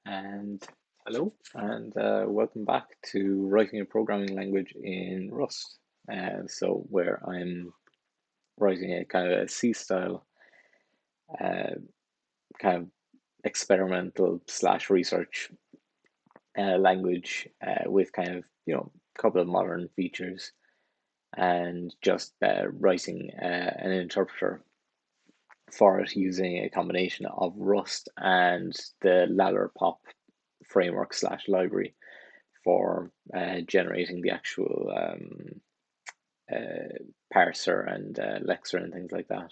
And hello, and welcome back to writing a programming language in Rust. So where I'm writing a kind of a C style, uh, kind of experimental slash research language with kind of a couple of modern features, and just writing an interpreter for it using a combination of Rust and the LALRPOP framework slash library for generating the actual parser and lexer and things like that.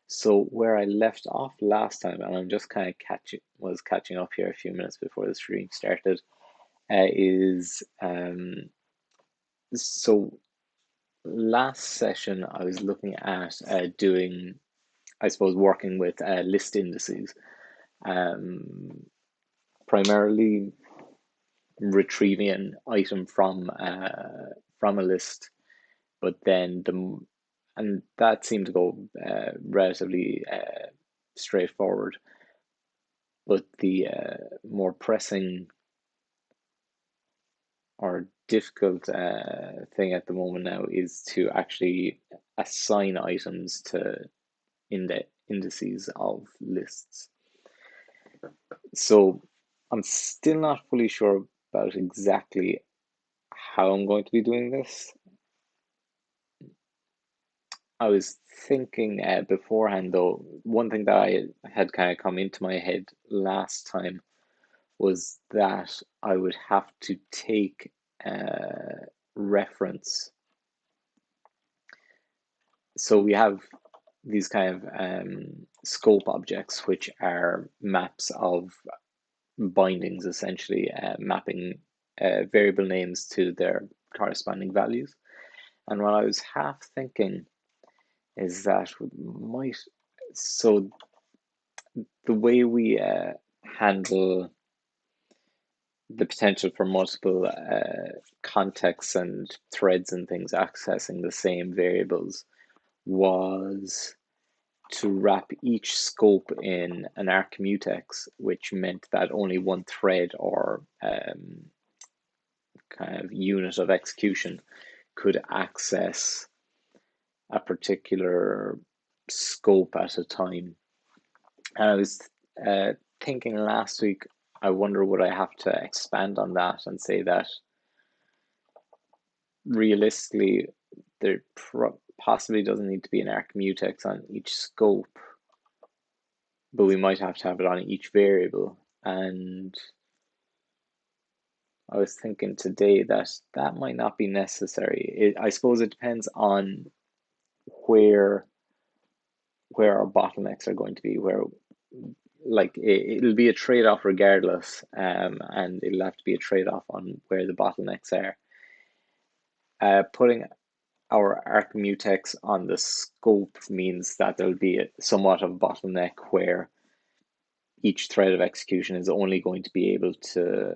So where I left off last time, and I'm just kind of catching up here a few minutes before the stream started, is so last session I was looking at doing, I suppose, working with list indices, primarily retrieving an item from a list, but then and that seemed to go relatively straightforward. But the more pressing or difficult thing at the moment now is to actually assign items to indices of lists. So I'm still not fully sure about exactly how I'm going to be doing this. I was thinking beforehand, though, one thing that I had kind of come into my head last time was that I would have to take reference. So we have these kind of scope objects, which are maps of bindings, essentially mapping variable names to their corresponding values. And what I was half thinking is that so the way we handle the potential for multiple contexts and threads and things accessing the same variables was to wrap each scope in an arc-mutex, which meant that only one thread or kind of unit of execution could access a particular scope at a time. And I was thinking last week, I wonder would I have to expand on that and say that realistically there possibly doesn't need to be an arc-mutex on each scope, but we might have to have it on each variable. And I was thinking today that that might not be necessary. I suppose it depends on where our bottlenecks are going to be, where like it'll be a trade-off regardless, and it'll have to be a trade-off on where the bottlenecks are. Putting our arc-mutex on the scope means that there'll be somewhat of a bottleneck where each thread of execution is only going to be able to,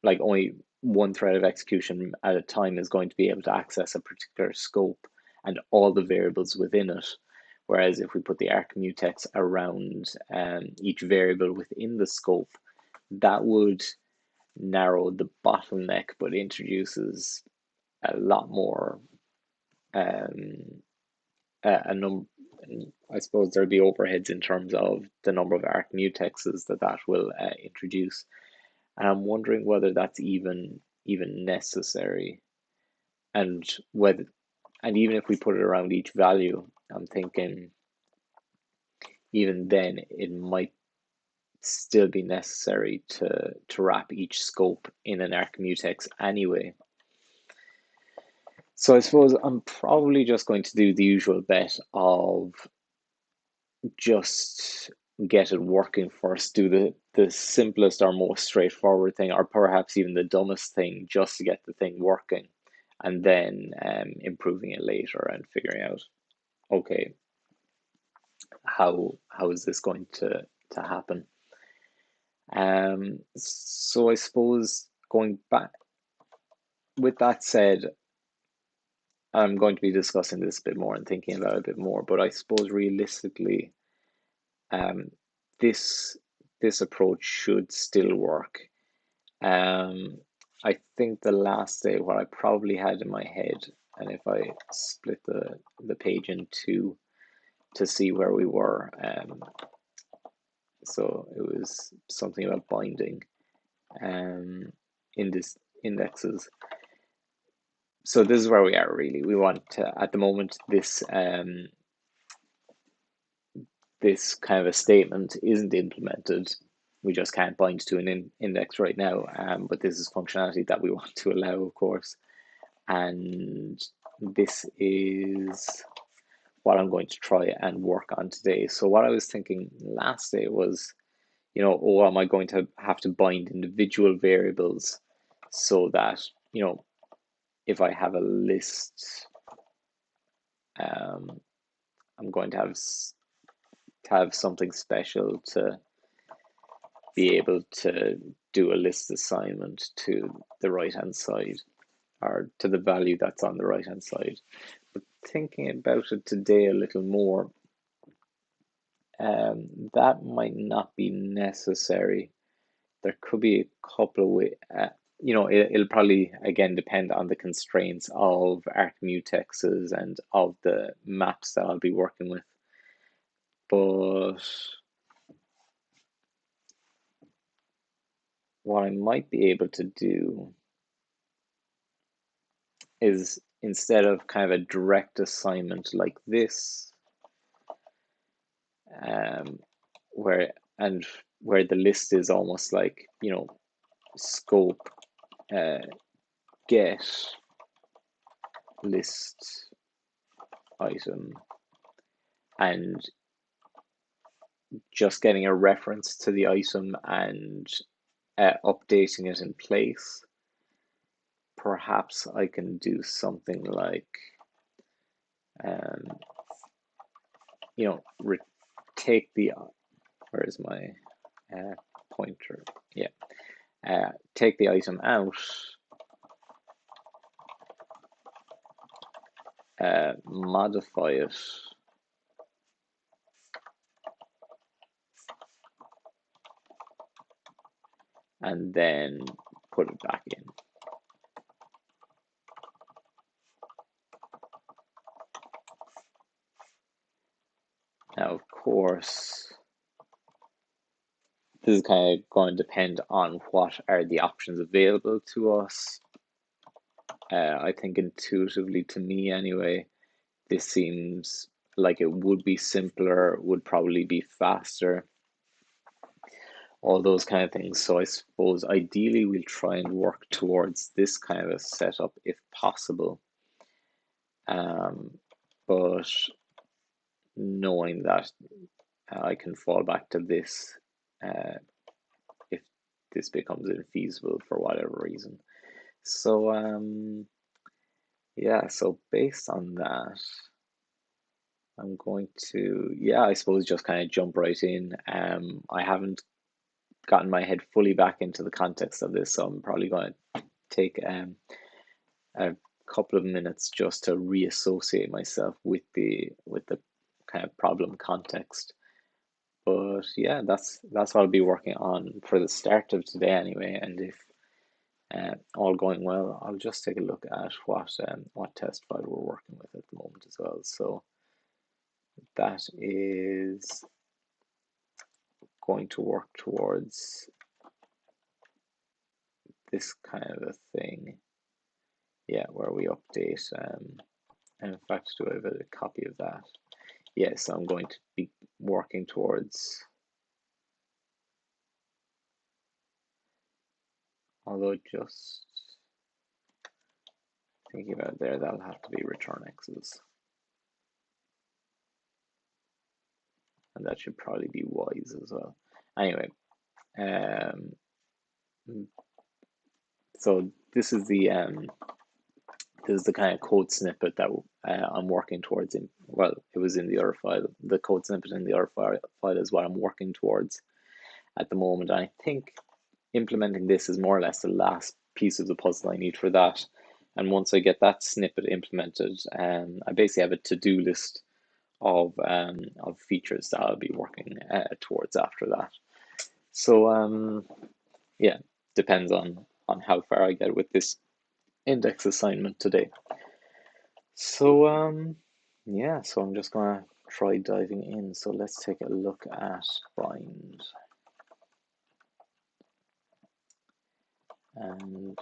like, only one thread of execution at a time is going to be able to access a particular scope and all the variables within it. Whereas if we put the arc-mutex around each variable within the scope, that would narrow the bottleneck, but introduces a lot more a number. I suppose there'll be overheads in terms of the number of arc-mutexes that will introduce, and I'm wondering whether that's even necessary, and even if we put it around each value, I'm thinking even then it might still be necessary to wrap each scope in an arc-mutex anyway. So I suppose I'm probably just going to do the usual bet of just get it working first, do the simplest or most straightforward thing, or perhaps even the dumbest thing, just to get the thing working, and then improving it later and figuring out, okay, how is this going to happen? So I suppose going back, with that said, I'm going to be discussing this a bit more and thinking about it a bit more, but I suppose realistically, this this approach should still work. I think the last day what I probably had in my head, and if I split the page in two to see where we were, so it was something about binding in this indexes. So this is where we are really. We want to, at the moment, this this kind of a statement isn't implemented. We just can't bind to an index right now, but this is functionality that we want to allow, of course. And this is what I'm going to try and work on today. So what I was thinking last day was, you know, oh, am I going to have to bind individual variables so that, you know, if I have a list, I'm going to have something special to be able to do a list assignment to the right hand side, or to the value that's on the right hand side. But thinking about it today a little more, that might not be necessary. There could be a couple of ways, you know, it'll probably again depend on the constraints of arc-mutexes and of the maps that I'll be working with. But what I might be able to do is, instead of kind of a direct assignment like this, where the list is almost like, you know, scope get list item, and just getting a reference to the item and updating it in place. Perhaps I can do something like, you know, take the, where's my pointer? Yeah, take the item out, modify it, and then put it back in. Now, of course, this is kind of going to depend on what are the options available to us. I think intuitively, to me anyway, this seems like it would be simpler, would probably be faster, all those kind of things. So I suppose ideally we'll try and work towards this kind of a setup if possible. But knowing that I can fall back to this if this becomes infeasible for whatever reason. So yeah, so based on that, I'm going to, yeah, I suppose just kind of jump right in. I haven't gotten my head fully back into the context of this, so I'm probably going to take a couple of minutes just to reassociate myself with the kind of problem context. But yeah, that's what I'll be working on for the start of today anyway. And if all going well, I'll just take a look at what test file we're working with at the moment as well. So that is going to work towards this kind of a thing. Yeah, where we update, and in fact, do I have a copy of that? Yes, I'm going to be working towards, although just thinking about it there, that'll have to be return x's. And that should probably be y's as well. Anyway, so this is the kind of code snippet that I'm working towards. Well, it was in the other file. The code snippet in the other file is what I'm working towards at the moment. And I think implementing this is more or less the last piece of the puzzle I need for that. And once I get that snippet implemented, I basically have a to-do list of features that I'll be working towards after that. So yeah, depends on how far I get with this index assignment today. So yeah, so I'm just gonna try diving in. So let's take a look at bind. And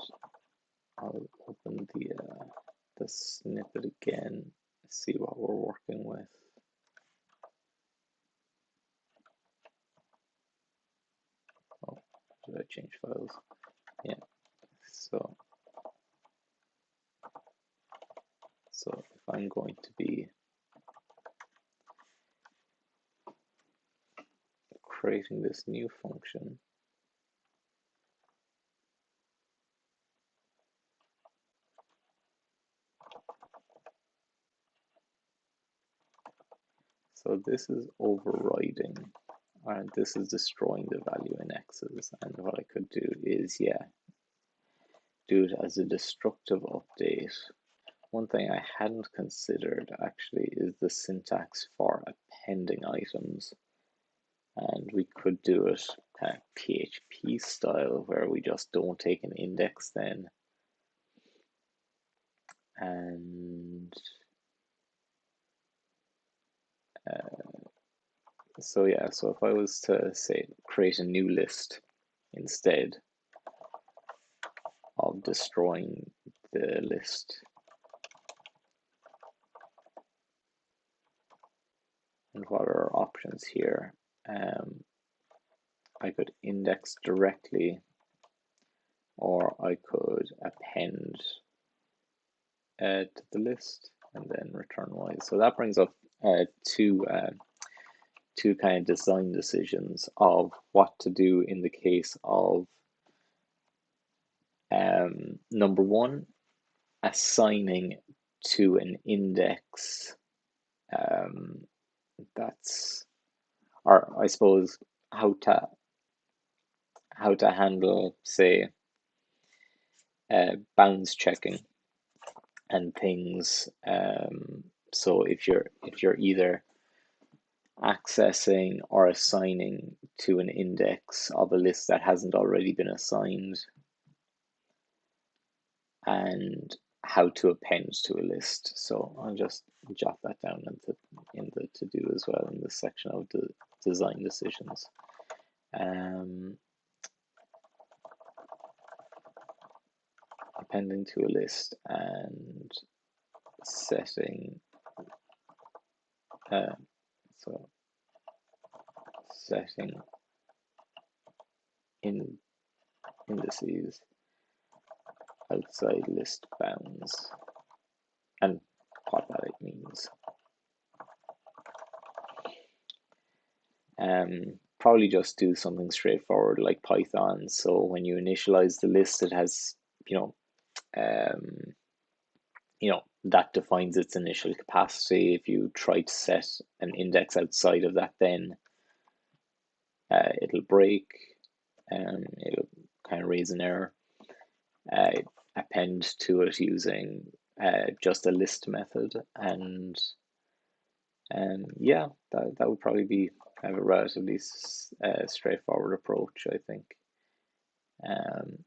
I'll open the snippet again, see what we're working with. Oh, did I change files? Yeah. So if I'm going to be creating this new function, so this is overriding, and this is destroying the value in x's. And what I could do is, yeah, do it as a destructive update. One thing I hadn't considered actually is the syntax for appending items. And we could do it PHP style, where we just don't take an index then. And so yeah, so if I was to say create a new list instead of destroying the list, and what are our options here? I could index directly, or I could append to the list and then return y. So that brings up two kind of design decisions of what to do in the case of number one, assigning to an index that's, or I suppose how to handle, say, bounds checking and things. So if you're either accessing or assigning to an index of a list that hasn't already been assigned, and how to append to a list. So I'll just jot that down in the to-do as well, in this section of the design decisions. Appending to a list and setting so setting in indices outside list bounds, and what that means. Probably just do something straightforward like Python. So when you initialize the list, it has, that defines its initial capacity. If you try to set an index outside of that, then it'll break, it'll kind of raise an error. Append to it using just a list method, and yeah, that would probably be kind of a relatively straightforward approach, I think.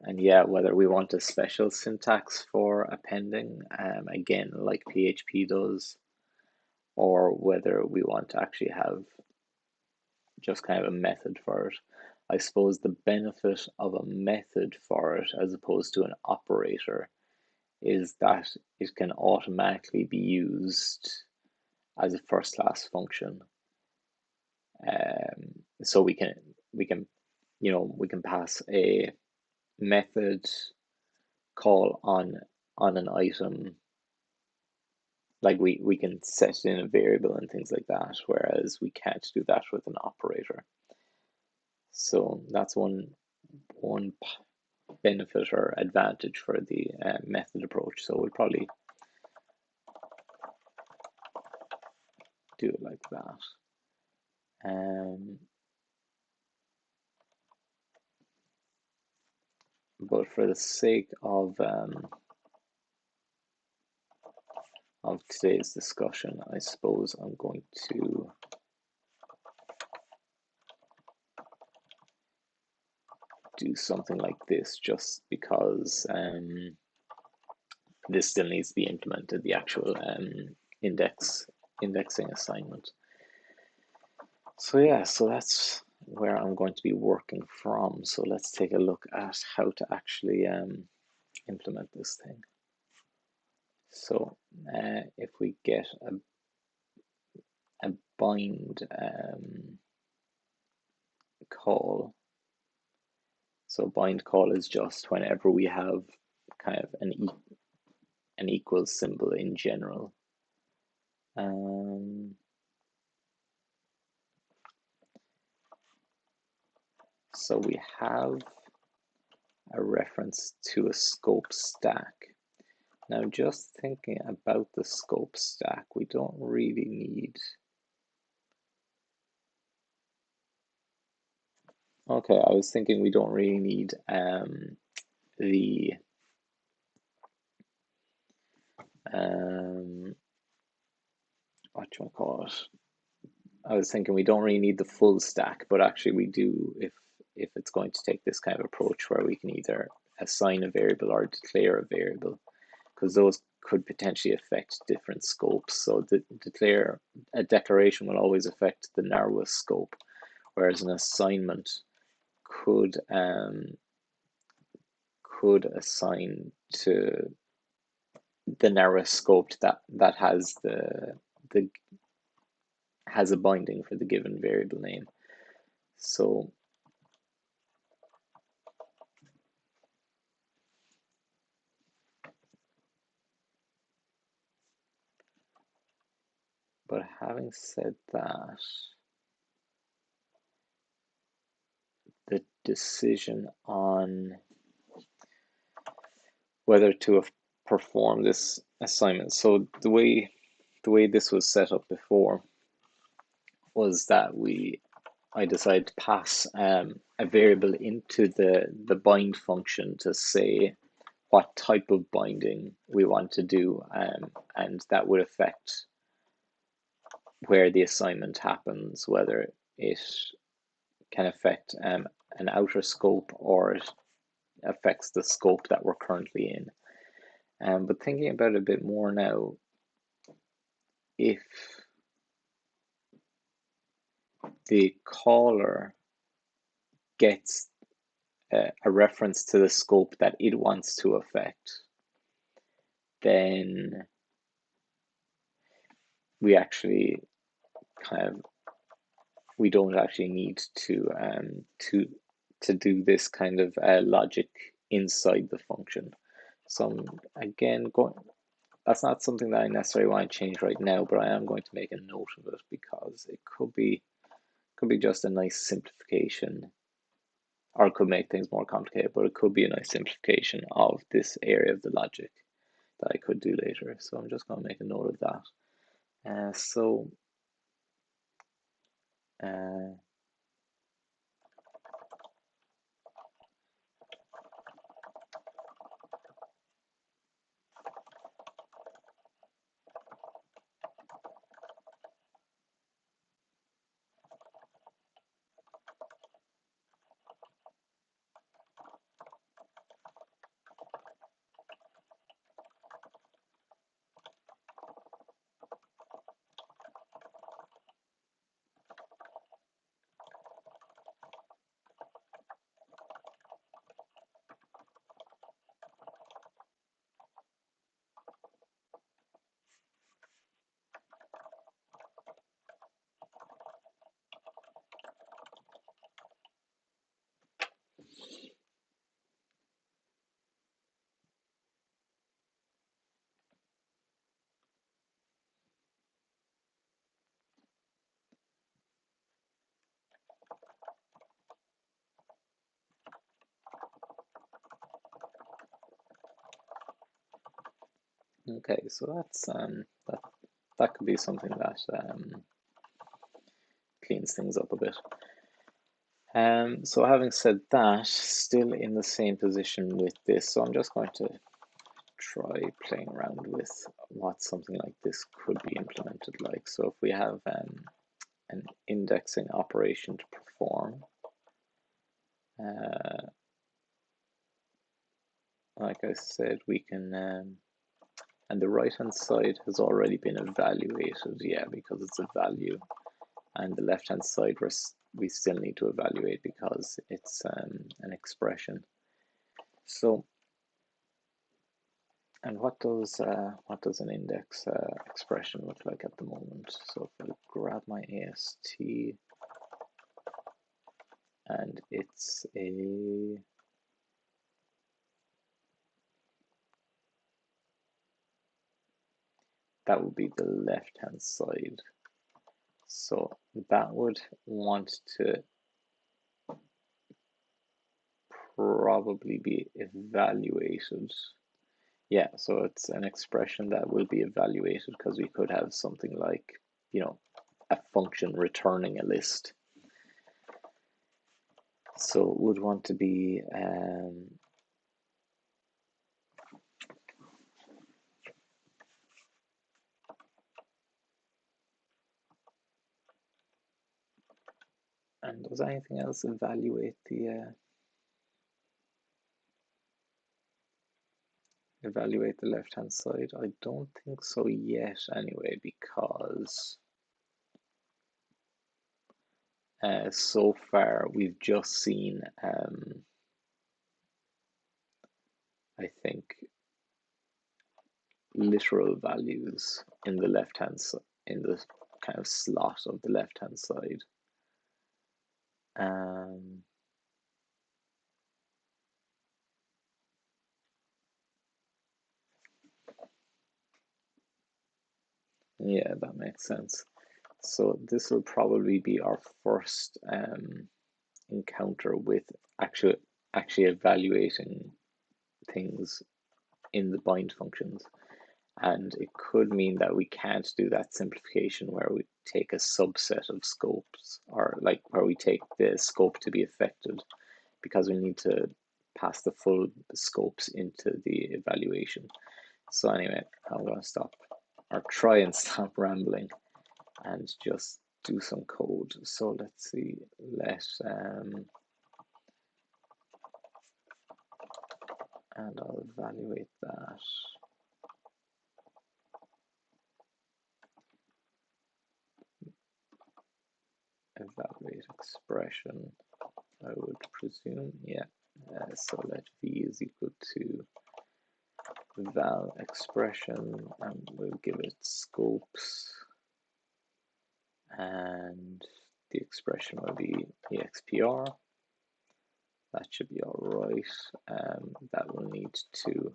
And yeah, whether we want a special syntax for appending, again, like PHP does, or whether we want to actually have just kind of a method for it. I suppose the benefit of a method for it as opposed to an operator is that it can automatically be used as a first class function. So we can pass a method call on an item, like we can set in a variable and things like that, whereas we can't do that with an operator. So that's one benefit or advantage for the method approach. So we'll probably do it like that. But for the sake of today's discussion, I suppose I'm going to do something like this just because this still needs to be implemented, the actual indexing assignment. So yeah, so that's where I'm going to be working from. So let's take a look at how to actually implement this thing. So if we get a bind call, so bind call is just whenever we have kind of an equal symbol in general. So we have a reference to a scope stack. Now, just thinking about the scope stack, we don't really need. Okay, I was thinking we don't really need the what do I call it? I was thinking we don't really need the full stack, but actually we do if it's going to take this kind of approach where we can either assign a variable or declare a variable, because those could potentially affect different scopes. So a declaration will always affect the narrowest scope, whereas an assignment could assign to the narrowest scope that has has a binding for the given variable name. So but having said that, the decision on whether to perform this assignment. So the way this was set up before was that I decided to pass a variable into the bind function to say what type of binding we want to do, and that would affect where the assignment happens, whether it can affect an outer scope or it affects the scope that we're currently in. But thinking about it a bit more now, if the caller gets a reference to the scope that it wants to affect, then we actually we don't actually need to do this kind of logic inside the function. So again, that's not something that I necessarily want to change right now, but I am going to make a note of it because it could be just a nice simplification, or it could make things more complicated, but it could be a nice simplification of this area of the logic that I could do later. So I'm just going to make a note of that. Okay, so that's that could be something that cleans things up a bit. So having said that, still in the same position with this, so I'm just going to try playing around with what something like this could be implemented like. So if we have an indexing operation to perform, like I said, we can, and the right hand side has already been evaluated, yeah, because it's a value, and the left hand side we still need to evaluate because it's an expression. So, and what does an index expression look like at the moment? So if I grab my AST, and it's that would be the left hand side. So that would want to probably be evaluated. Yeah, so it's an expression that will be evaluated because we could have something like, you know, a function returning a list. So it would want to be and does anything else evaluate the left hand side? I don't think so yet anyway, because so far we've just seen I think literal values in the left hand side, in the kind of slot of the left hand side. Yeah, that makes sense. So this will probably be our first encounter with actually evaluating things in the bind functions. And it could mean that we can't do that simplification where we take a subset of scopes, or like where we take the scope to be affected, because we need to pass the full scopes into the evaluation. So anyway, I'm going to stop, or try and stop rambling and just do some code. So let's see, and I'll evaluate that. Evaluate expression, I would presume, yeah. So let v is equal to val expression, and we'll give it scopes, and the expression will be expr. That should be all right. That will need to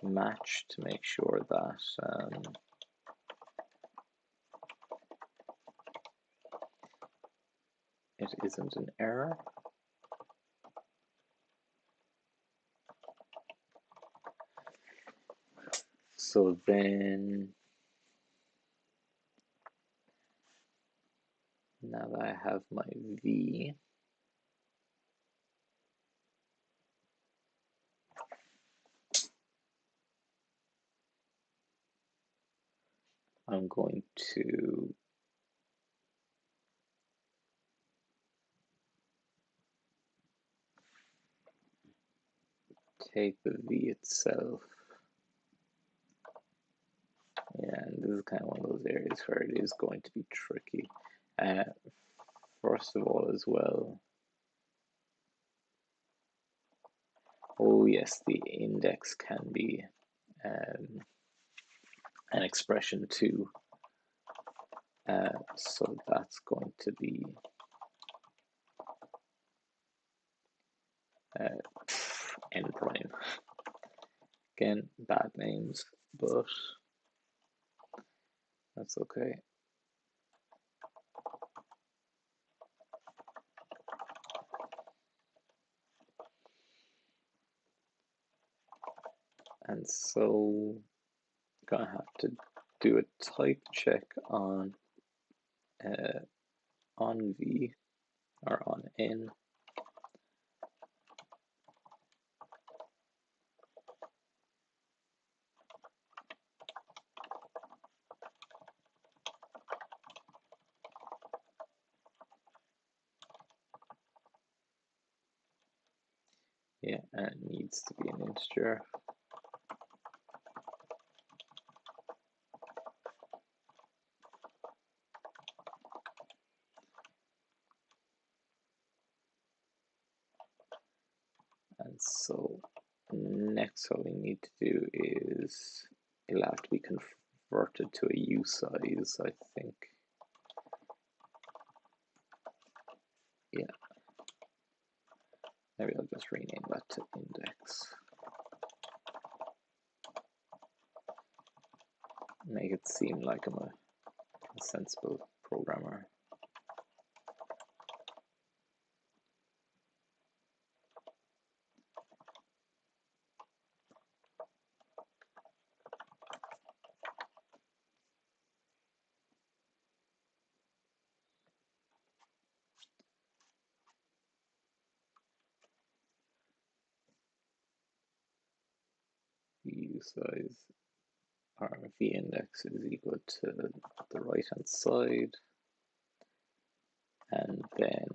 match to make sure that it isn't an error. So then, now that I have my v, I'm going to take the v itself. Yeah, and this is kind of one of those areas where it is going to be tricky. First of all, as well, oh yes, the index can be an expression too. So that's going to be n prime. Again, bad names, but that's okay. And so I'm gonna have to do a type check on v, or on n. Yeah, and it needs to be an integer. And so next what we need to do is it'll have to be converted to a usize, I think. Yeah. Maybe I'll just rename that to index. Make it seem like I'm a sensible programmer. Usize or v index is equal to the right hand side, and then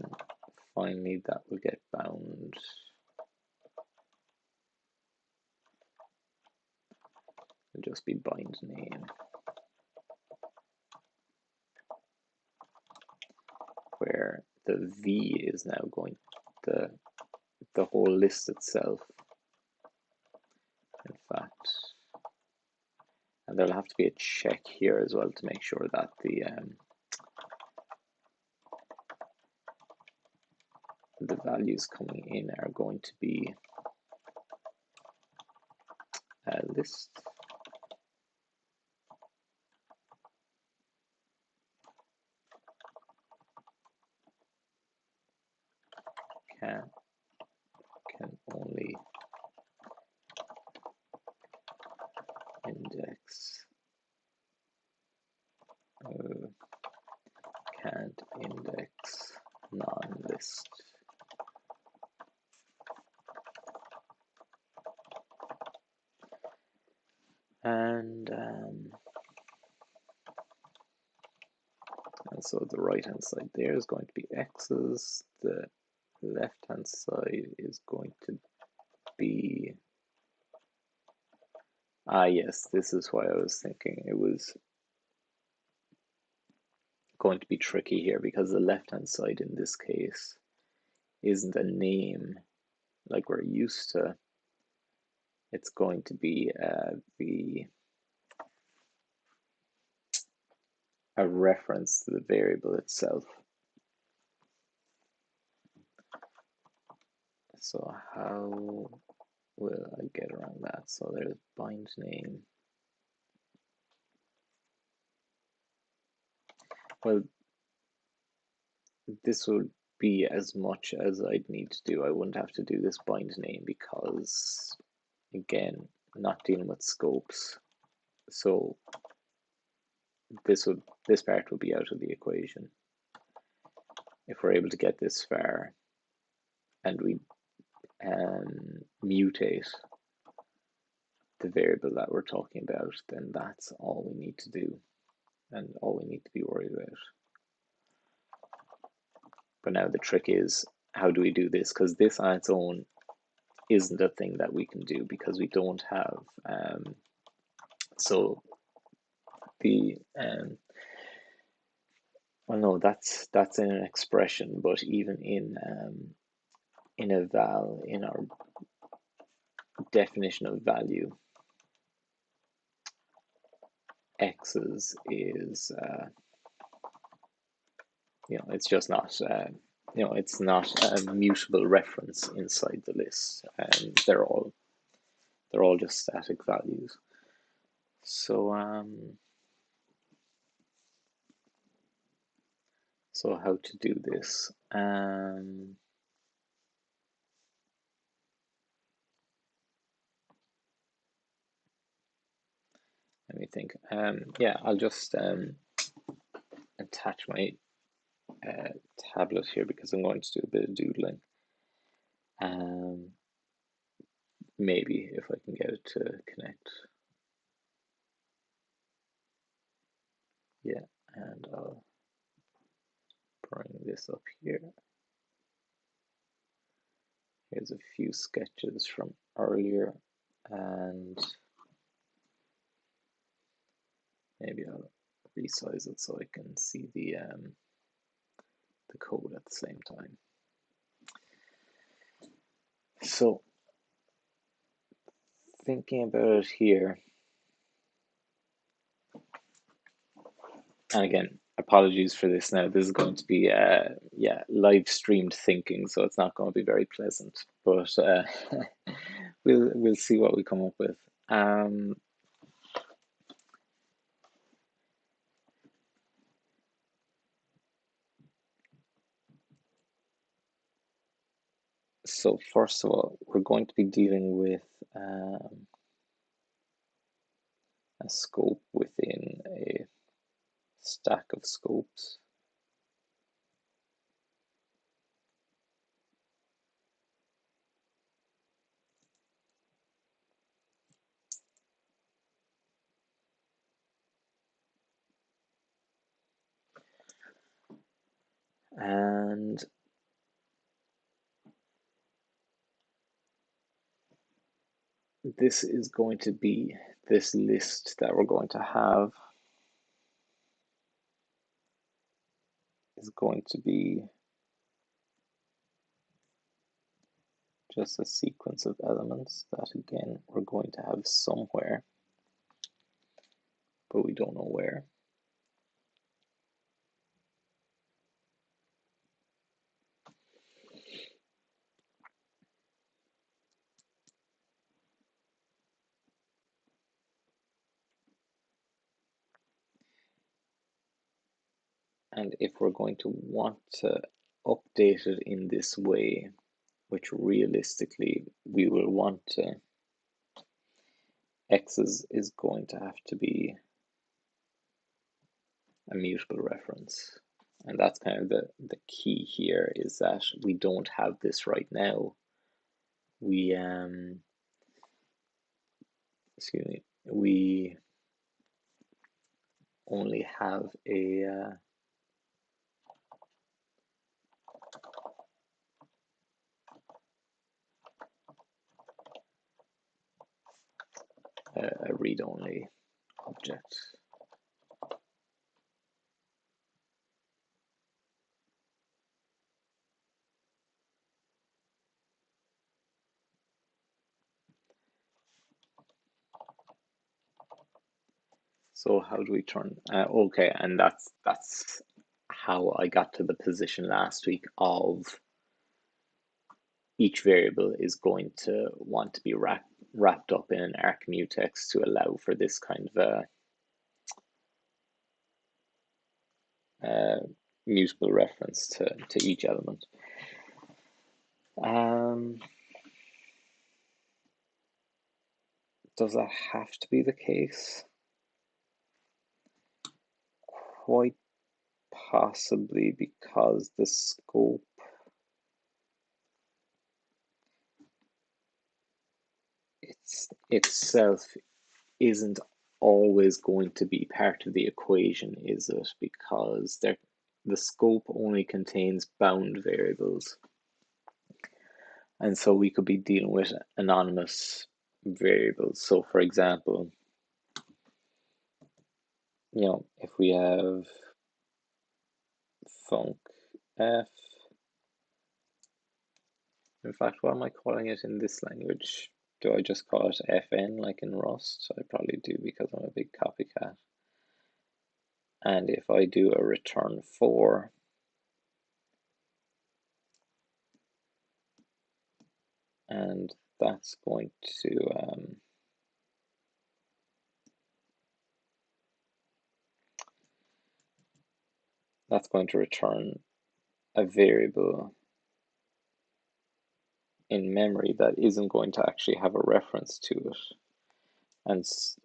finally that will get bound it'll just be bind name, where the v is now going the whole list itself, in fact. And there'll have to be a check here as well to make sure that the values coming in are going to be a list. Can only index, can't index non-list. And so the right hand side there is going to be x's, the left hand side is going to be, yes, this is why I was thinking it was going to be tricky here, because the left hand side in this case isn't a name like we're used to. It's going to be a reference to the variable itself. So how will I get around that? So there's bind name. Well, this would be as much as I'd need to do. I wouldn't have to do this bind name because, again, not dealing with scopes. So this part would be out of the equation. If we're able to get this far and we mutate the variable that we're talking about, then that's all we need to do and all we need to be worried about. But now the trick is, how do we do this? Because this on its own isn't a thing that we can do because we don't have, so the, well, no, that's in an expression, but even in a val, in our definition of value, x's is, it's just not, it's not a mutable reference inside the list, and they're all just static values. So so how to do this? Let me think. Yeah, I'll just attach my tablet here because I'm going to do a bit of doodling. Maybe if I can get it to connect. Yeah, and I'll bring this up here. Here's a few sketches from earlier, and maybe I'll resize it so I can see the code at the same time. So thinking about it here, and again, apologies for this now. This is going to be live streamed thinking, so it's not going to be very pleasant. But we'll see what we come up with. So first of all, we're going to be dealing with a scope within a stack of scopes. And this is going to be this list that we're going to have is going to be just a sequence of elements that again we're going to have somewhere, but we don't know where. And if we're going to want to update it in this way, which realistically we will want to, x's is going to have to be a mutable reference. And that's kind of the key here, is that we don't have this right now. We we only have a read-only object. So how do we turn? Okay, and that's how I got to the position last week of each variable is going to want to be wrapped up in an arc-mutex to allow for this kind of a mutable reference to each element. Does that have to be the case? Quite possibly, because the scope itself isn't always going to be part of the equation, is it? Because the scope only contains bound variables. And so we could be dealing with anonymous variables. So for example, if we have func f, in fact, what am I calling it in this language? Do I just call it fn like in Rust? I probably do, because I'm a big copycat. And if I do a return 4, and that's going to return a variable in memory that isn't going to actually have a reference to it,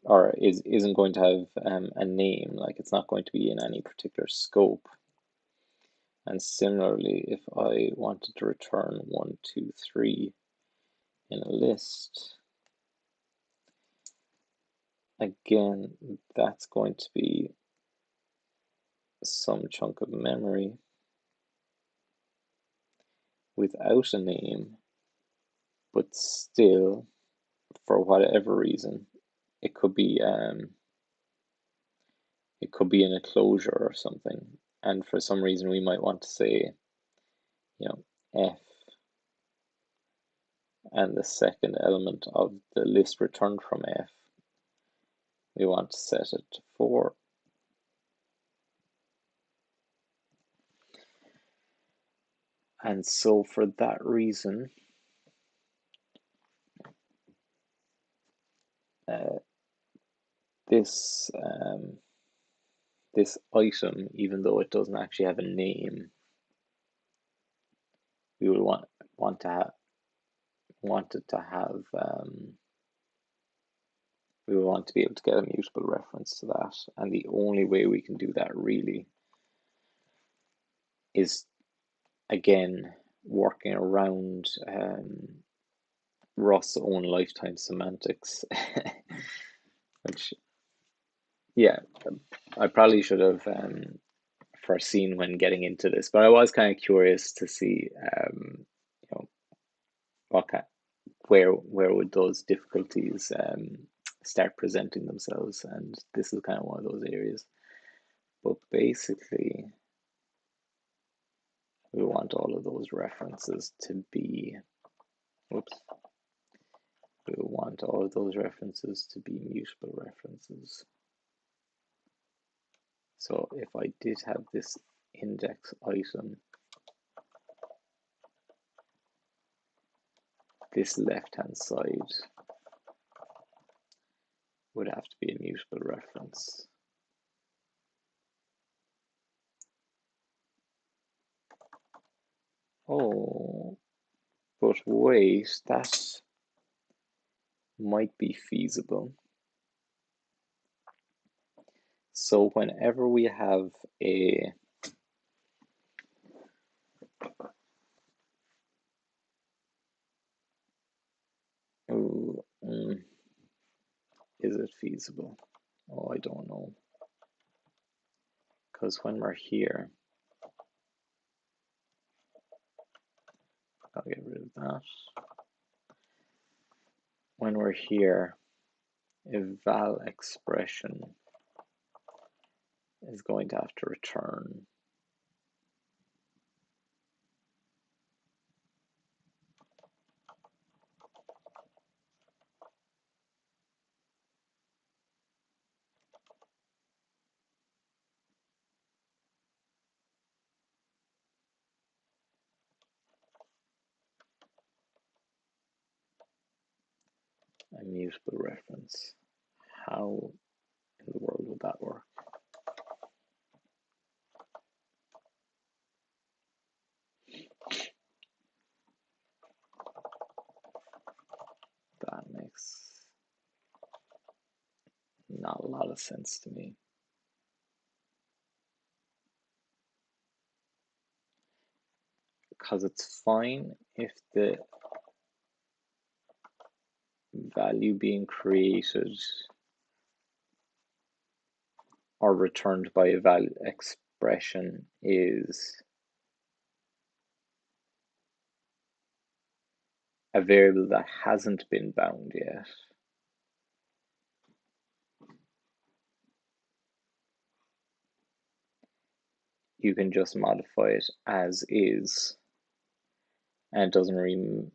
or isn't going to have a name, like it's not going to be in any particular scope. And similarly, if I wanted to return 1, 2, 3 in a list, again, that's going to be some chunk of memory without a name, but still, for whatever reason, it could be an closure or something, and for some reason we might want to say, f, and the second element of the list returned from f, we want to set it to 4. And so for that reason, this item, even though it doesn't actually have a name, we would want it to have we would want to be able to get a mutable reference to that, and the only way we can do that really is, again, working around Rust's own lifetime semantics, which, yeah, I probably should have foreseen when getting into this, but I was kind of curious to see, where would those difficulties start presenting themselves, and this is kind of one of those areas. But basically, we want all of those references to be, we want all of those references to be mutable references. So if I did have this index item, this left-hand side would have to be a mutable reference. Oh, but wait, that might be feasible. So whenever we have a is it feasible? Oh, I don't know. Because when we're here, I'll get rid of that. When we're here, a val expression is going to have to return a mutable reference. How in the world would that work? That makes not a lot of sense to me. Because it's fine if the value being created or returned by a val expression is a variable that hasn't been bound yet. You can just modify it as is, and it doesn't really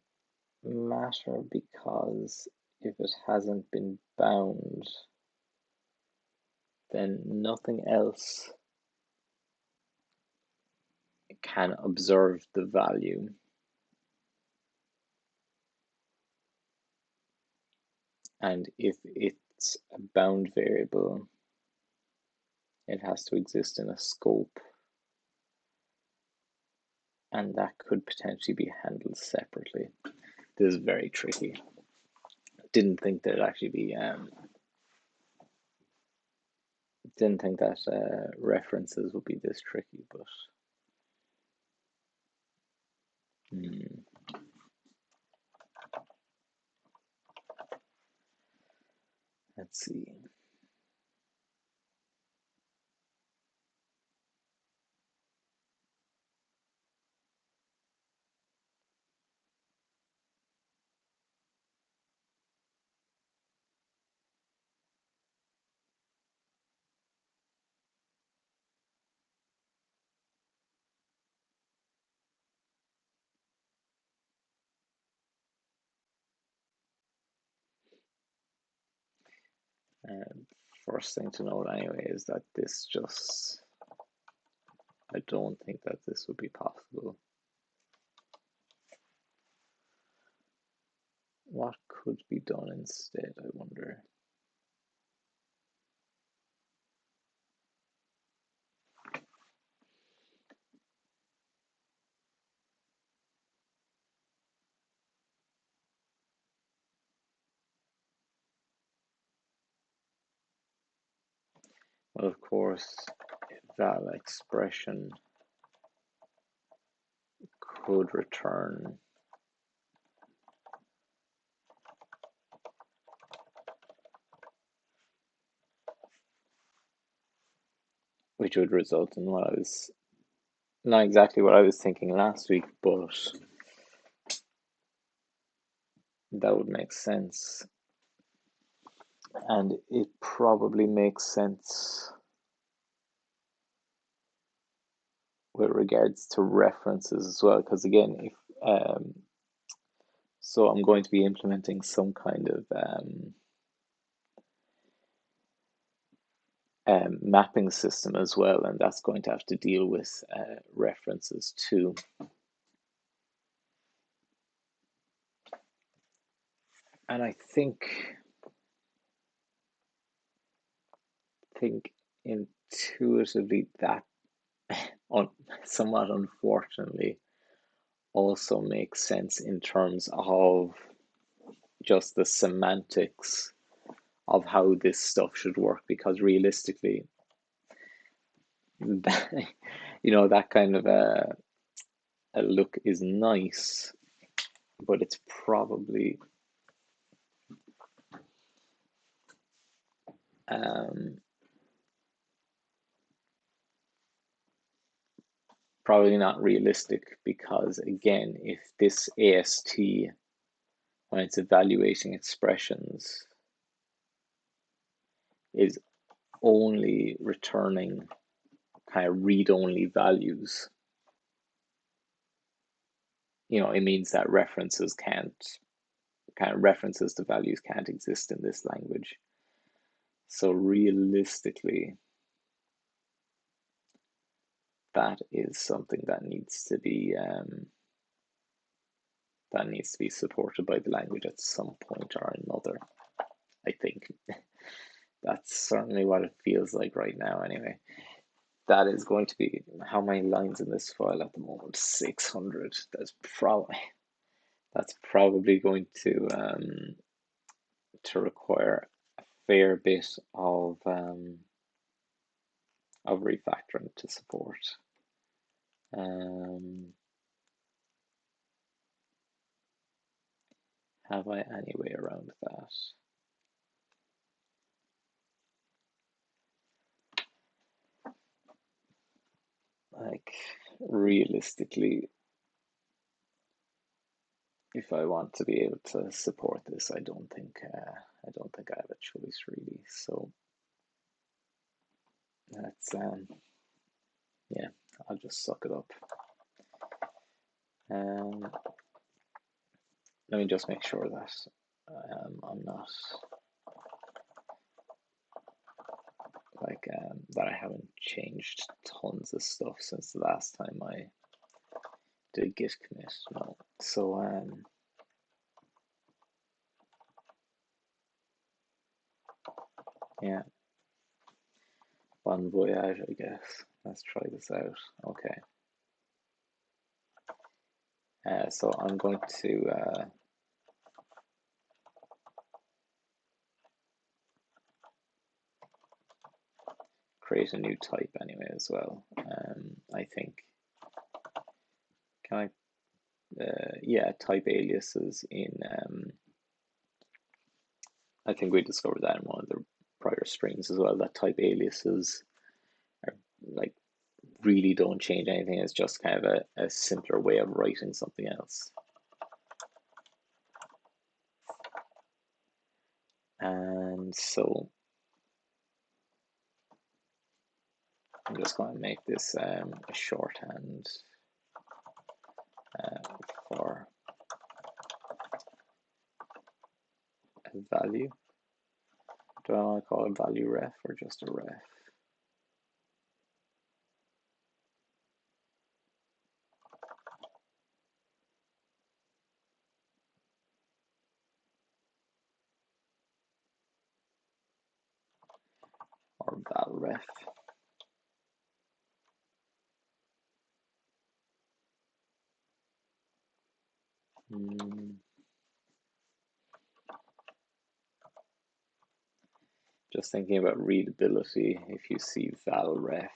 matter because if it hasn't been bound, then nothing else can observe the value. And if it's a bound variable, it has to exist in a scope, and that could potentially be handled separately. This is very tricky. Didn't think that it'd actually be didn't think that references would be this tricky, but let's see. And first thing to note anyway is that this just, I don't think that this would be possible. What could be done instead, I wonder? Well, of course, that expression could return which would result in what I was, not exactly what I was thinking last week, but that would make sense. And it probably makes sense with regards to references as well, because again, if so I'm going to be implementing some kind of mapping system as well, and that's going to have to deal with references too. And I think intuitively that somewhat unfortunately also makes sense in terms of just the semantics of how this stuff should work, because realistically that, that kind of a look is nice, but it's probably probably not realistic, because again, if this AST, when it's evaluating expressions, is only returning kind of read-only values, it means that references to values can't exist in this language. So realistically, that is something that needs to be supported by the language at some point or another. I think that's certainly what it feels like right now anyway. That is going to be, how many lines in this file at the moment? 600. That's probably going to require a fair bit of refactoring to support. Have I any way around that? Like, realistically, if I want to be able to support this, I don't think I have a choice really. So that's yeah, I'll just suck it up. Let me just make sure that I'm not that I haven't changed tons of stuff since the last time I did git commit. No, so yeah, bon voyage, I guess. Let's try this out. Okay. So I'm going to create a new type anyway as well. I think, can I, yeah, type aliases in, I think we discovered that in one of the prior streams as well, that type aliases are like really don't change anything. It's just kind of a simpler way of writing something else. And so I'm just going to make this a shorthand for a value. Do I want to call it value ref or just a ref? Or val ref? Just thinking about readability, if you see val ref,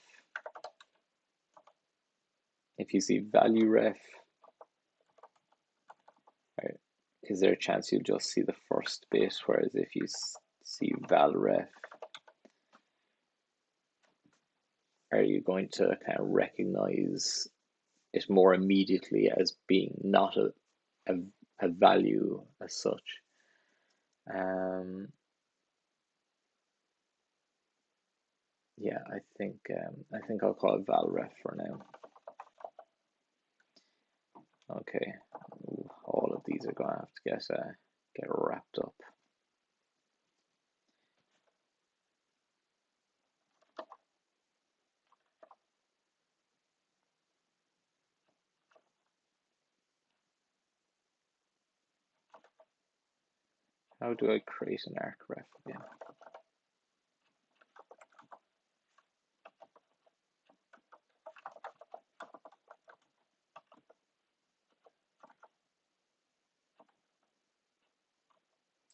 if you see value ref, right, is there a chance you'll just see the first bit, whereas if you see val ref, are you going to kind of recognize it more immediately as being not a value as such? Yeah, I think I'll call it val ref for now. Okay, all of these are going to have to get wrapped up. How do I create an arc ref again?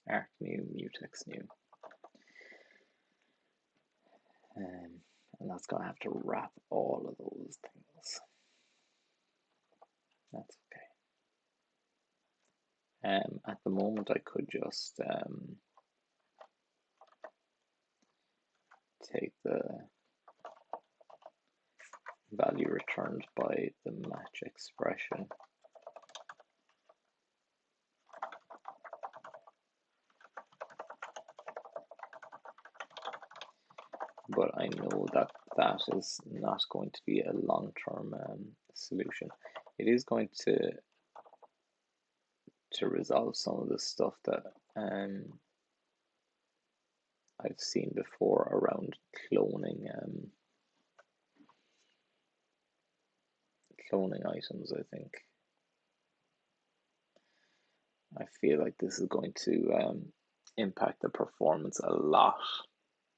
Arc new, mutex new. And that's going to have to wrap all of those things. That's okay. At the moment, I could just take the value returned by the match expression. But I know that that is not going to be a long-term solution. It is going to resolve some of the stuff that I've seen before around cloning items. I think I feel like this is going to impact the performance a lot,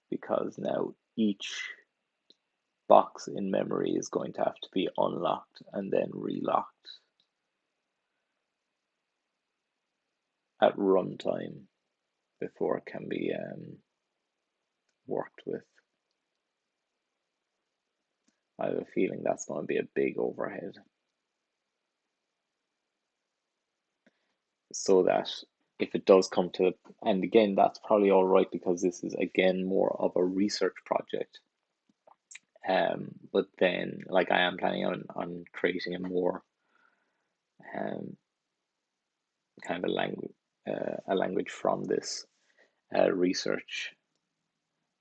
because now each box in memory is going to have to be unlocked and then relocked at runtime before it can be worked with. I have a feeling that's going to be a big overhead. So that if it does come to, and again, that's probably all right because this is again more of a research project. But then, like, I am planning on creating a more kind of a language from this research.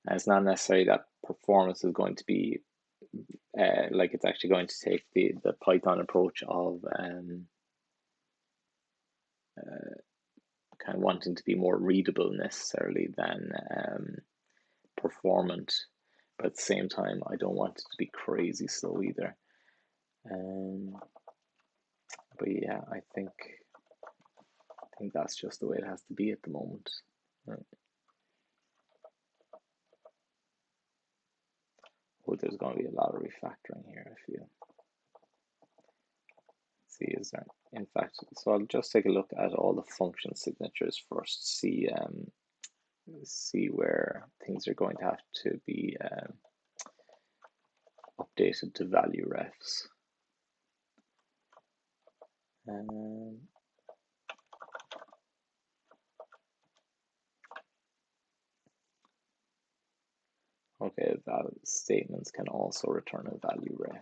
And it's not necessarily that performance is going to be like it's actually going to take the Python approach of kind of wanting to be more readable necessarily than performant, but at the same time I don't want it to be crazy slow either. But yeah, I think that's just the way it has to be at the moment. Right. Oh, there's going to be a lot of refactoring here, I feel. See, is there, in fact, so I'll just take a look at all the function signatures first, see where things are going to have to be updated to value refs. Okay, val statements can also return a value ref.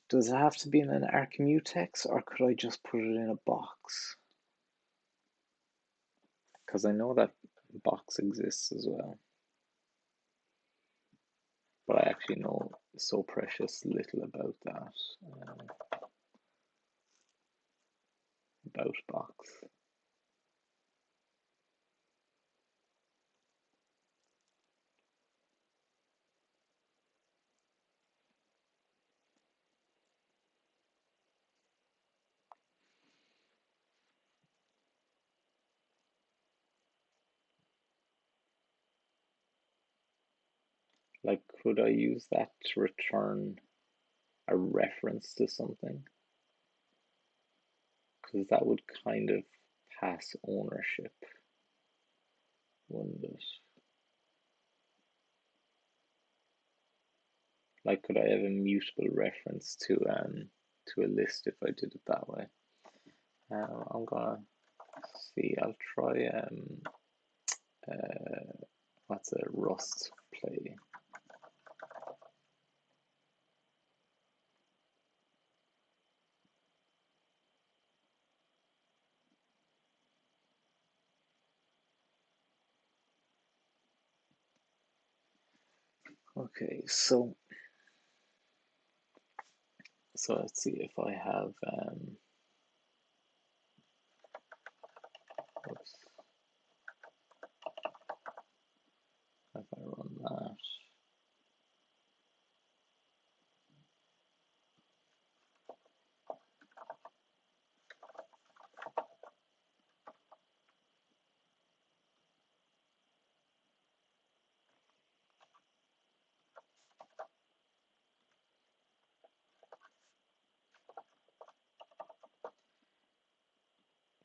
Does it have to be in an arc-mutex, or could I just put it in a box? because I know that box exists as well, but I actually know so precious little about that, about box. Like, could I use that to return a reference to something? Because that would kind of pass ownership, wouldn't it? Like, could I have a mutable reference to a list if I did it that way? I'm gonna see. I'll try what's a Rust play. Okay, so let's see if I have oops, if I run that.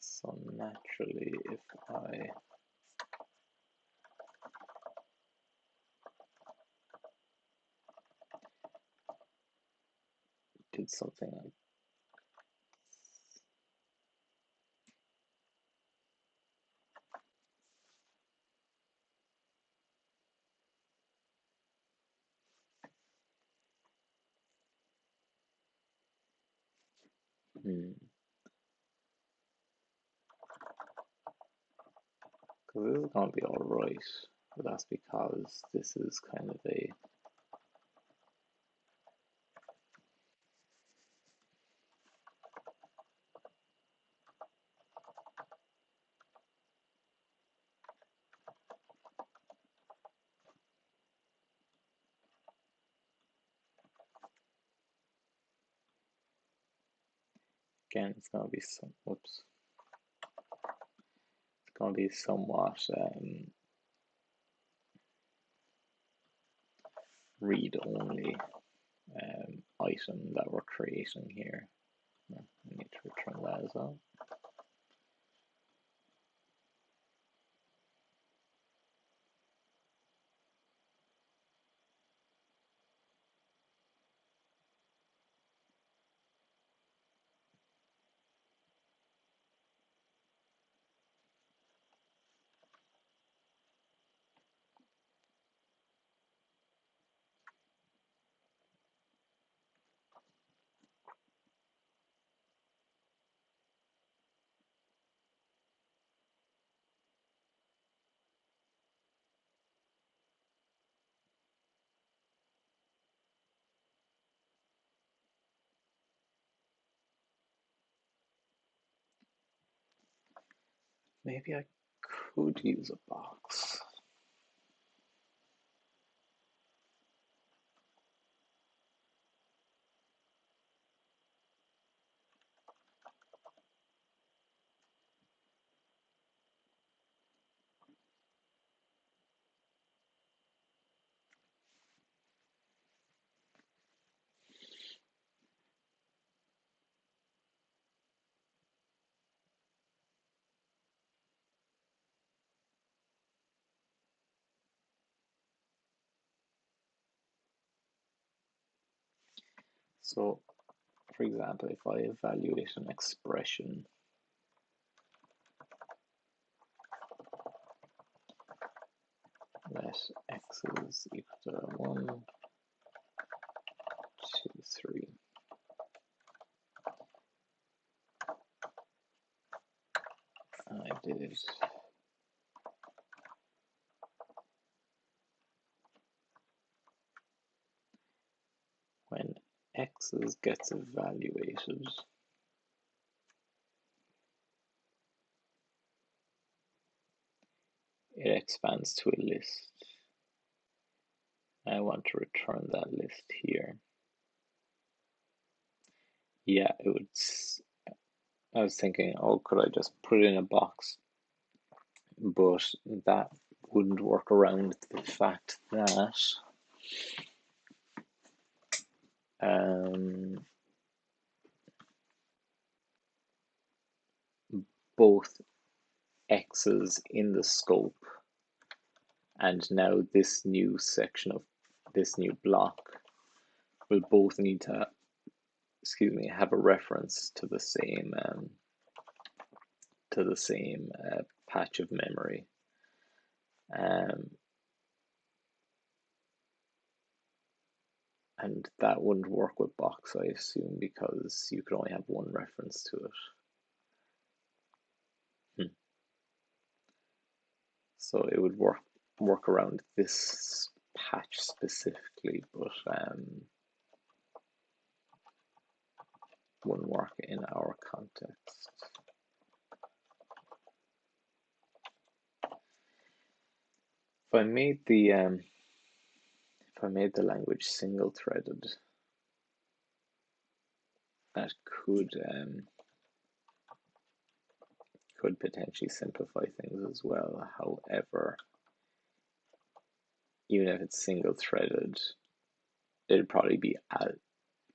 So naturally, if I did something like because this is going to be all right, but that's because this is kind of a again, it's going to be some whoops. It's going to be somewhat read-only item that we're creating here. I need to return that as well. Maybe I could use a box. So, for example, if I evaluate an expression, let x is equal to 1, 2, 3. And I did arc-mutexes gets evaluated. It expands to a list. I want to return that list here. Yeah, it would. I was thinking, oh, could I just put it in a box? But that wouldn't work around the fact that both x's in the scope and now this new section of this new block will both need to, have a reference to the same patch of memory. And that wouldn't work with box, I assume, because you could only have one reference to it. So it would work around this patch specifically, but wouldn't work in our context. If I made the language single-threaded, that could potentially simplify things as well. However, even if it's single-threaded, it'd probably be,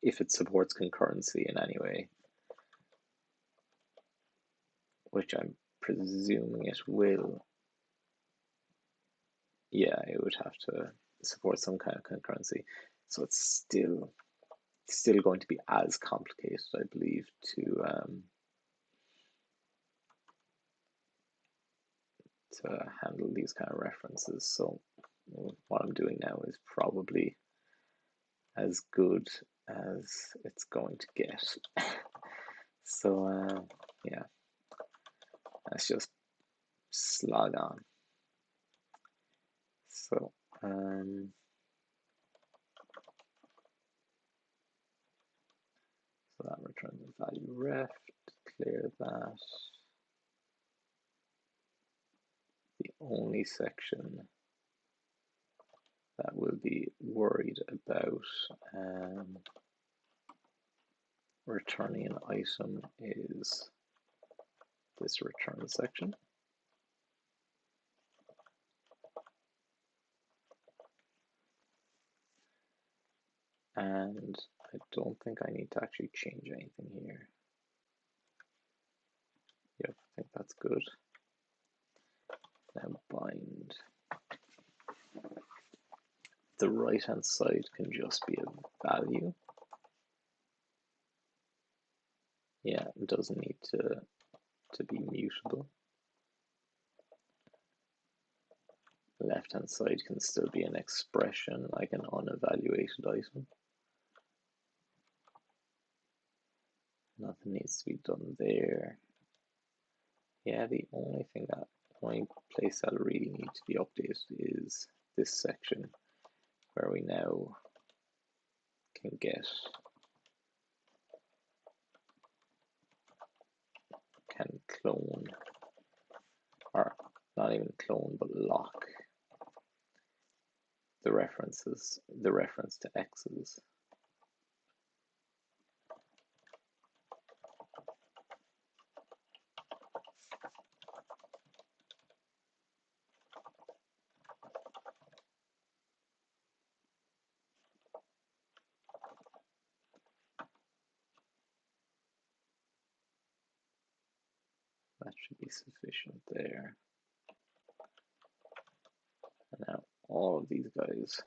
if it supports concurrency in any way, which I'm presuming it will. Yeah, it would have to support some kind of concurrency. So it's still going to be as complicated, I believe, to handle these kind of references. So what I'm doing now is probably as good as it's going to get. So yeah, let's just slog on. So so that returns the value ref, declare that. The only section that we'll be worried about returning an item is this return section. And I don't think I need to actually change anything here. Yep, I think that's good. Now bind. The right-hand side can just be a value. Yeah, it doesn't need to be mutable. The left-hand side can still be an expression, like an unevaluated item. Nothing needs to be done there. Yeah, the only place that really needs to be updated is this section where we now can clone, or not even clone, but lock the reference to x's. That should be sufficient there. And now all of these guys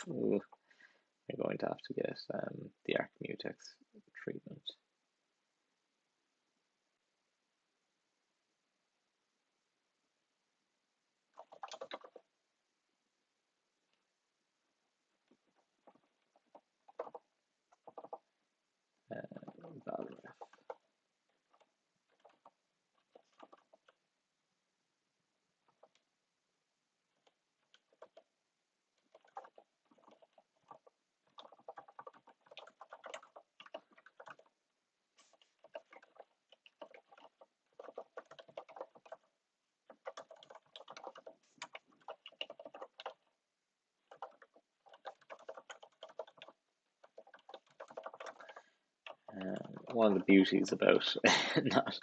are going to have to get the arc-mutex treatment. Valref. one of the beauties about not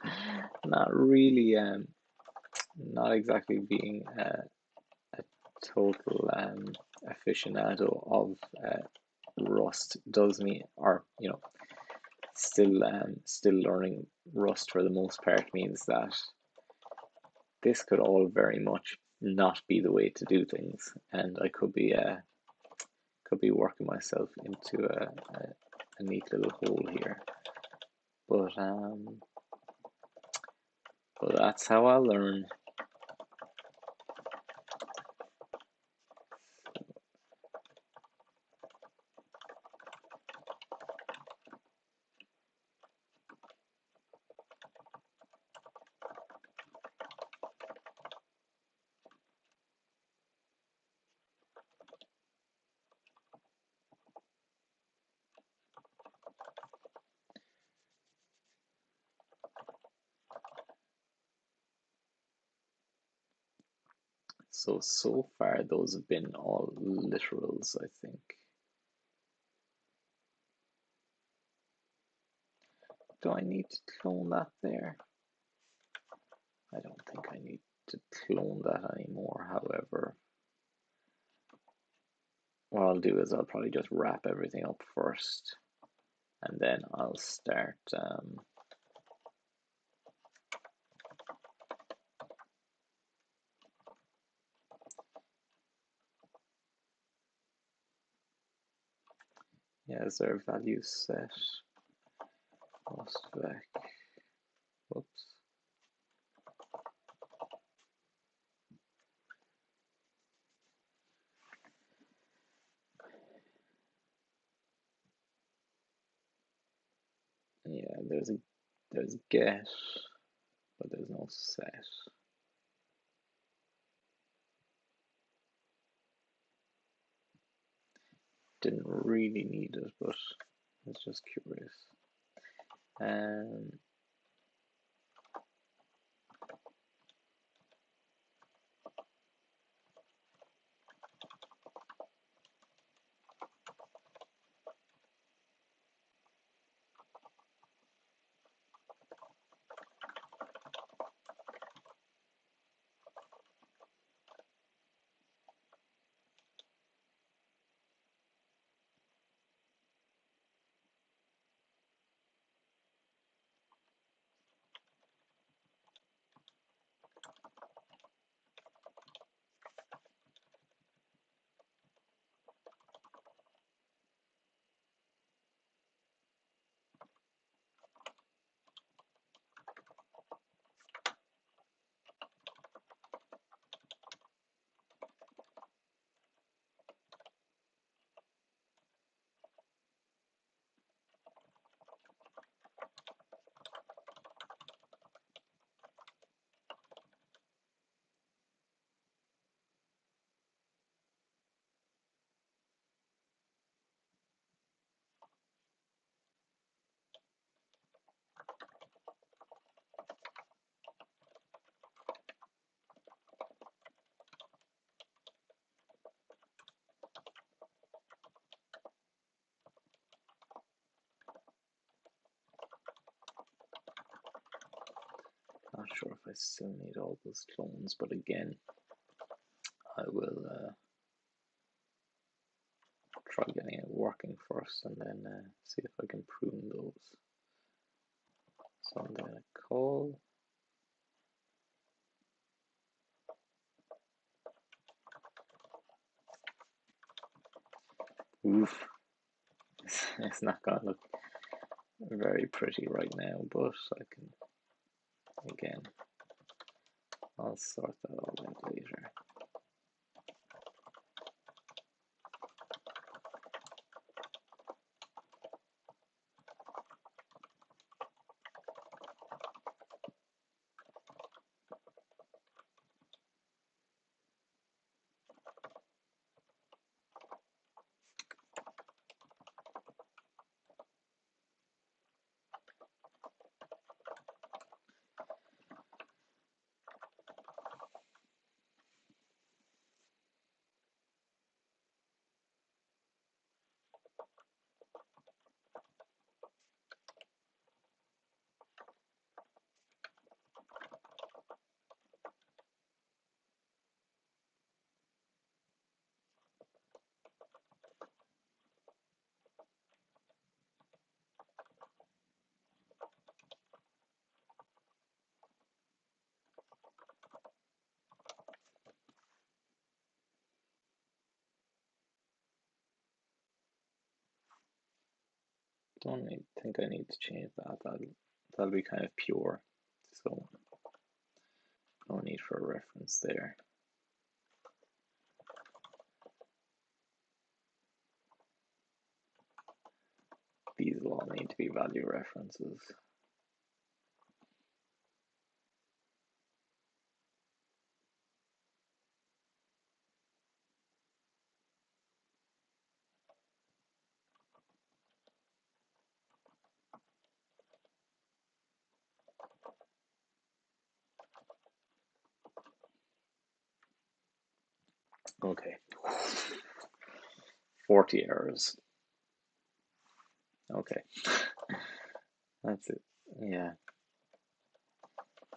not really not exactly being a total aficionado of Rust does mean, or still learning Rust for the most part, means that this could all very much not be the way to do things, and I could be working myself into a neat little hole here. But that's how I learn. So far those have been all literals, I think. Do I need to clone that there? I don't think I need to clone that anymore. However, what I'll do is I'll probably just wrap everything up first, and then I'll start yeah, is there a value set? Vec. Whoops. Yeah, there's get, but there's no set. Didn't really need it, but I was just curious. Not sure if I still need all those clones, but again, I will try getting it working first, and then see if I can prune those. So I'm going to call. Oof. It's not going to look very pretty right now, but I can, again, I'll sort that all out later. don't think I need to change that. That'll be kind of pure. So no need for a reference there. These will all need to be value references. Okay. 40 errors. Okay. That's it. Yeah.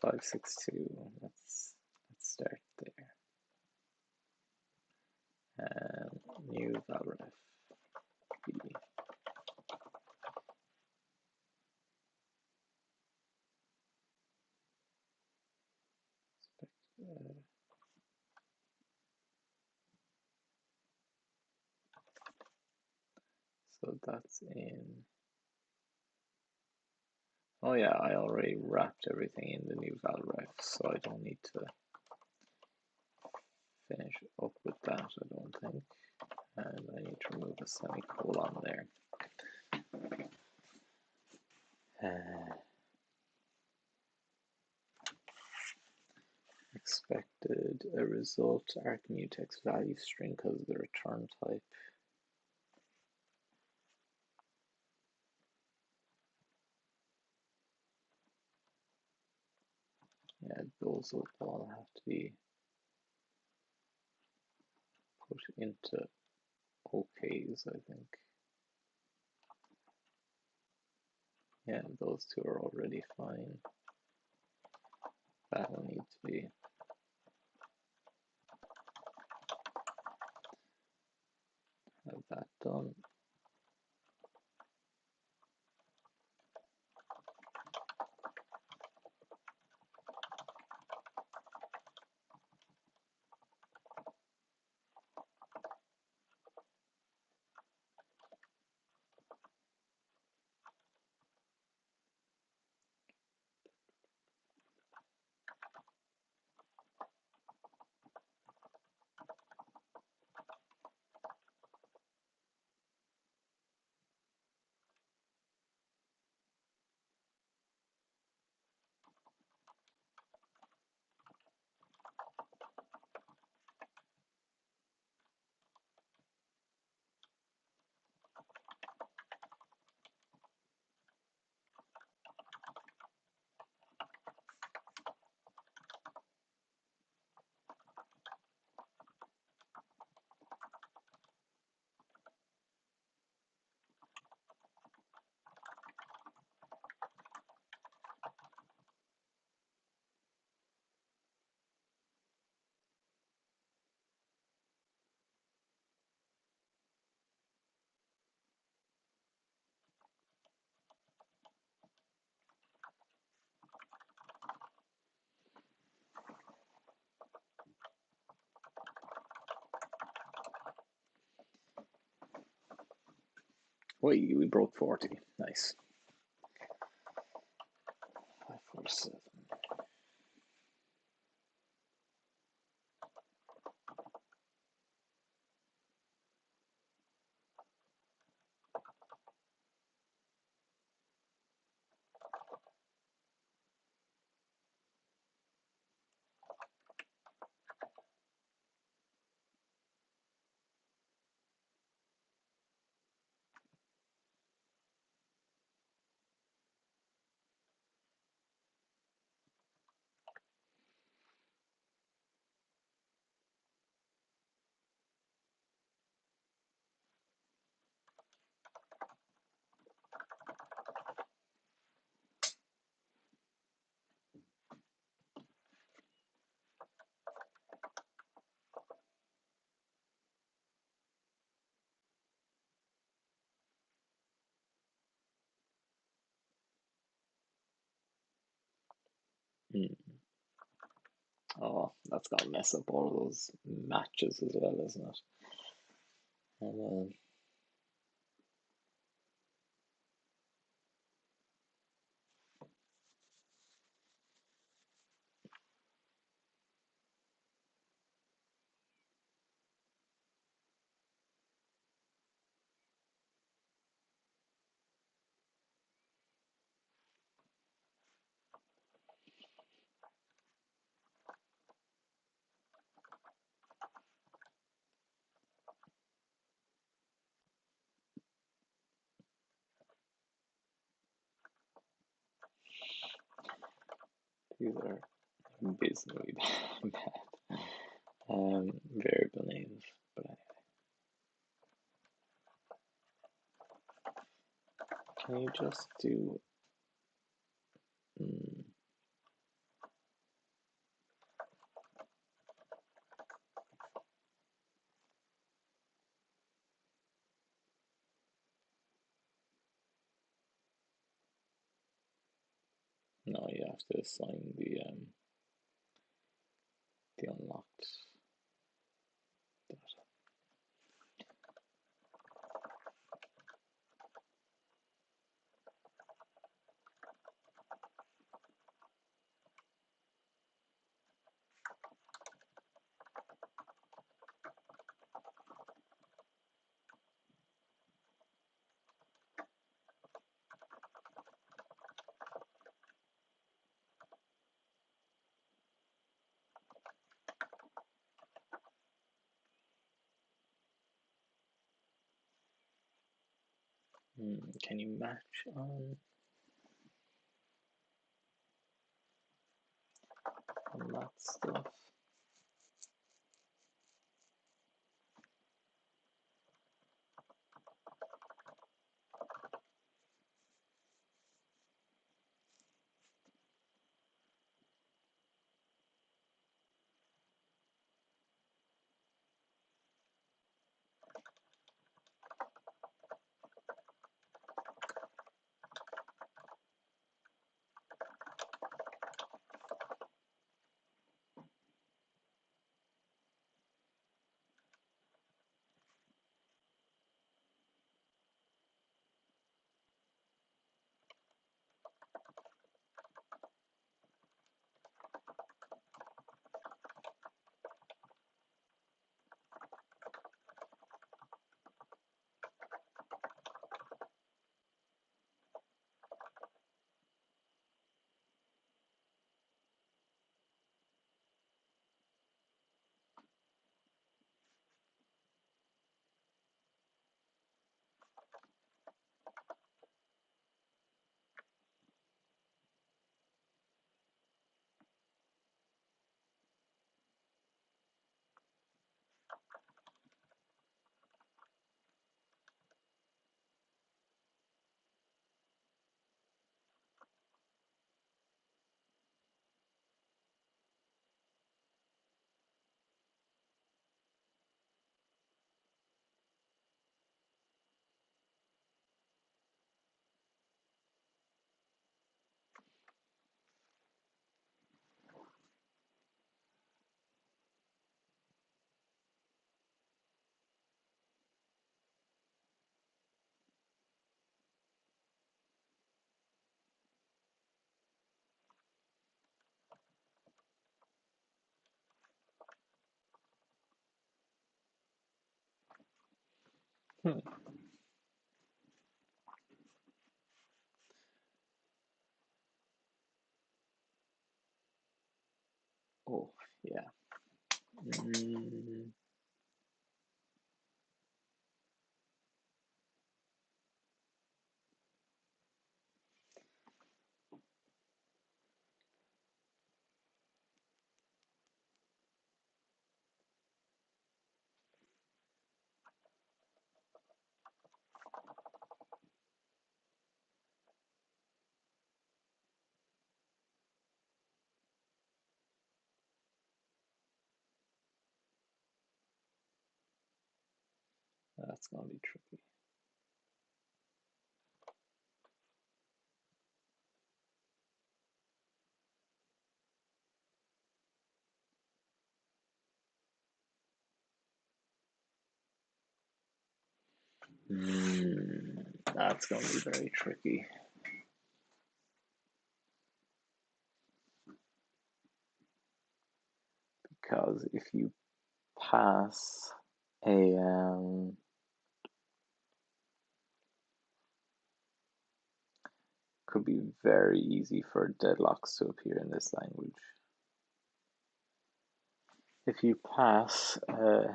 562. Let's start there. And new valref b. So that's in. Oh yeah, I already wrapped everything in the new valref, so I don't need to finish up with that, I don't think. And I need to remove a semicolon there. Expected a result arc-mutex value string because of the return type. Yeah, those will all have to be put into OKs, I think. Yeah, those two are already fine. That will need to be. Have that done. Wait, we broke 40. Nice. 547. Oh, that's gonna mess up all of those matches as well, isn't it? And then These are abysmally bad. Variable names, but can you just do no, you have to assign the unlocked data. Can you match on that stuff? Oh, yeah. That's gonna be tricky. That's gonna be very tricky. Because if you pass a could be very easy for deadlocks to appear in this language. If you pass a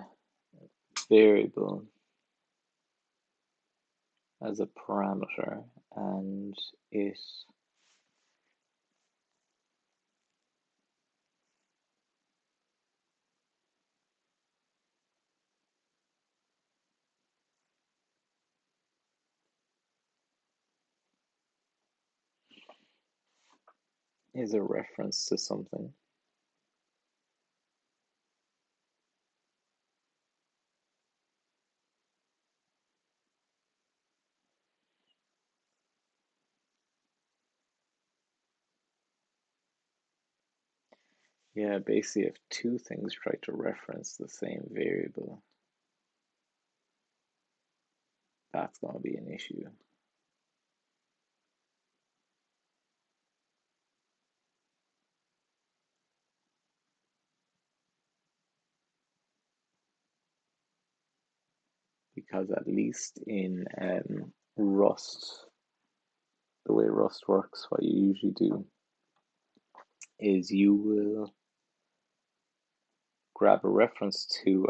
variable as a parameter and it is a reference to something. Yeah, basically if two things try to reference the same variable, that's going to be an issue. Because at least in Rust, the way Rust works, what you usually do is you will grab a reference to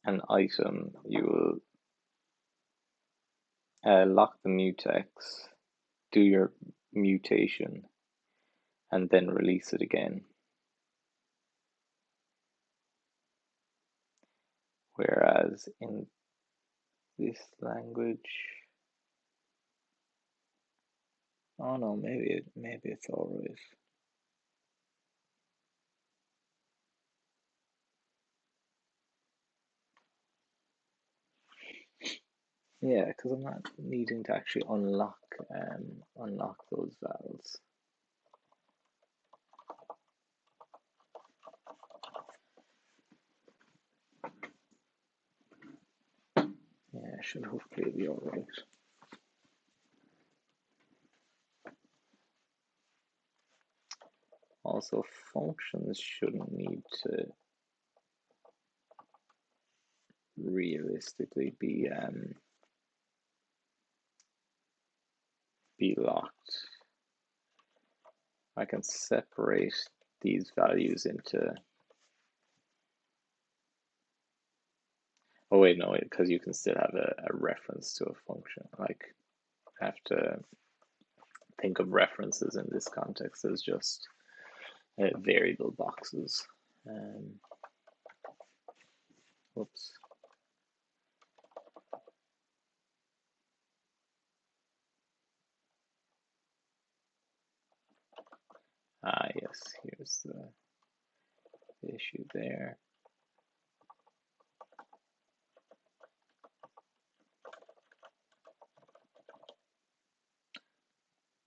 an item, you will lock the mutex, do your mutation, and then release it again. Whereas in this language, oh no, maybe it's all right. Yeah, because I'm not needing to actually unlock those vowels. Yeah, I should hopefully be all right. Also, functions shouldn't need to realistically be locked. I can separate these values into. Oh wait, no, because you can still have a reference to a function. Like, I have to think of references in this context as just variable boxes. Whoops. Ah, yes, here's the issue there.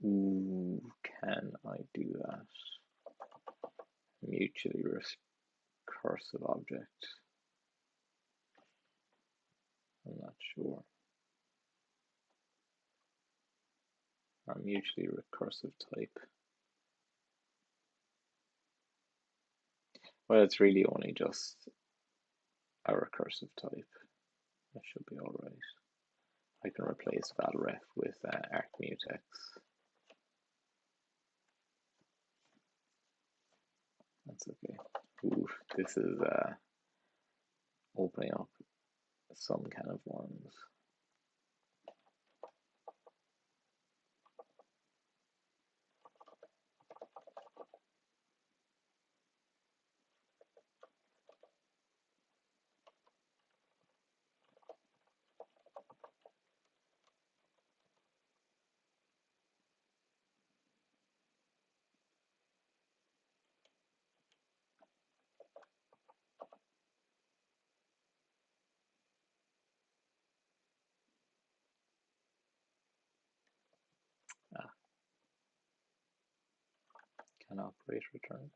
Ooh, can I do that? Mutually recursive object. I'm not sure. Or mutually recursive type. Well, it's really only just a recursive type. That should be all right. I can replace valref with arc-mutex. That's okay. Ooh, this is opening up some kind of worms. Ah, can operate return.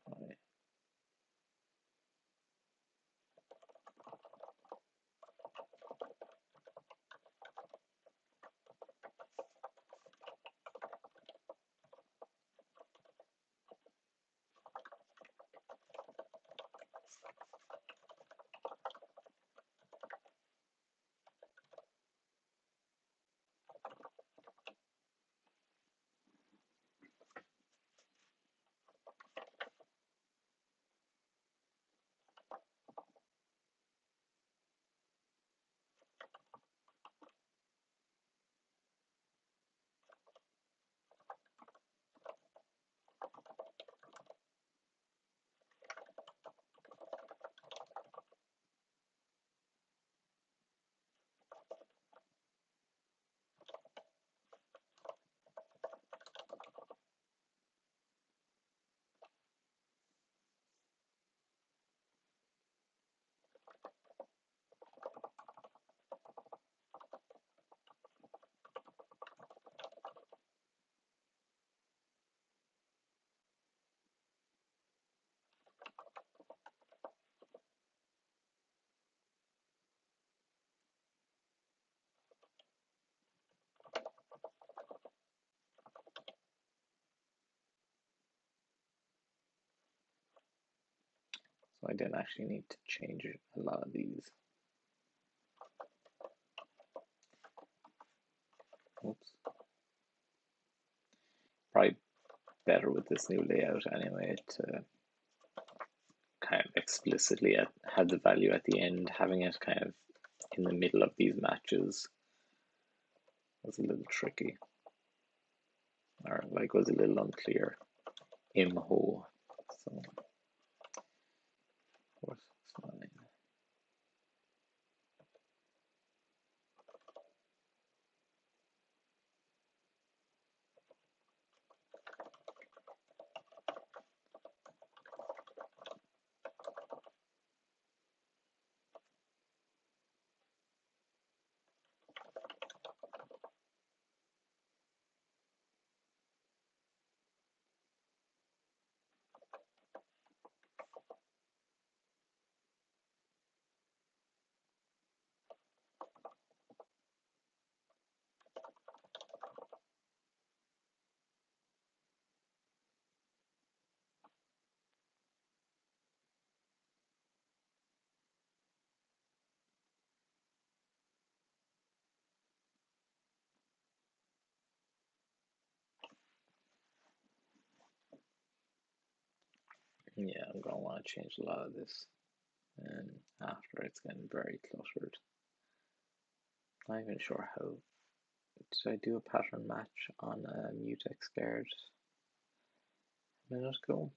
I didn't actually need to change a lot of these. Oops. Probably better with this new layout anyway to kind of explicitly have the value at the end. Having it kind of in the middle of these matches was a little tricky, or like was a little unclear. Imho. So 469. Yeah, I'm gonna want to change a lot of this, and after it's getting very cluttered. I'm not even sure how. Did I do a pattern match on a mutex guard a minute ago?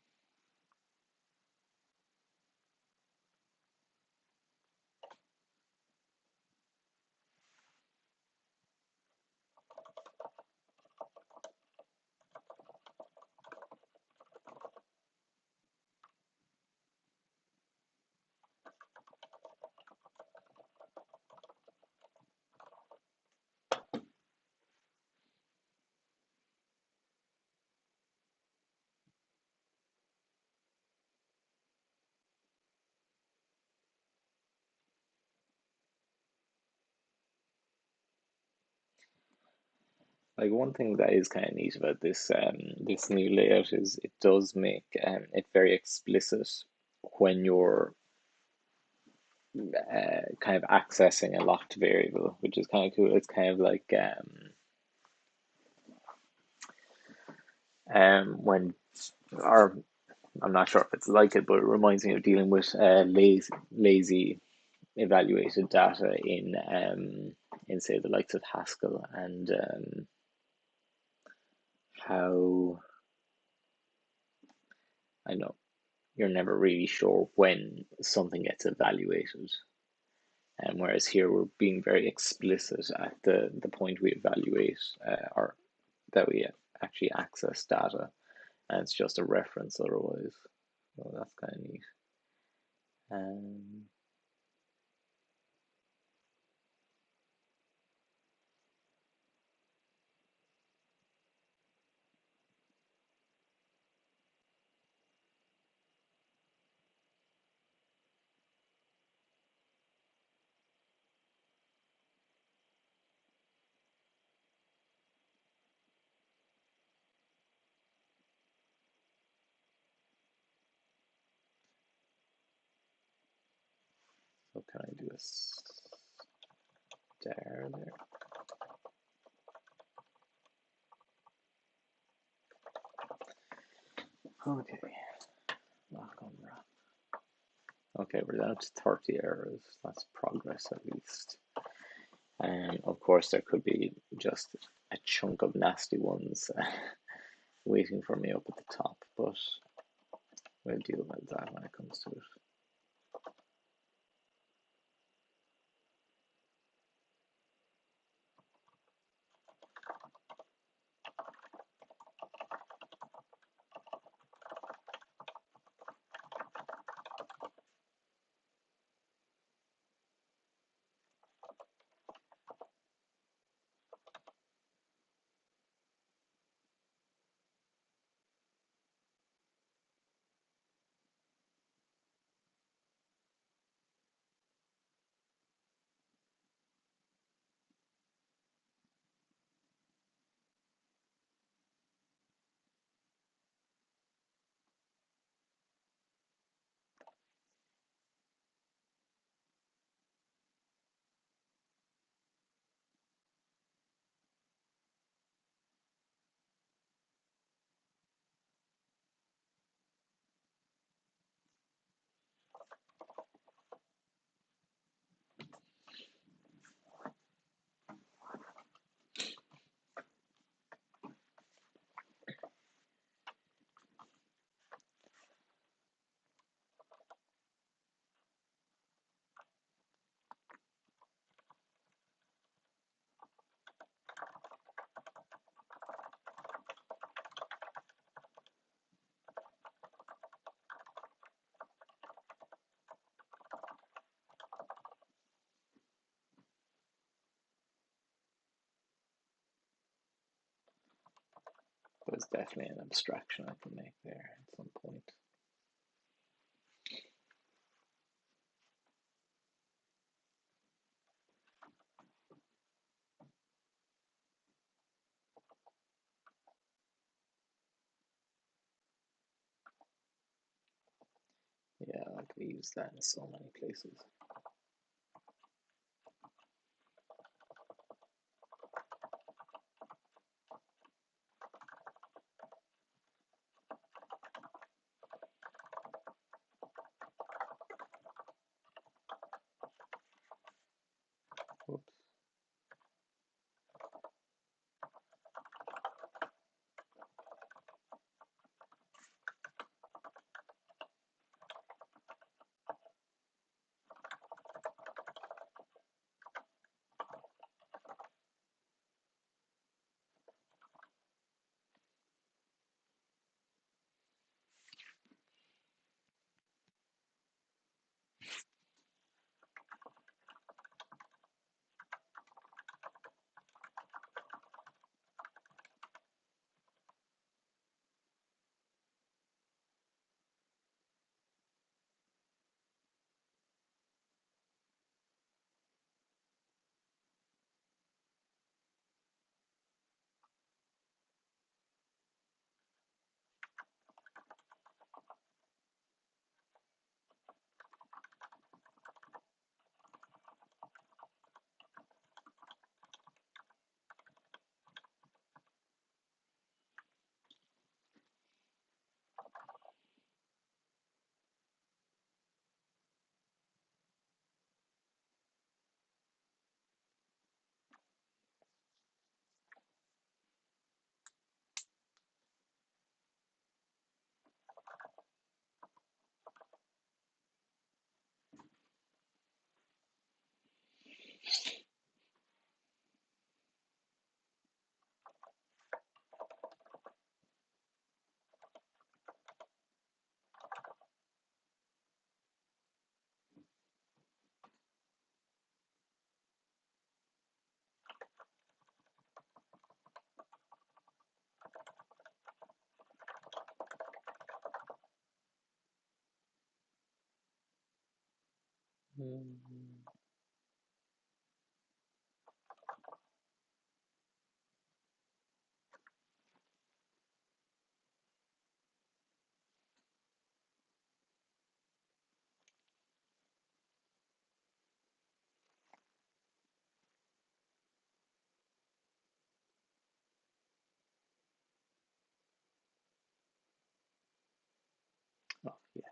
Like one thing that is kind of neat about this new layout is it does make it very explicit when you're kind of accessing a locked variable, which is kind of cool. It's kind of like when, or I'm not sure if it's like it, but it reminds me of dealing with lazy evaluated data in say the likes of Haskell, and how I know you're never really sure when something gets evaluated. And whereas here we're being very explicit at the point we evaluate or that we actually access data, and it's just a reference otherwise. So that's kind of neat. Um, so can I do a star there? Okay, lock on wrap. Okay, we're down to 30 errors. That's progress at least. And of course, there could be just a chunk of nasty ones waiting for me up at the top, but we'll deal with that when it comes to it. is definitely an abstraction I can make there at some point. Yeah, I could use that in so many places. Whoops. Oh, yeah,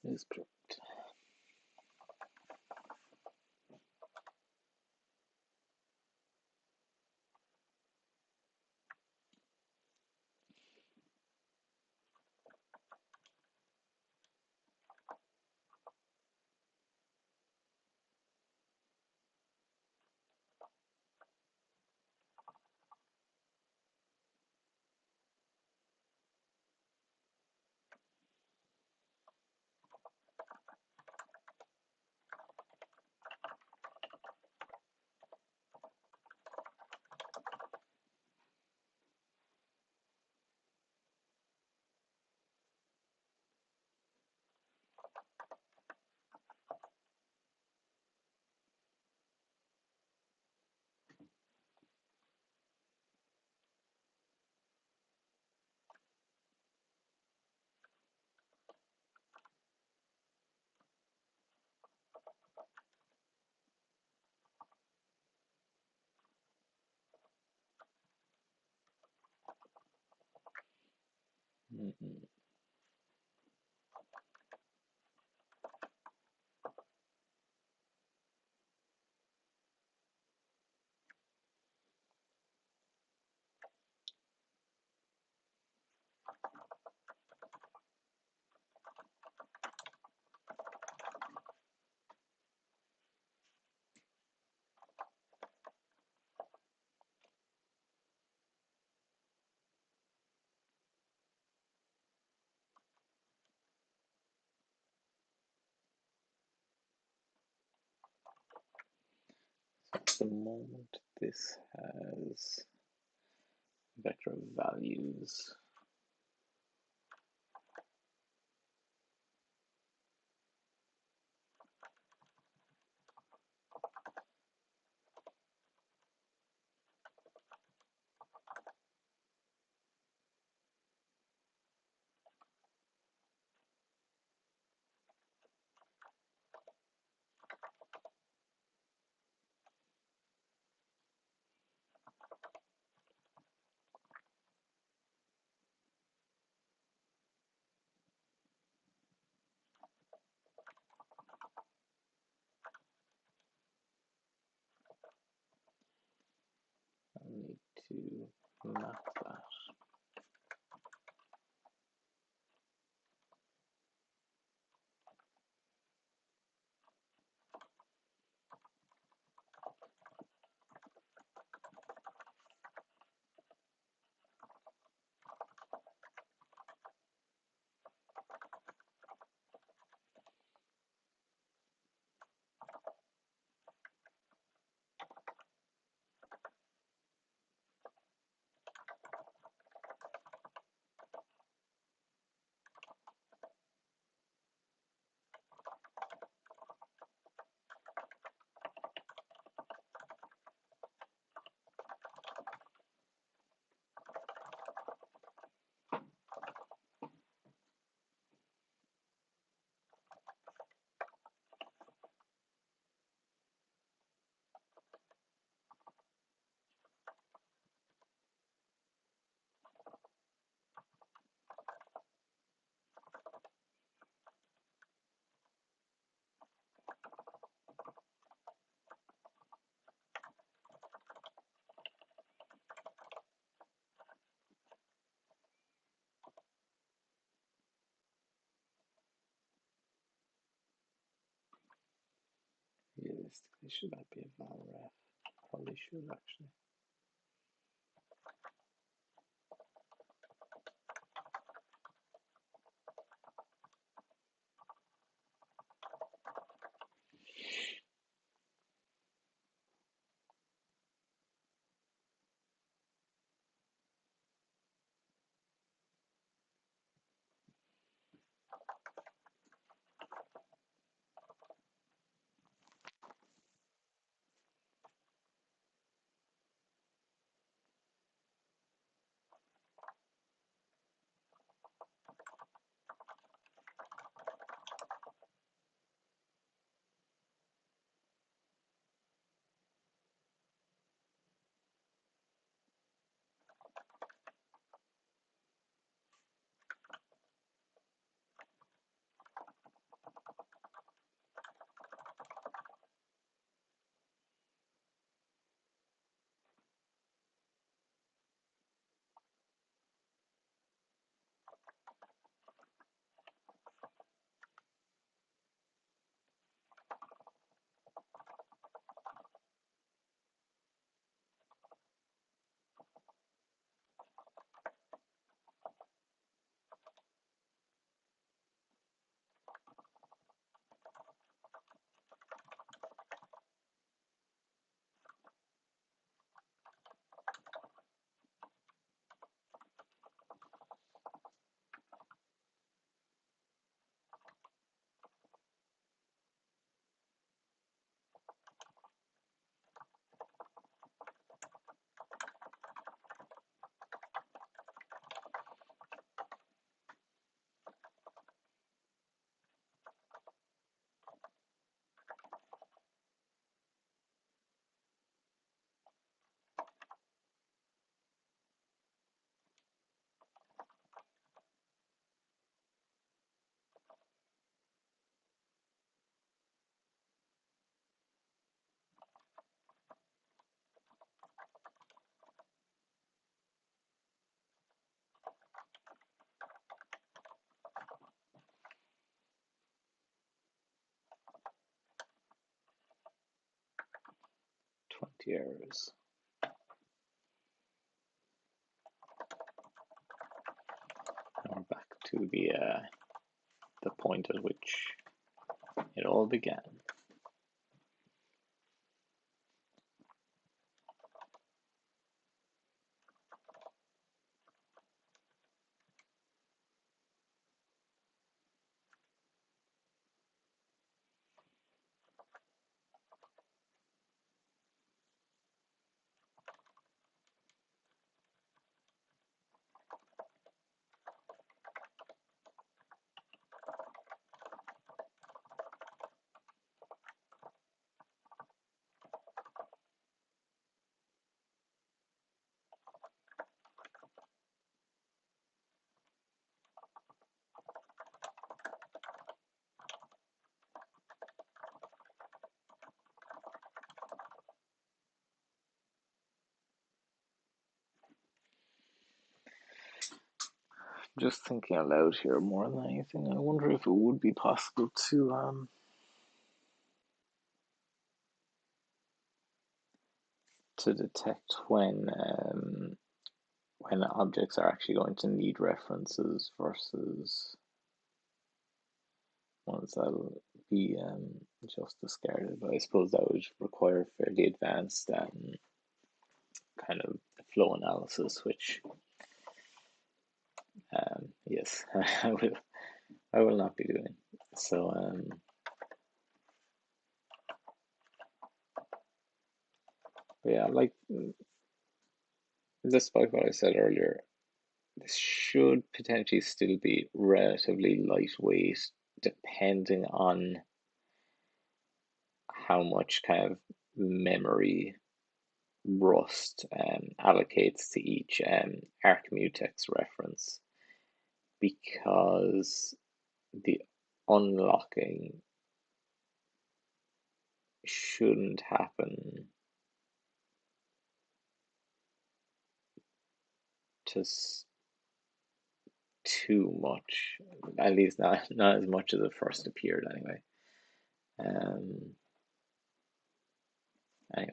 it is correct. Mm-hmm. At the moment, this has vector of values. I need to map that. Realistically, should that be a val ref? Probably should actually. Errors. And we're back to the point at which it all began. just thinking aloud here more than anything. I wonder if it would be possible to detect when objects are actually going to need references versus ones that'll be just discarded. But I suppose that would require fairly advanced kind of flow analysis, which yes, I will not be doing. So but yeah, like despite what I said earlier, this should potentially still be relatively lightweight, depending on how much kind of memory Rust allocates to each arc-mutex reference, because the unlocking shouldn't happen to too much, at least not as much as it first appeared anyway. Anyway,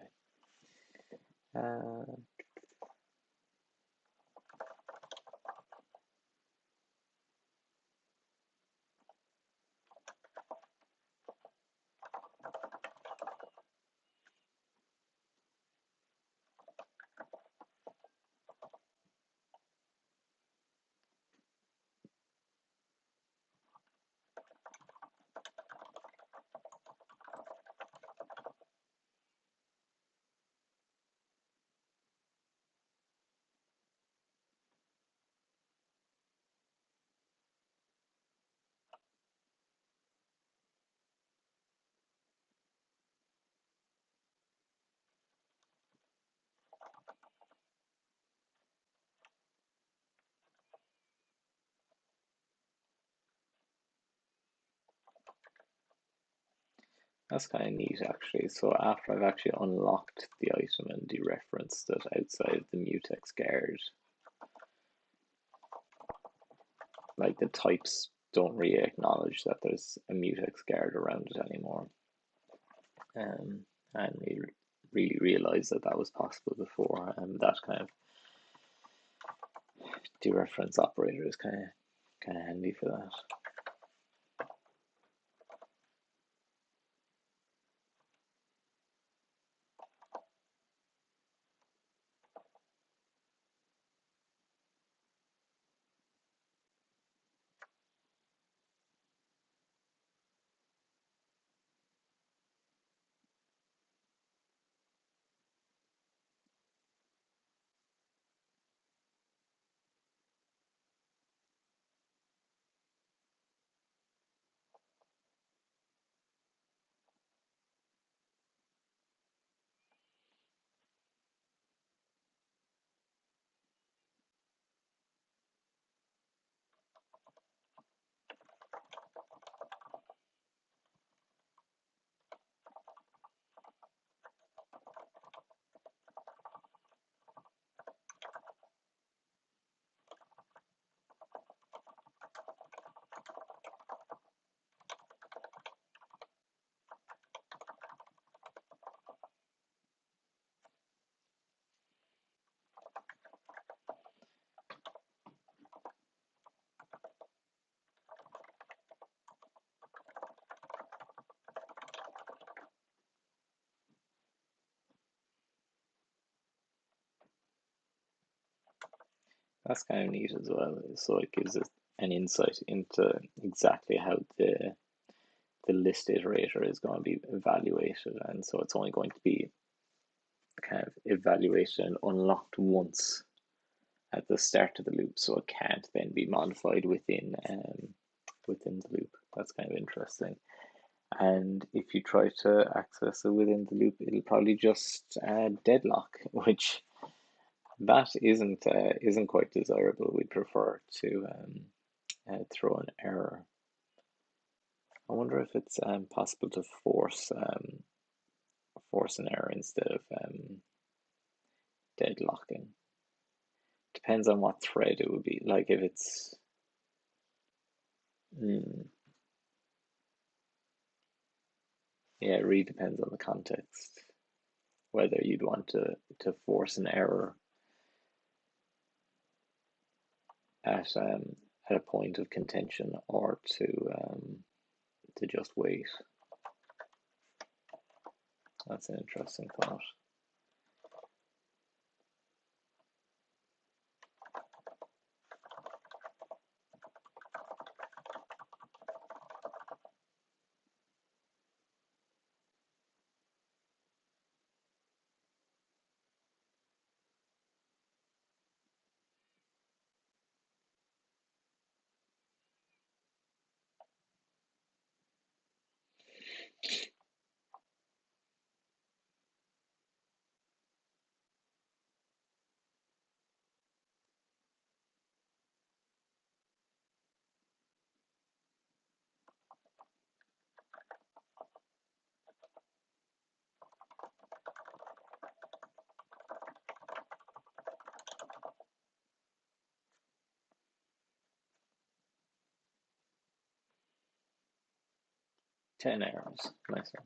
that's kind of neat actually. So after I've actually unlocked the item and dereferenced it outside the mutex guard, like the types don't really acknowledge that there's a mutex guard around it anymore. And we really realized that that was possible before, and that kind of dereference operator is kind of handy for that. That's kind of neat as well. So it gives us an insight into exactly how the list iterator is going to be evaluated, and so it's only going to be kind of evaluated and unlocked once at the start of the loop, so it can't then be modified within the loop. That's kind of interesting. And if you try to access it within the loop, it'll probably just deadlock, which that isn't quite desirable. We'd prefer to throw an error. I wonder if it's possible to force an error instead of deadlocking. Depends on what thread it would be. Like if it's Mm. Yeah, it really depends on the context, whether you'd want to force an error at a point of contention or to just wait. That's an interesting thought. Ten errors. Nice one.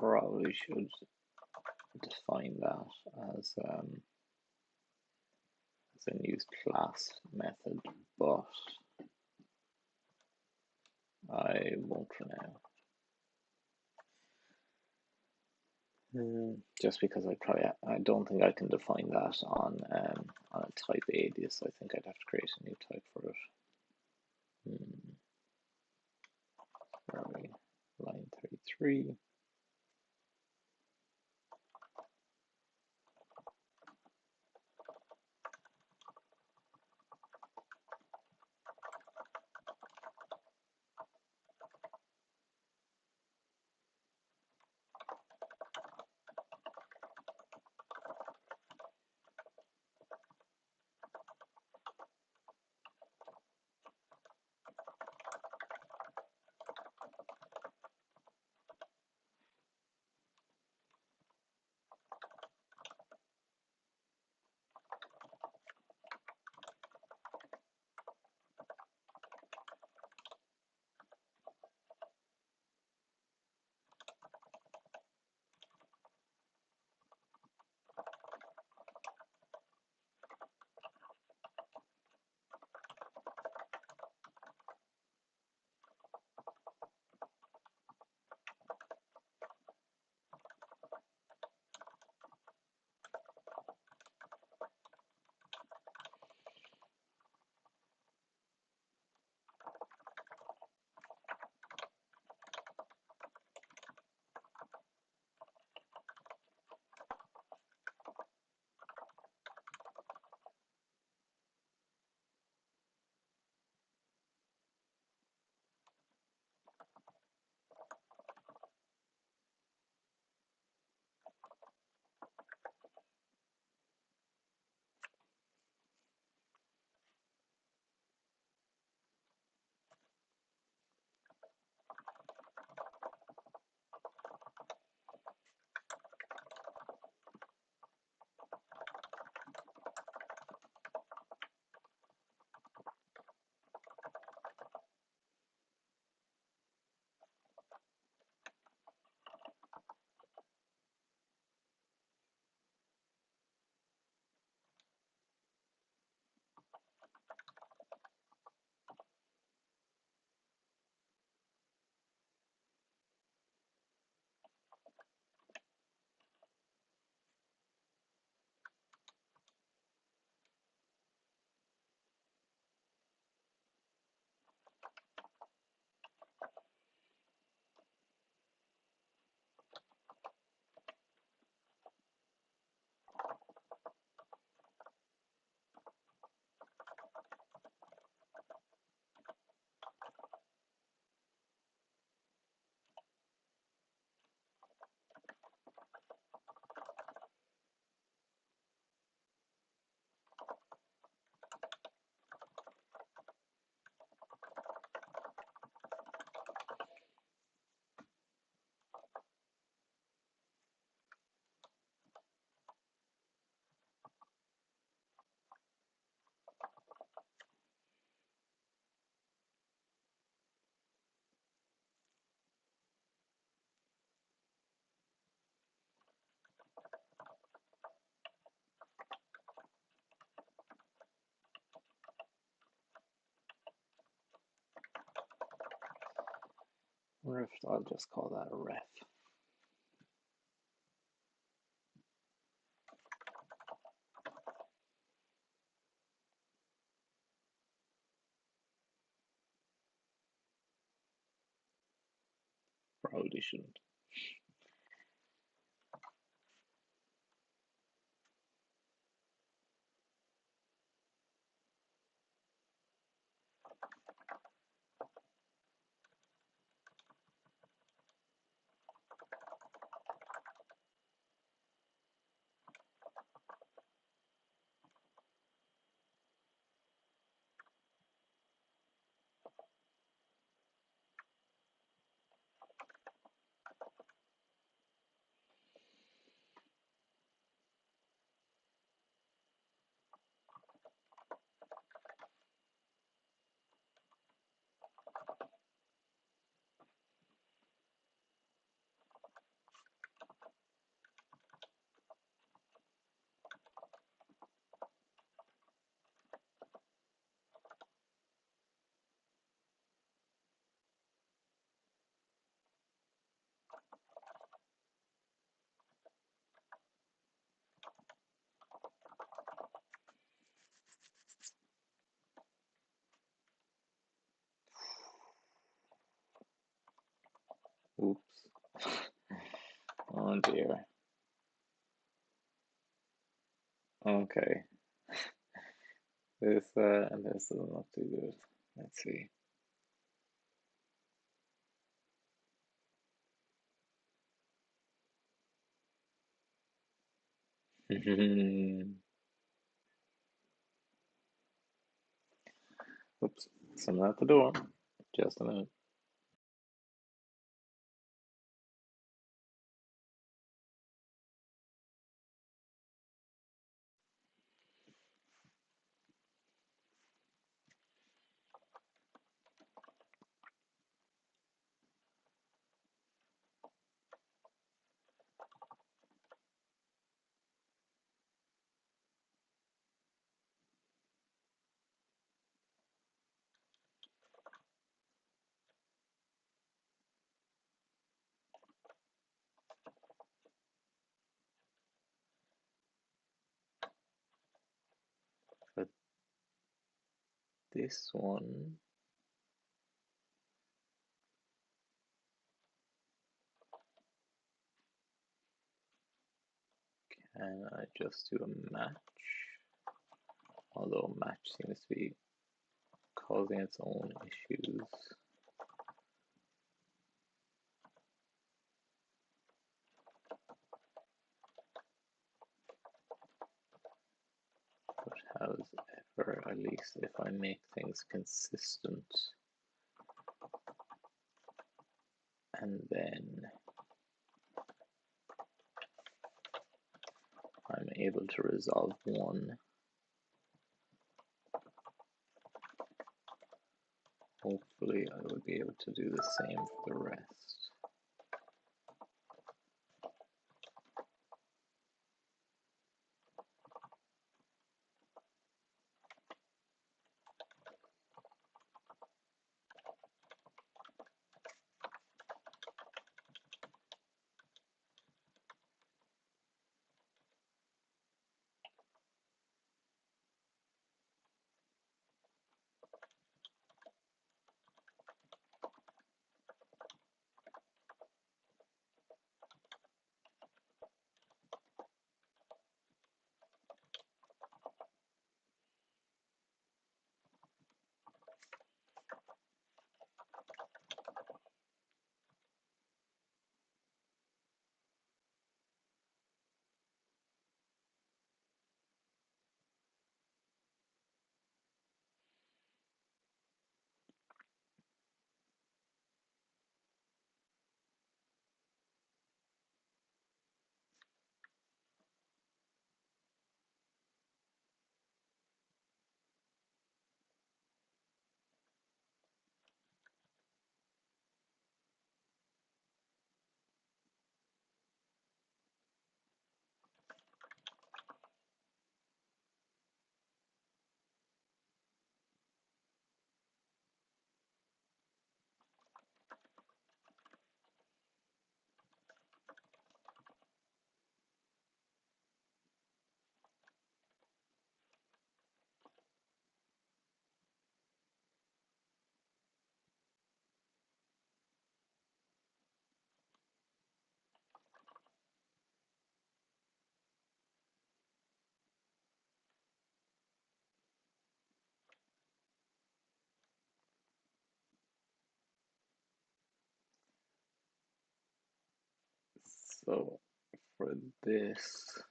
probably should define that as a new class method, but I won't for now. Just because I don't think I can define that on a type alias. I think I'd have to create a new type for it. Where are we? Line 33. Or if I'll just call that a ref. Probably shouldn't. Oops. Oh dear. Okay. This is not too good. Let's see. Oops. Someone at the door. Just a minute. For this one, can I just do a match? Although match seems to be causing its own issues. But however, at least if I make things consistent, and then I'm able to resolve one, hopefully I will be able to do the same for the rest. So for this,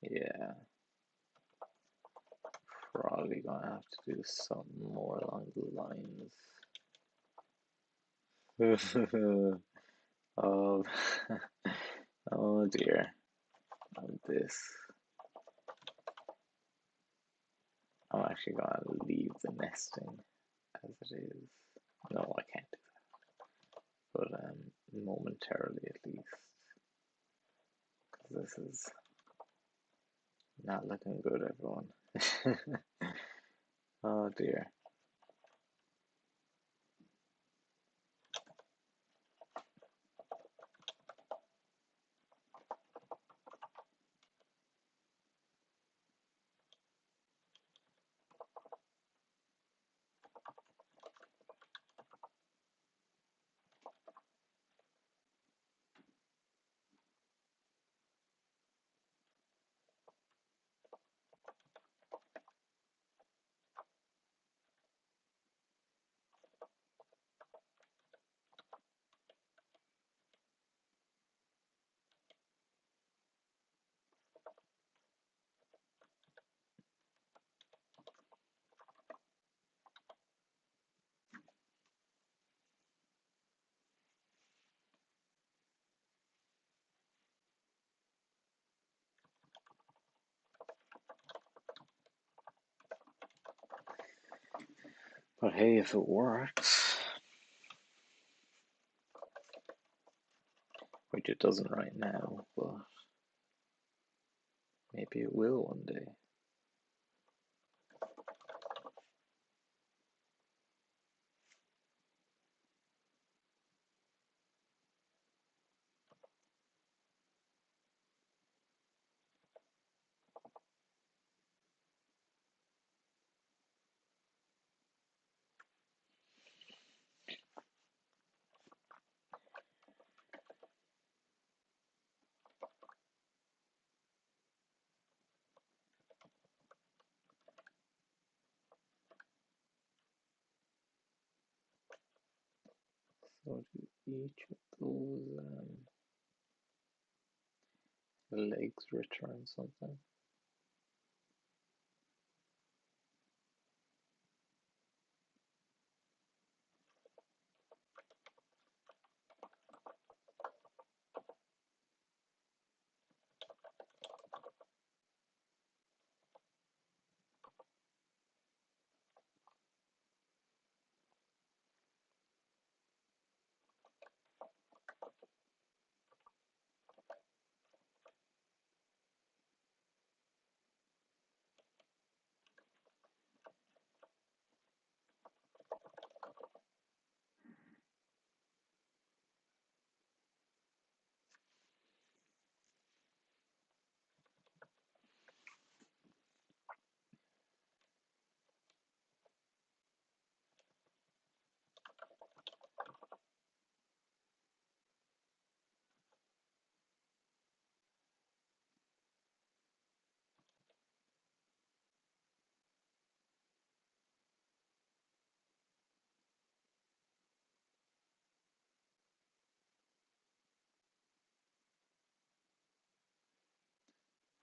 yeah, probably gonna have to do something more along the lines of oh dear, on this. I'm actually gonna leave the nesting as it is. No, I can't do that, but momentarily at least, because this is not looking good, everyone. Oh dear. But hey, if it works, which it doesn't right now, but maybe it will one day. So do each of those legs return something?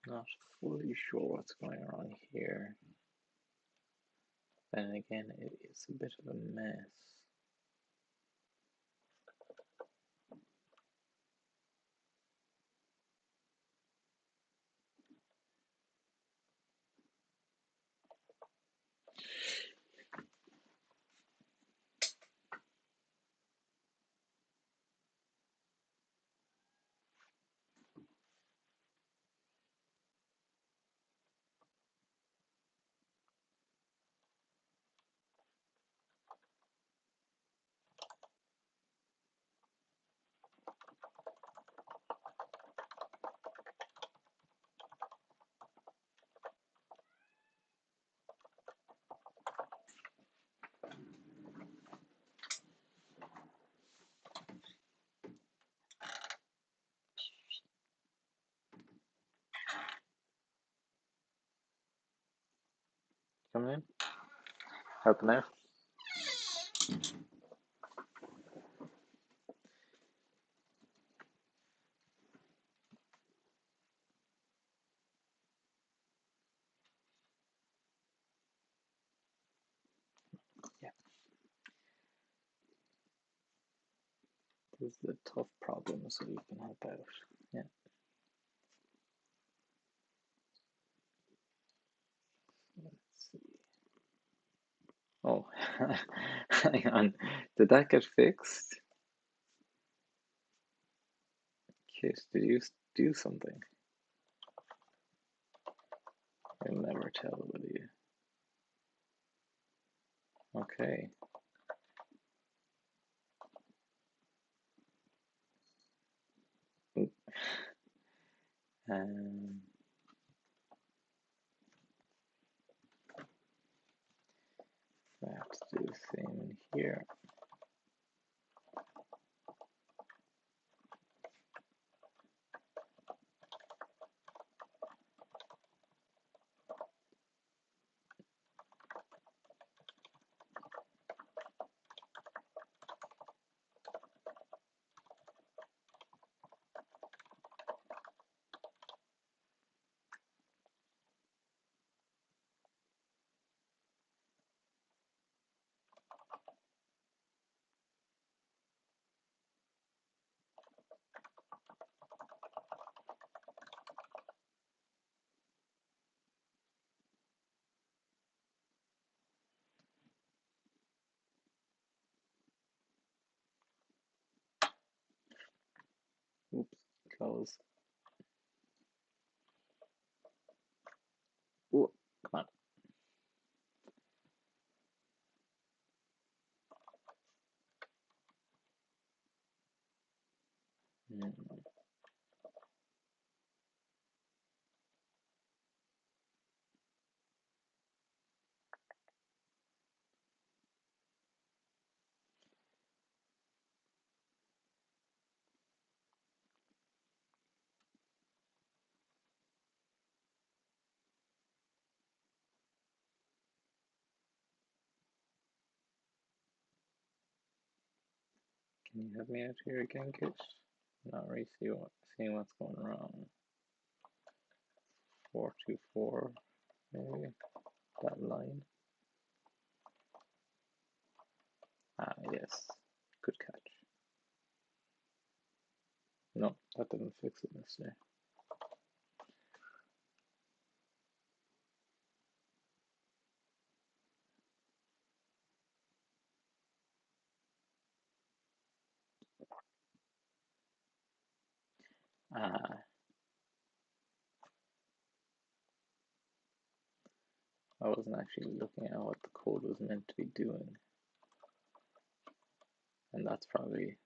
Not fully sure what's going on here. And again, it is a bit of a mess. Come in, helping out. Yeah, this is a tough problem, so you can help out. Yeah. Let's see. Oh, hang on. Did that get fixed? Kit, did you do something? I'll never tell, will you? Okay. Um, I have to do the same in here. goes. Ooh, come on. Can you help me out here again, Kit? Not really seeing what's going wrong. 424, maybe that line. Ah, yes, good catch. No, that didn't fix it necessarily. Ah, I wasn't actually looking at what the code was meant to be doing, and that's probably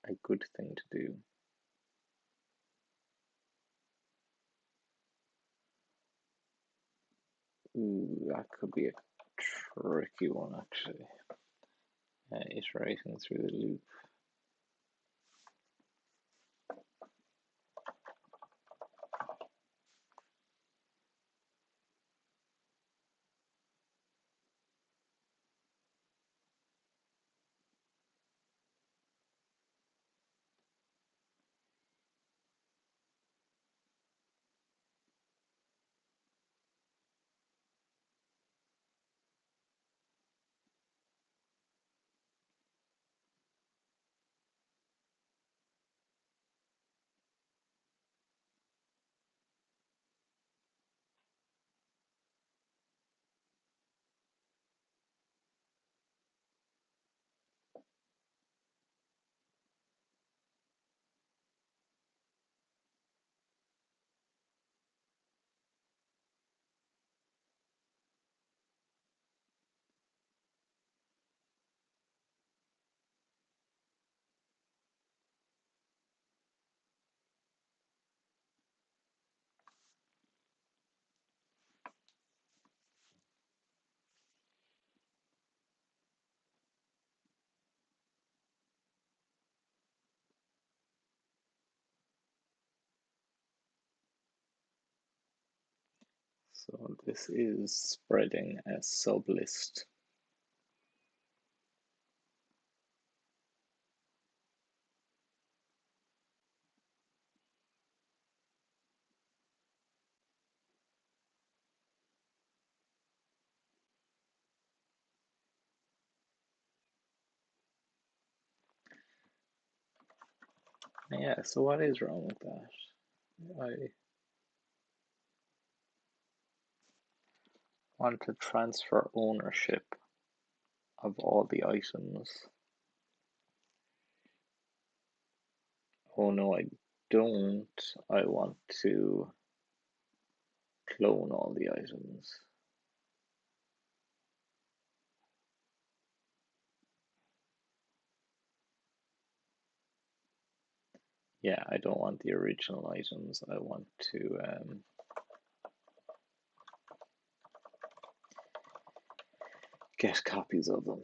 a good thing to do. Ooh, that could be a tricky one actually. Iterating through the loop. So this is spreading a sublist. Yeah, so what is wrong with that? I want to transfer ownership of all the items. Oh no, I don't. I want to clone all the items. Yeah, I don't want the original items. I want to get copies of them.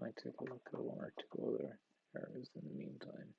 might take a look at one or two other errors in the meantime.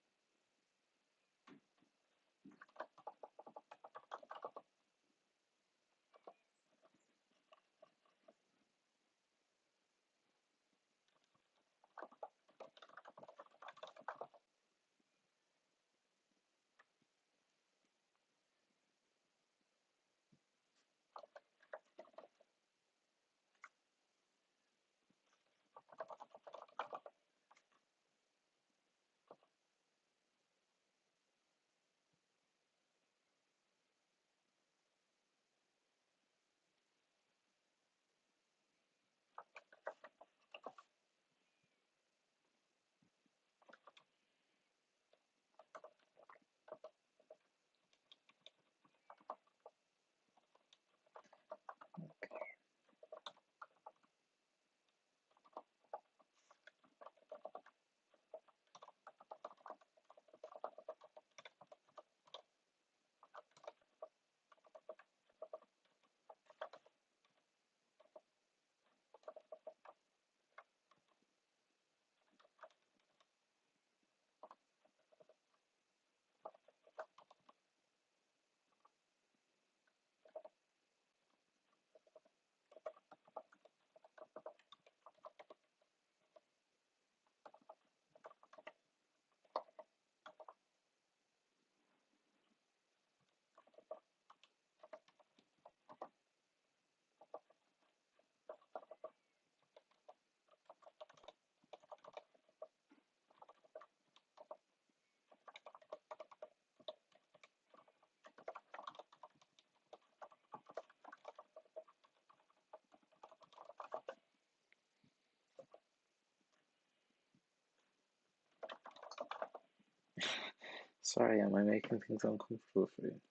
Sorry, am I making things uncomfortable for you?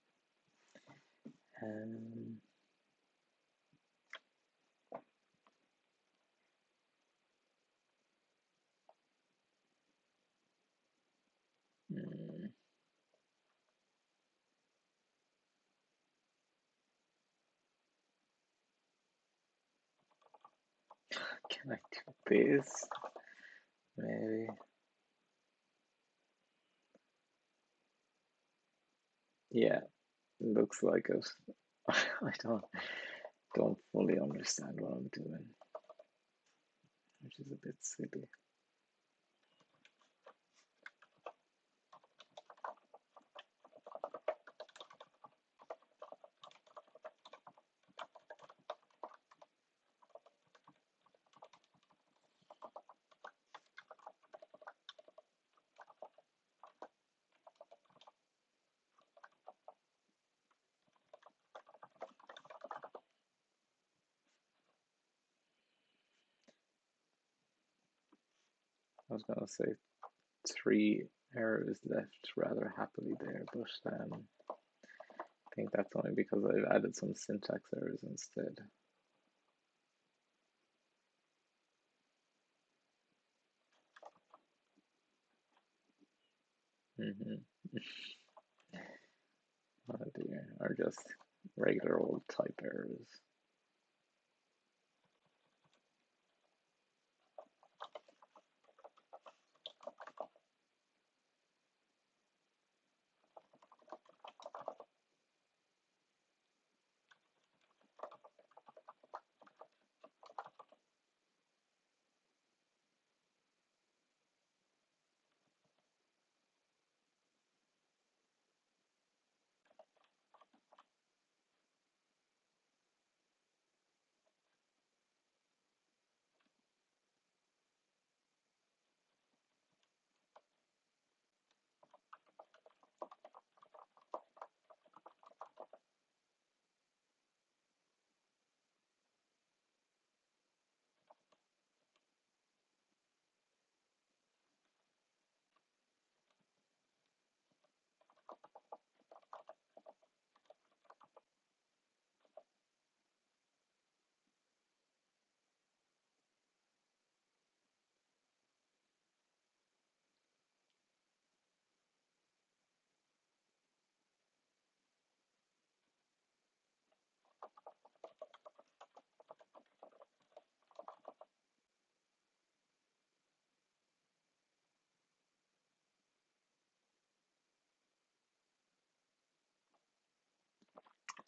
Um, hmm, can I do this? Maybe. Yeah, looks like it. I don't fully understand what I'm doing, which is a bit silly. I was gonna say 3 errors left rather happily there, but I think that's only because I've added some syntax errors instead. Oh dear, are just regular old type errors.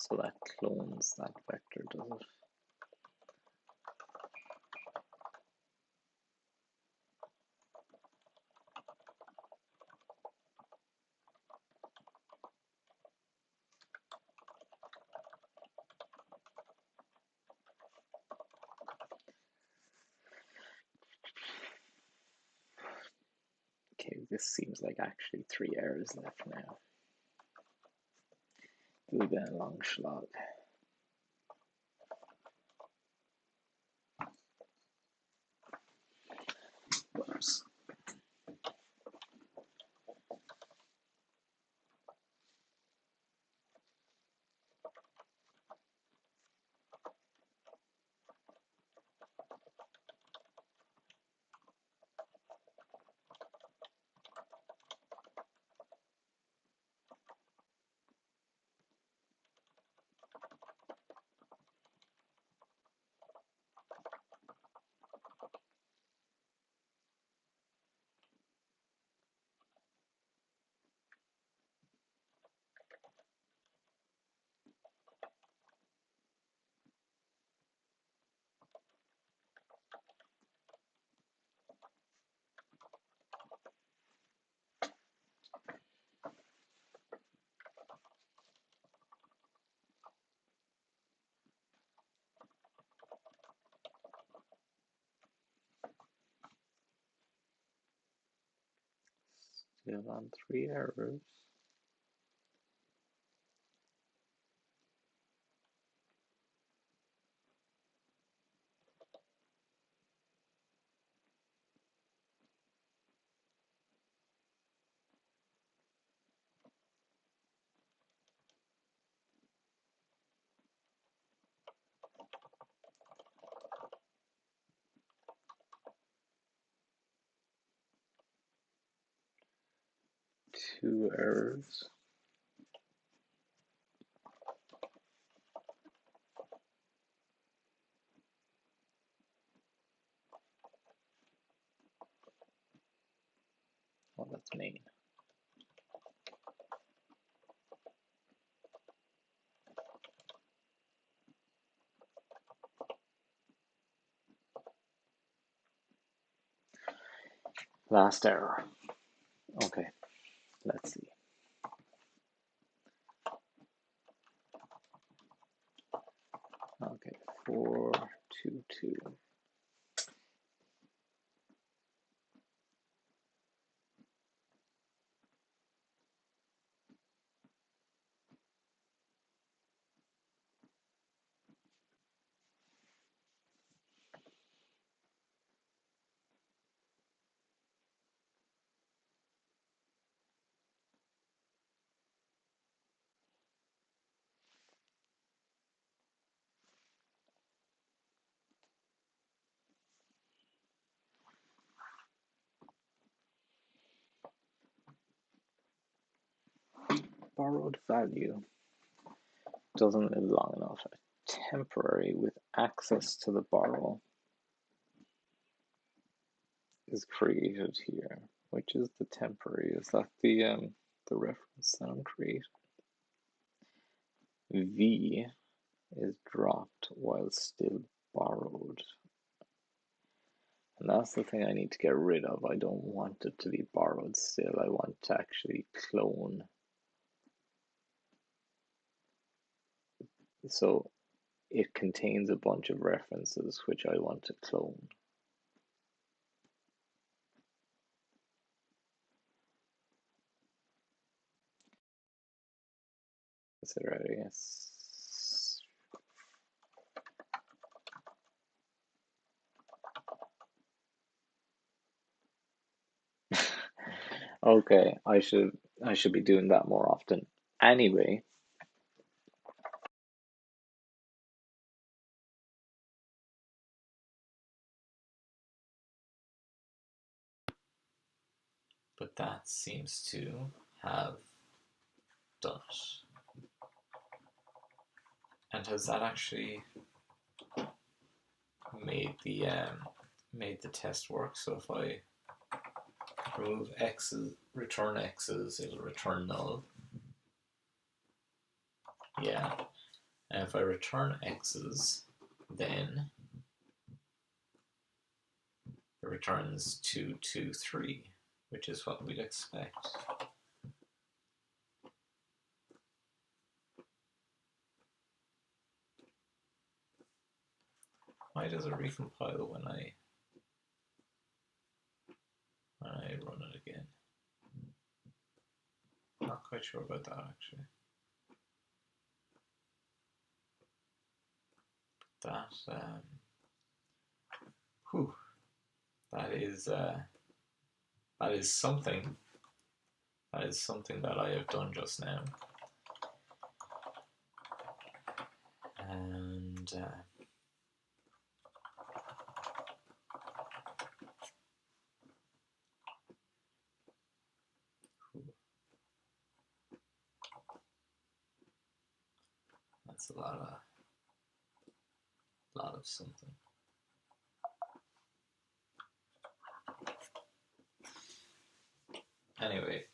So that clones that vector, does it? Okay, this seems like actually 3 errors left now. Do a long slog. Whoops. Still on 3 errors. Two errors. Oh, that's main. Last error. Okay, let's see. Okay, 4, 2, 2. Borrowed value doesn't live long enough. A temporary with access to the borrow is created here. Which is the temporary? Is that the reference that I'm creating? V is dropped while still borrowed. And that's the thing I need to get rid of. I don't want it to be borrowed still. I want to actually clone. So it contains a bunch of references which I want to clone. Is it ready? Yes. Okay, I should be doing that more often. Anyway, but that seems to have done it. And has that actually made the test work? So if I remove x's, return x's, it'll return null. Yeah, And if I return x's, then it returns 2, 2, 3, which is what we'd expect. Why does it recompile when I run it again? Not quite sure about that actually. That is something. That is something that I have done just now. And that's a lot of something. Anyway.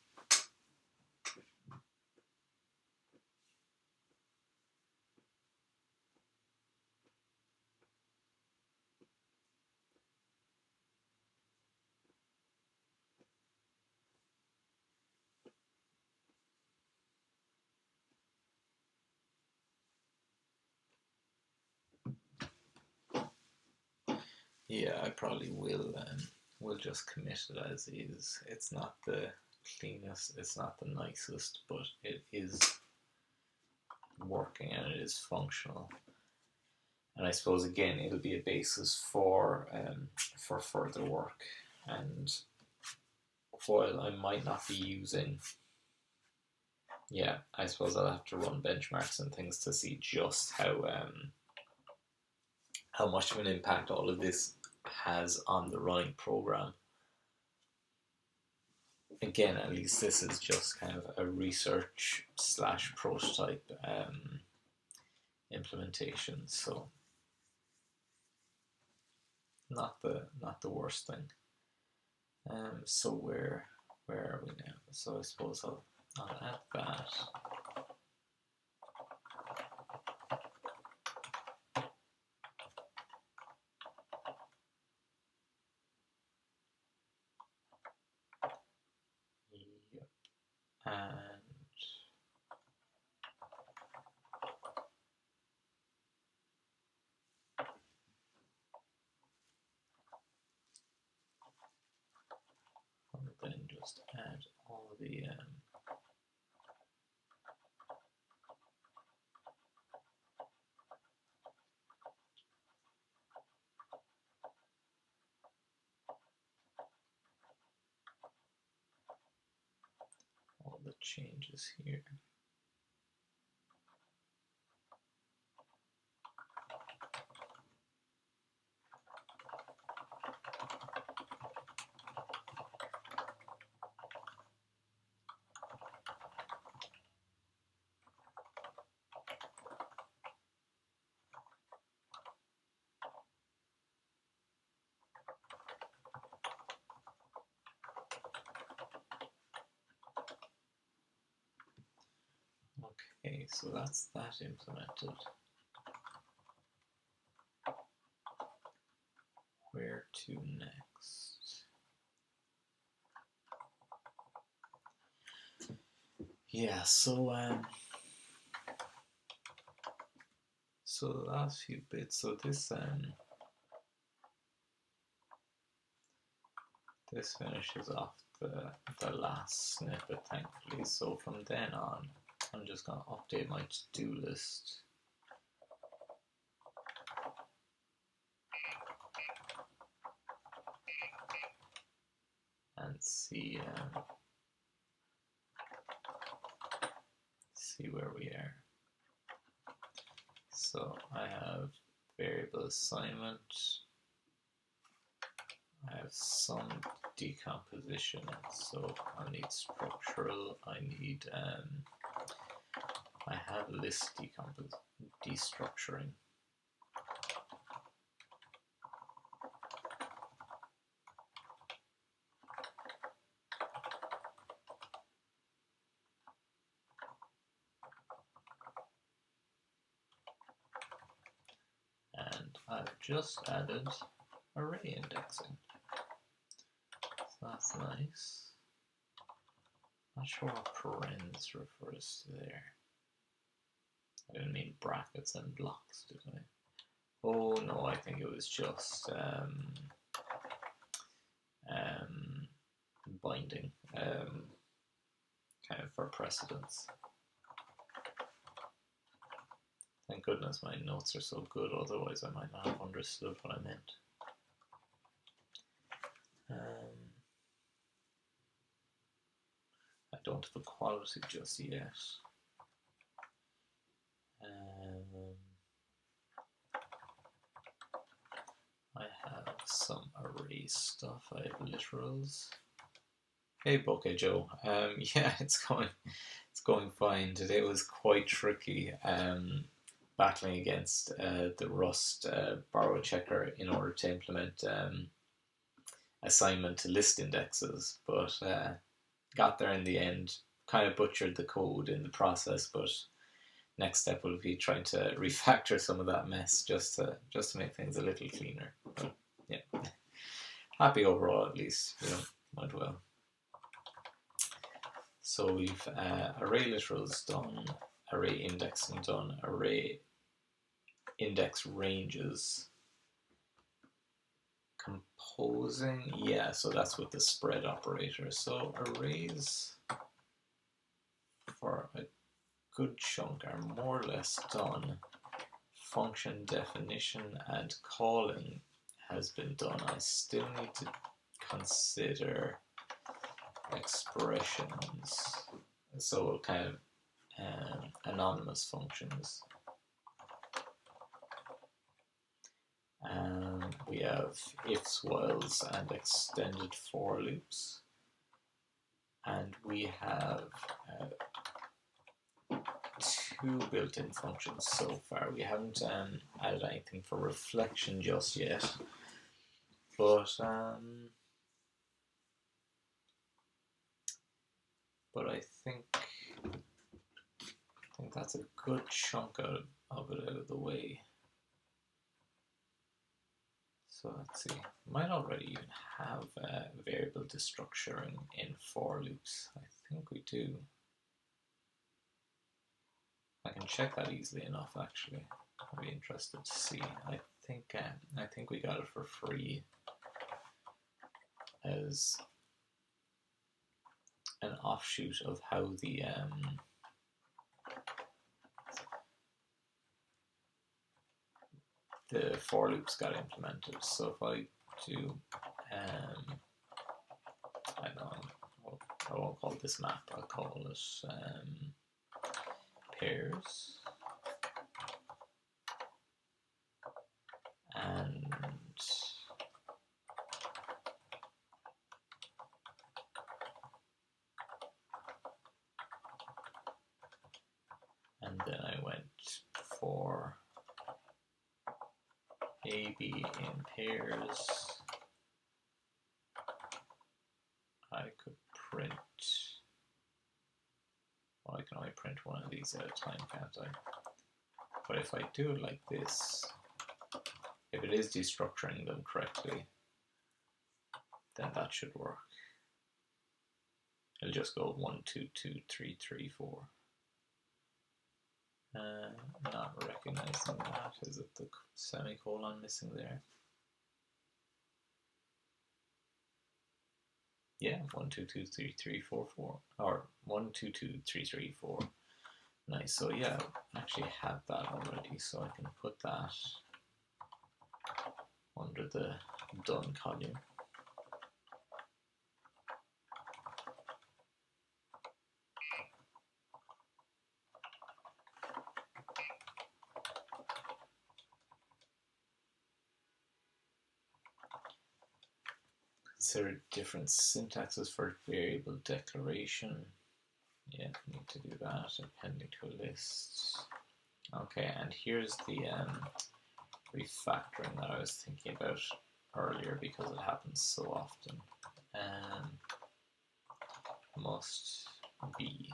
Yeah, I probably will just commit it as is. It's not the cleanest, it's not the nicest, but it is working and it is functional. And I suppose again it'll be a basis for further work. And while I might not be using, yeah, I suppose I'll have to run benchmarks and things to see just how much of an impact all of this has on the running program. Again, at least this is just kind of a research / prototype implementation, so not the worst thing. So where are we now? So I suppose I'll add that. Yep. And then just add all the changes here. Okay, so that's that implemented. Where to next? Yeah, so the last few bits. So this this finishes off the last snippet, thankfully. So from then on, I'm just gonna update my to-do list. And see where we are. So I have variable assignment. I have some decomposition. So I need structural. I need I have list destructuring. I've just added array indexing. So that's nice. Not sure what parens refers to there. I didn't mean brackets and blocks, did I? Oh no, I think it was just binding, kind of for precedence. Thank goodness my notes are so good, otherwise I might not have understood what I meant. I don't have a quality just yet. I have some array stuff. I have literals. Hey, Bokeh Joe. Yeah, it's going fine. Today was quite tricky. Battling against the Rust borrow checker in order to implement assignment to list indexes, but got there in the end. Kind of butchered the code in the process, but next step will be trying to refactor some of that mess just to make things a little cleaner. But yeah, happy overall at least. Went well. So we've array literals done, array indexing done, array index ranges. Composing, yeah, so that's with the spread operator. So arrays for a good chunk are more or less done. Function definition and calling has been done. I still need to consider expressions, so kind of anonymous functions. We have ifs, whiles, and extended for loops, and we have two built-in functions so far. We haven't added anything for reflection just yet, but I think that's a good chunk of it out of the way. So let's see, might already even have variable destructuring in for loops. I think we do. I can check that easily enough actually. I'd be interested to see. I think we got it for free as an offshoot of how the for loops got implemented. So if I do, I don't know, I won't call this map, I'll call it pairs, and then I went for A, B in pairs. I could print, well, I can only print one of these at a time, can't I? But if I do it like this, if it is destructuring them correctly, then that should work. It'll just go 1, 2, 2, 3, 3, 4. Not recognizing that. Is it the semicolon missing there? Yeah, 1, 2, 2, 3, 3, 4, 4. Or 1, 2, 2, 3, 3, 4. Nice. So yeah, I actually have that already, so I can put that under the done column. Consider different syntaxes for variable declaration. Yeah, need to do that. Appending to a list. Okay, and here's the refactoring that I was thinking about earlier because it happens so often. Must be.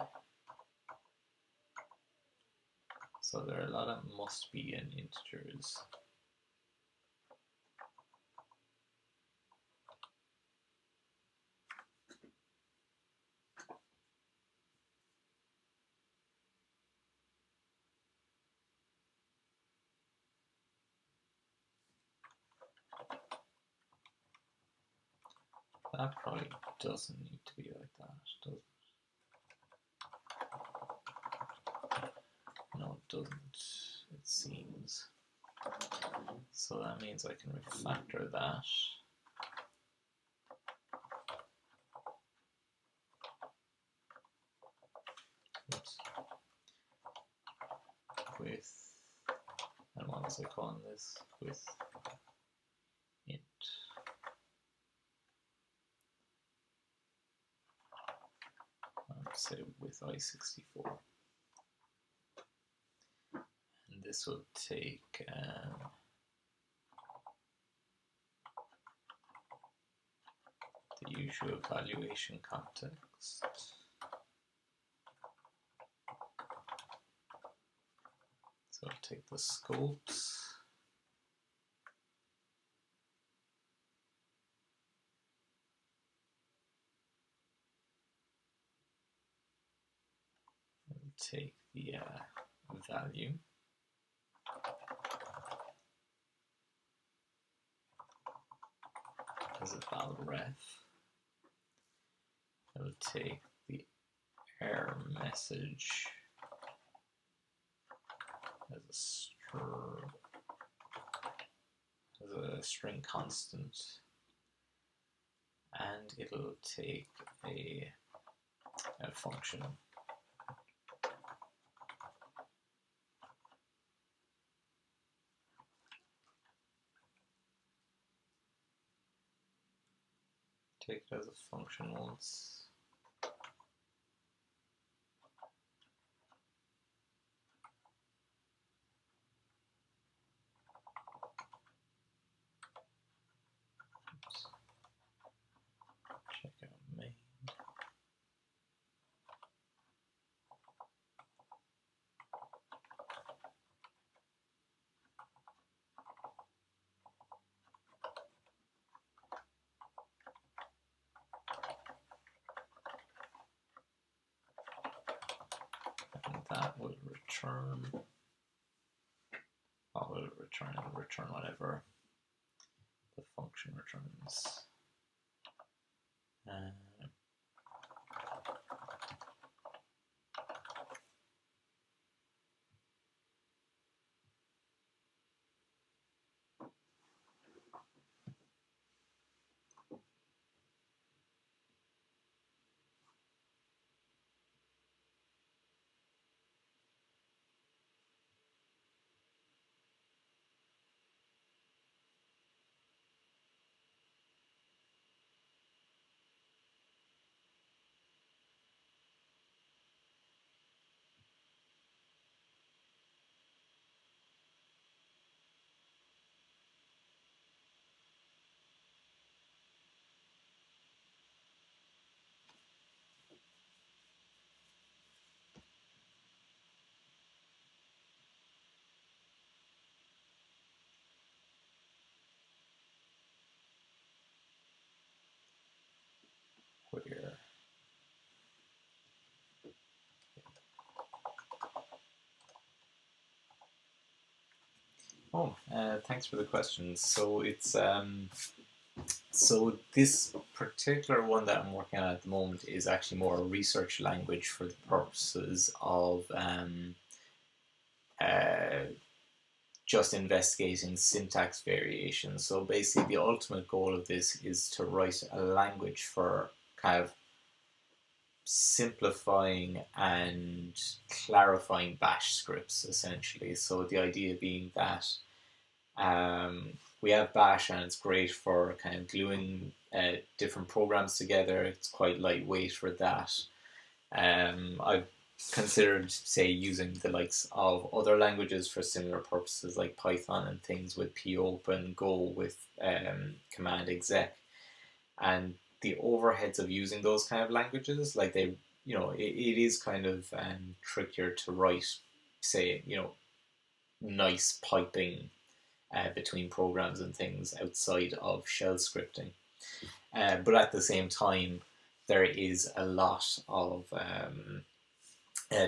So there are a lot of must be in integers. That probably doesn't need to be like that, does it? No, it doesn't, it seems. So that means I can refactor that. Oops. With, and what was I calling this? With int. Say with I64. And this will take the usual evaluation context. So I'll take the scopes. And take the value. As a val ref. I'll take the error message as a string constant, and it'll take a function. Take it as a function once. Check out main. And that will return. Oh, will return whatever the function returns. Where thanks for the questions. So it's so this particular one that I'm working on at the moment is actually more a research language for the purposes of just investigating syntax variations. So basically, the ultimate goal of this is to write a language for kind of simplifying and clarifying bash scripts, essentially. So the idea being that we have bash and it's great for kind of gluing different programs together. It's quite lightweight for that. I've considered, say, using the likes of other languages for similar purposes, like Python and things with popen, Go with command exec, and the overheads of using those kind of languages, like they, it is kind of trickier to write, say, nice piping between programs and things outside of shell scripting. But at the same time, there is a lot of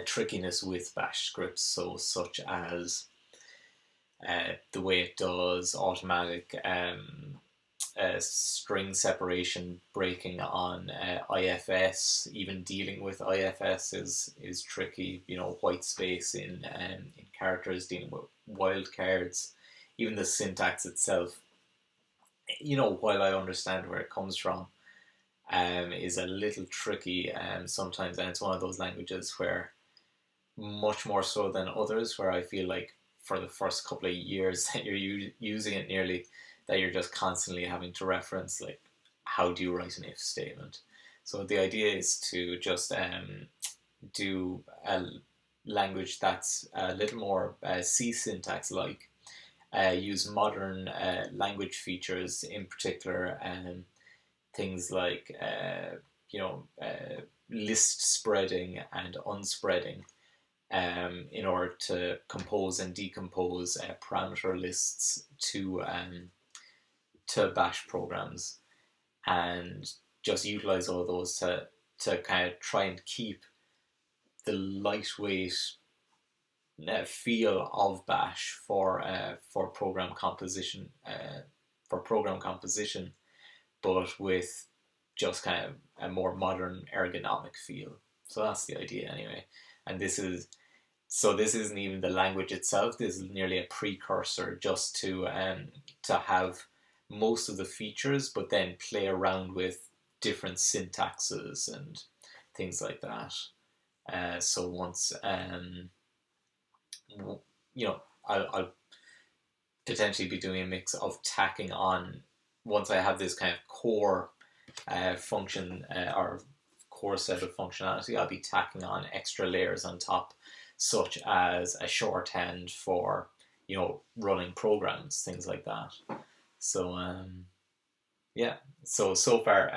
trickiness with bash scripts, so such as the way it does automatic string separation breaking on IFS. Even dealing with IFS is tricky. You know, white space in characters, dealing with wildcards, even the syntax itself. You know, while I understand where it comes from, is a little tricky sometimes, and it's one of those languages where, much more so than others, where I feel like for the first couple of years that you're using it nearly, that you're just constantly having to reference like, how do you write an if statement. So the idea is to just do a language that's a little more C syntax like, use modern language features, in particular things like list spreading and unspreading, in order to compose and decompose parameter lists to Bash programs, and just utilize all those to kind of try and keep the lightweight feel of Bash for program composition, but with just kind of a more modern ergonomic feel. So that's the idea anyway. And this isn't even the language itself. This is nearly a precursor just to have most of the features, but then play around with different syntaxes and things like that. So once I'll potentially be doing a mix of tacking on, once I have this kind of core function or core set of functionality, I'll be tacking on extra layers on top, such as a shorthand for running programs, things like that. So yeah, so far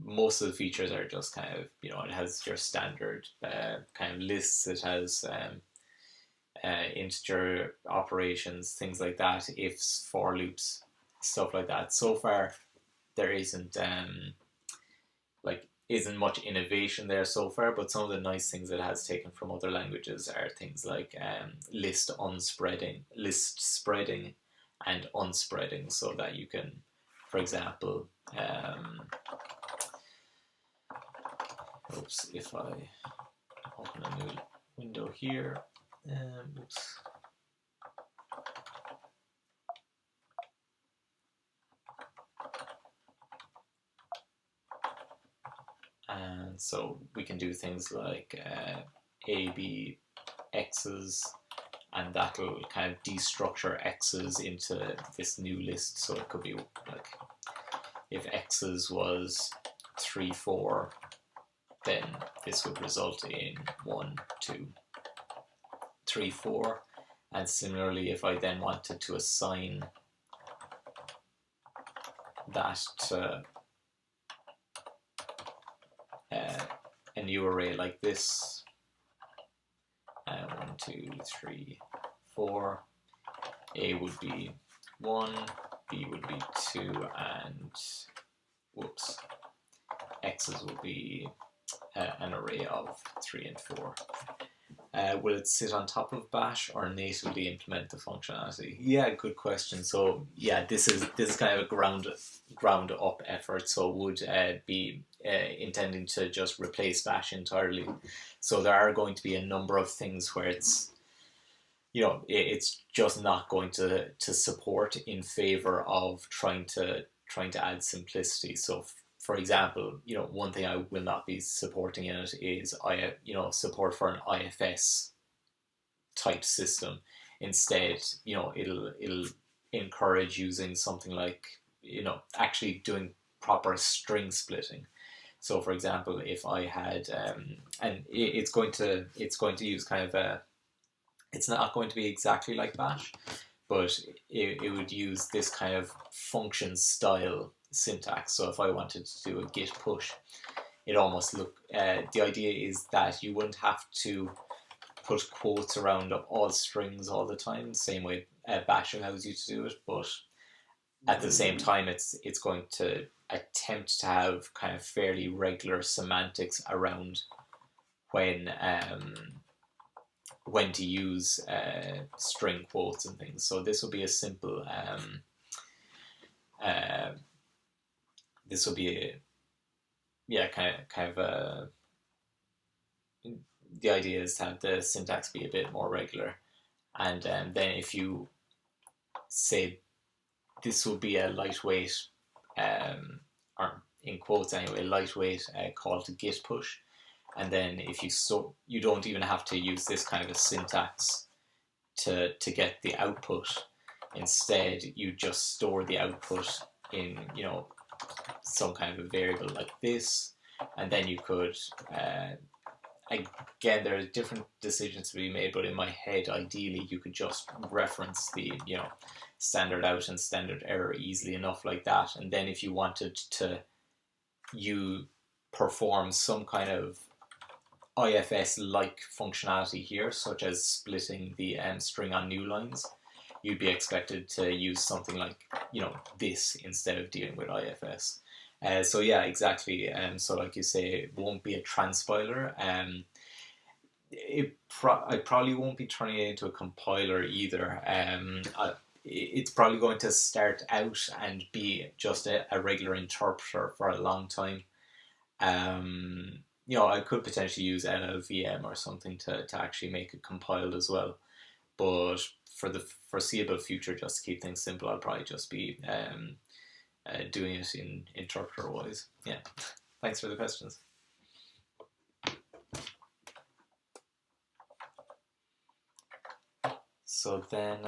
most of the features are just kind of, it has your standard kind of lists. It has integer operations, things like that, ifs, for loops, stuff like that. So far there isn't much innovation there so far, but some of the nice things it has taken from other languages are things like list spreading and unspreading, so that you can, for example, if I open a new window here, and so we can do things like A, B, X's, and that'll kind of destructure X's into this new list. So it could be like, if X's was 3, 4, then this would result in 1, 2, 3, 4. And similarly, if I then wanted to assign that to a new array like this, 1, 2, 3, 4, A would be 1, B would be 2, and X's will be an array of 3 and 4. Will it sit on top of Bash or natively implement the functionality? Yeah, good question. So yeah, this is kind of a ground up effort. So it would be intending to just replace Bash entirely. So there are going to be a number of things where it's just not going to support, in favor of trying to add simplicity. So for example, one thing I will not be supporting in it is support for an IFS type system. Instead, it'll encourage using something like, actually doing proper string splitting. So for example, if I had and it's going to use kind of it's not going to be exactly like Bash, but it would use this kind of function style syntax. So if I wanted to do a git push, it almost the idea is that you wouldn't have to put quotes around all strings all the time, the same way Bash allows you to do it, but at the same time it's going to attempt to have kind of fairly regular semantics around when to use string quotes and things. So this will be a simple this will be kind of the idea is to have the syntax be a bit more regular, and then if you say this will be a lightweight, or in quotes anyway, lightweight call to git push, and then if you don't even have to use this kind of a syntax to get the output. Instead, you just store the output in some kind of a variable like this, and then you could again, there are different decisions to be made, but in my head, ideally, you could just reference the standard out and standard error easily enough like that, and then if you wanted to you perform some kind of IFS-like functionality here, such as splitting the string on new lines, you'd be expected to use something like this instead of dealing with IFS. So yeah, exactly. So like you say, it won't be a transpiler. I probably won't be turning it into a compiler either. It's probably going to start out and be just a regular interpreter for a long time. I could potentially use LLVM or something to actually make it compiled as well. But for the foreseeable future, just to keep things simple, I'll probably just be doing it in interpreter wise. Yeah. Thanks for the questions. So then,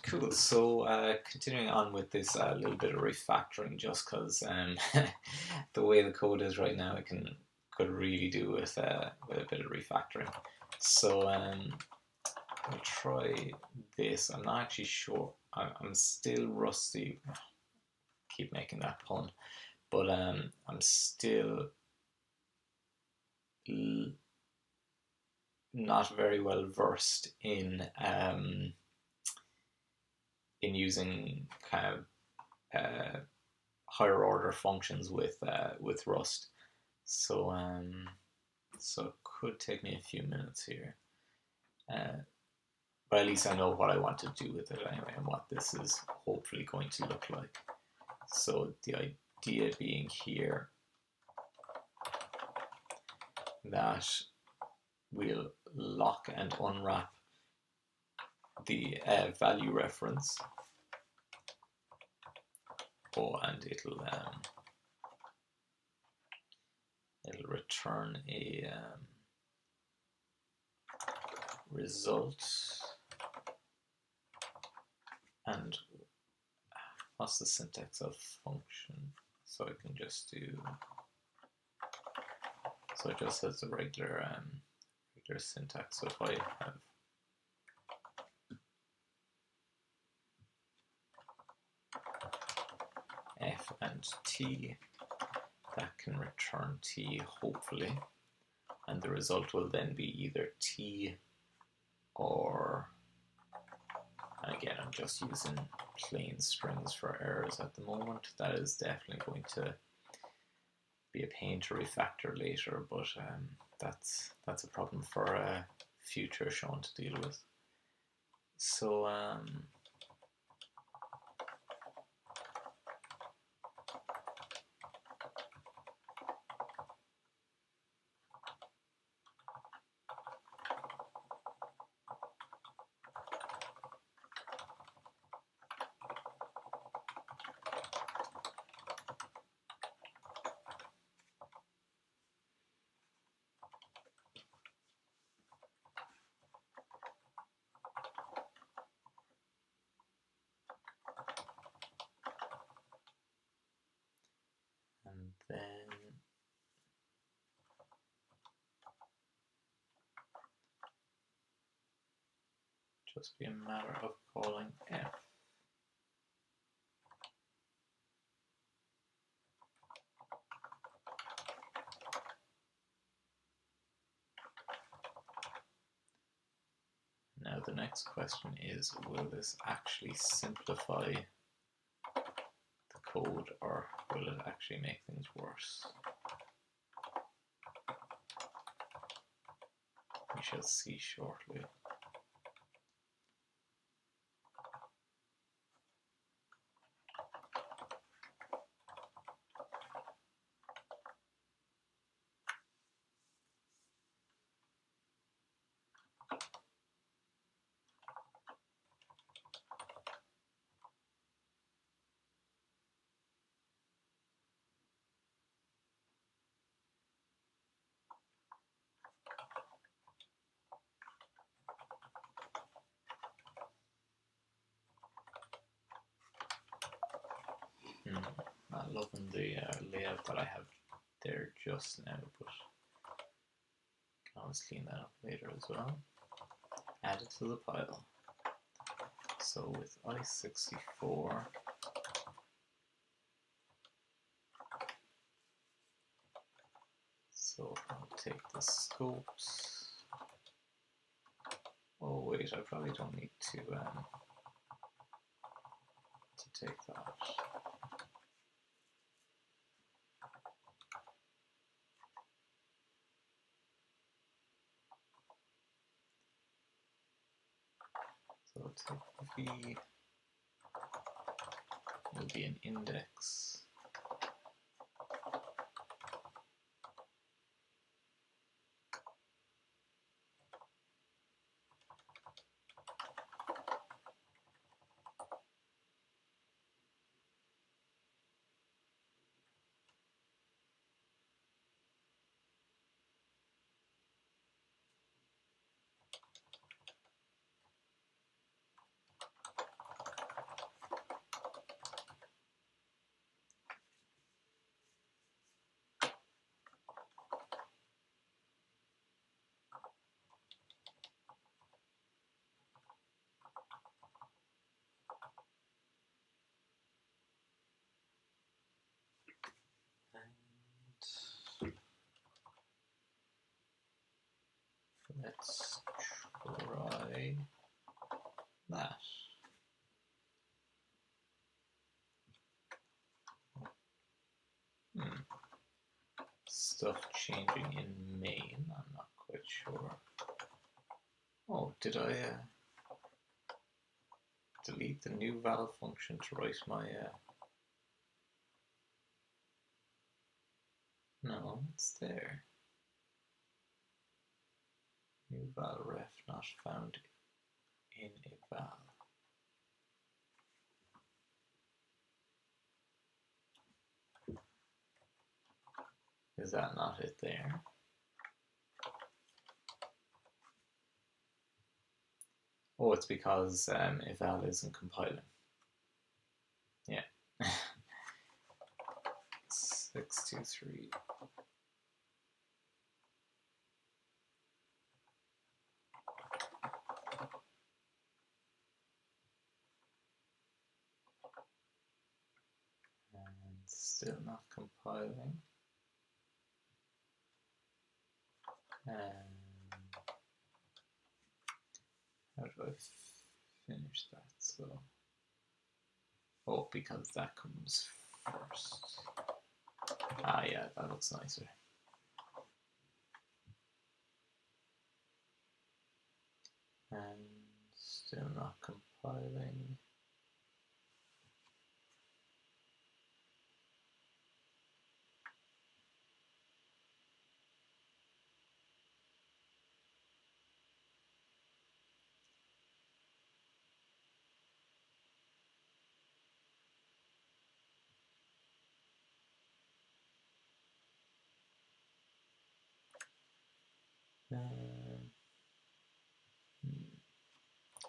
cool. So continuing on with this little bit of refactoring, just because the way the code is right now, it could really do with a bit of refactoring. So I'll try this. I'm not actually sure. I'm still rusty. Keep making that pun, but I'm still not very well versed in using kind of higher order functions with Rust. So so it could take me a few minutes here, but at least I know what I want to do with it anyway, and what this is hopefully going to look like. So the idea being here that we'll lock and unwrap the value reference, and it'll return a result. And what's the syntax of function? So I can just do. So it just has the regular syntax. So if I have f and t, that can return t hopefully, and the result will then be either t or, and again I'm just using plain strings for errors at the moment. That is definitely going to be a pain to refactor later, but that's a problem for future Sean to deal with. So and then just be a matter of calling f. Now the next question is, will this actually simplify the code, or will it actually make things worse? We shall see shortly. not loving the layout that I have there just now, but can always clean that up later as well. Add it to the pile. So with i64, so I'll take the scopes. Oh wait, I probably don't need to take that. So take V will be an index. Let's try that. Stuff changing in main, I'm not quite sure. Oh, did I delete the new val function to write my... No, it's there. New val ref not found in a val. Is that not it there? Oh, it's because eval isn't compiling. Yeah. 623. And still not compiling. How do I finish that? So, oh, because that comes first. Ah, yeah, that looks nicer. And still not compiling.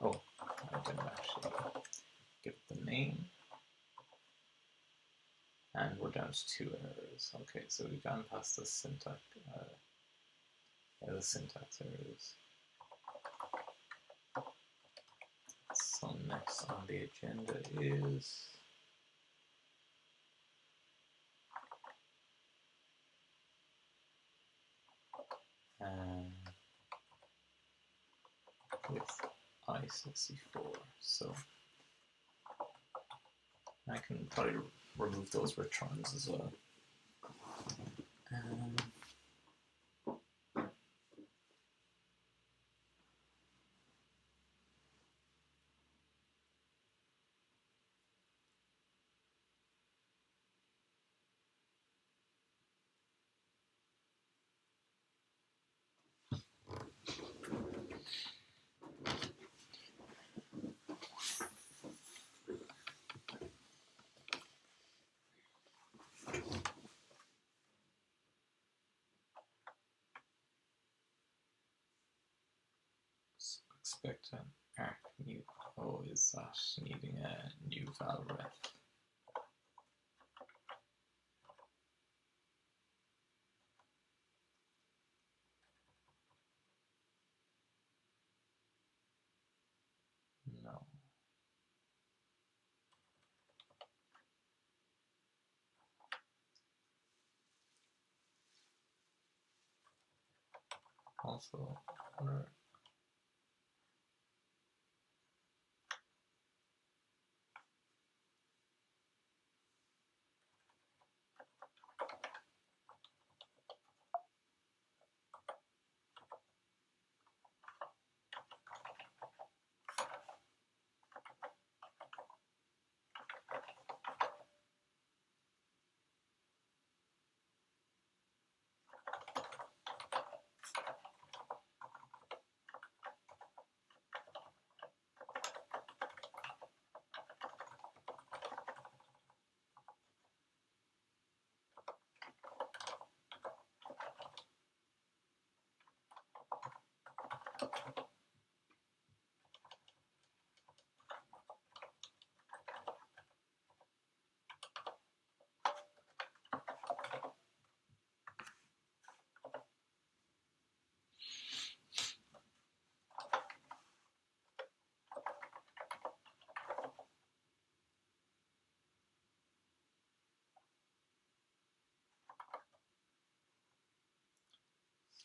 Oh, I didn't actually give it the name. And we're down to 2 errors. Okay, so we've gone past the syntax. The syntax errors. So next on the agenda is with i64. So I can probably remove those returns as well. So expect an arc-mute. Oh, is that needing a new val ref? also under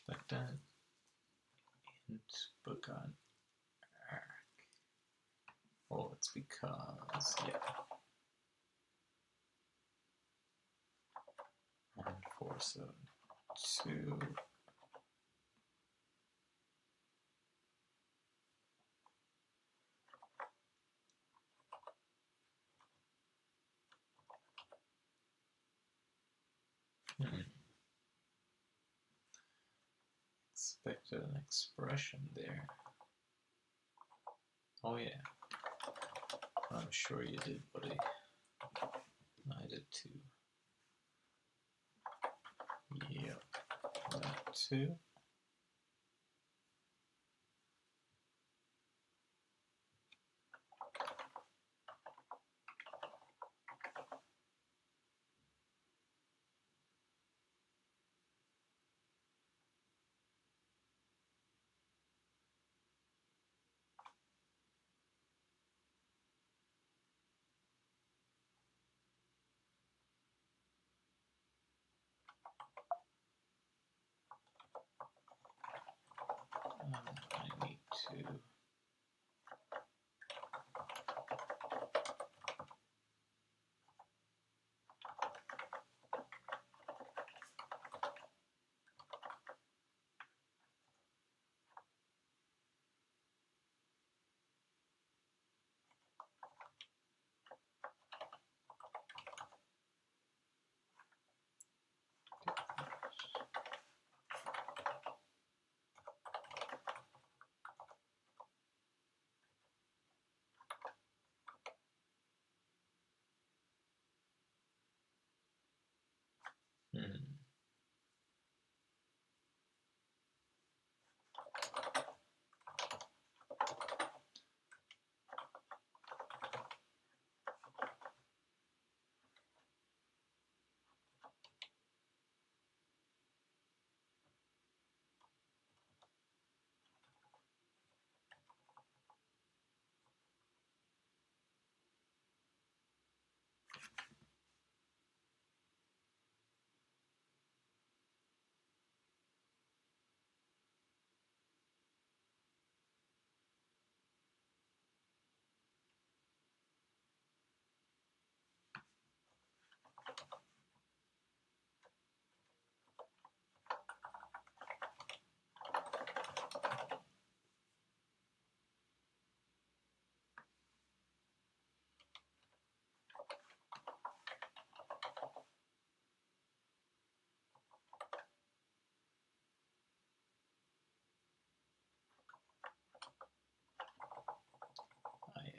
select that and book on arc. Oh, it's because, yeah. And 472. Expected an expression there. Oh yeah, I'm sure you did, buddy. I did too. Yep, that too. I need to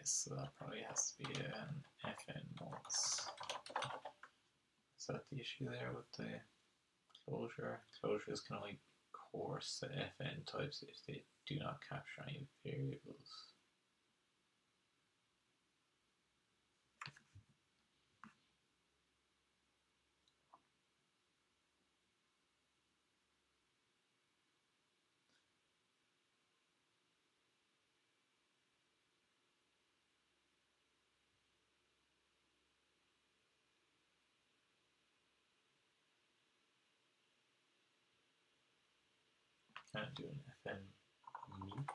yes, so that probably has to be an FN mux. Is that the issue there with the closure? Closures can only course the FN types if they do not capture any variables. Can I do an fn mute?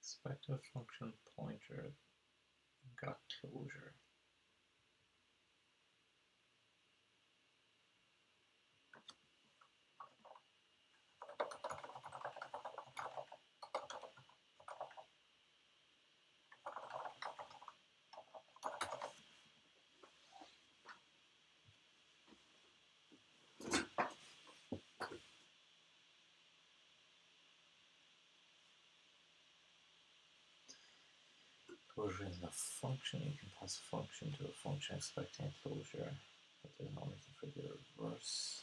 Expect a function pointer got closure. Closure is a function. You can pass a function to a function expecting a closure, but there's no reason for the reverse.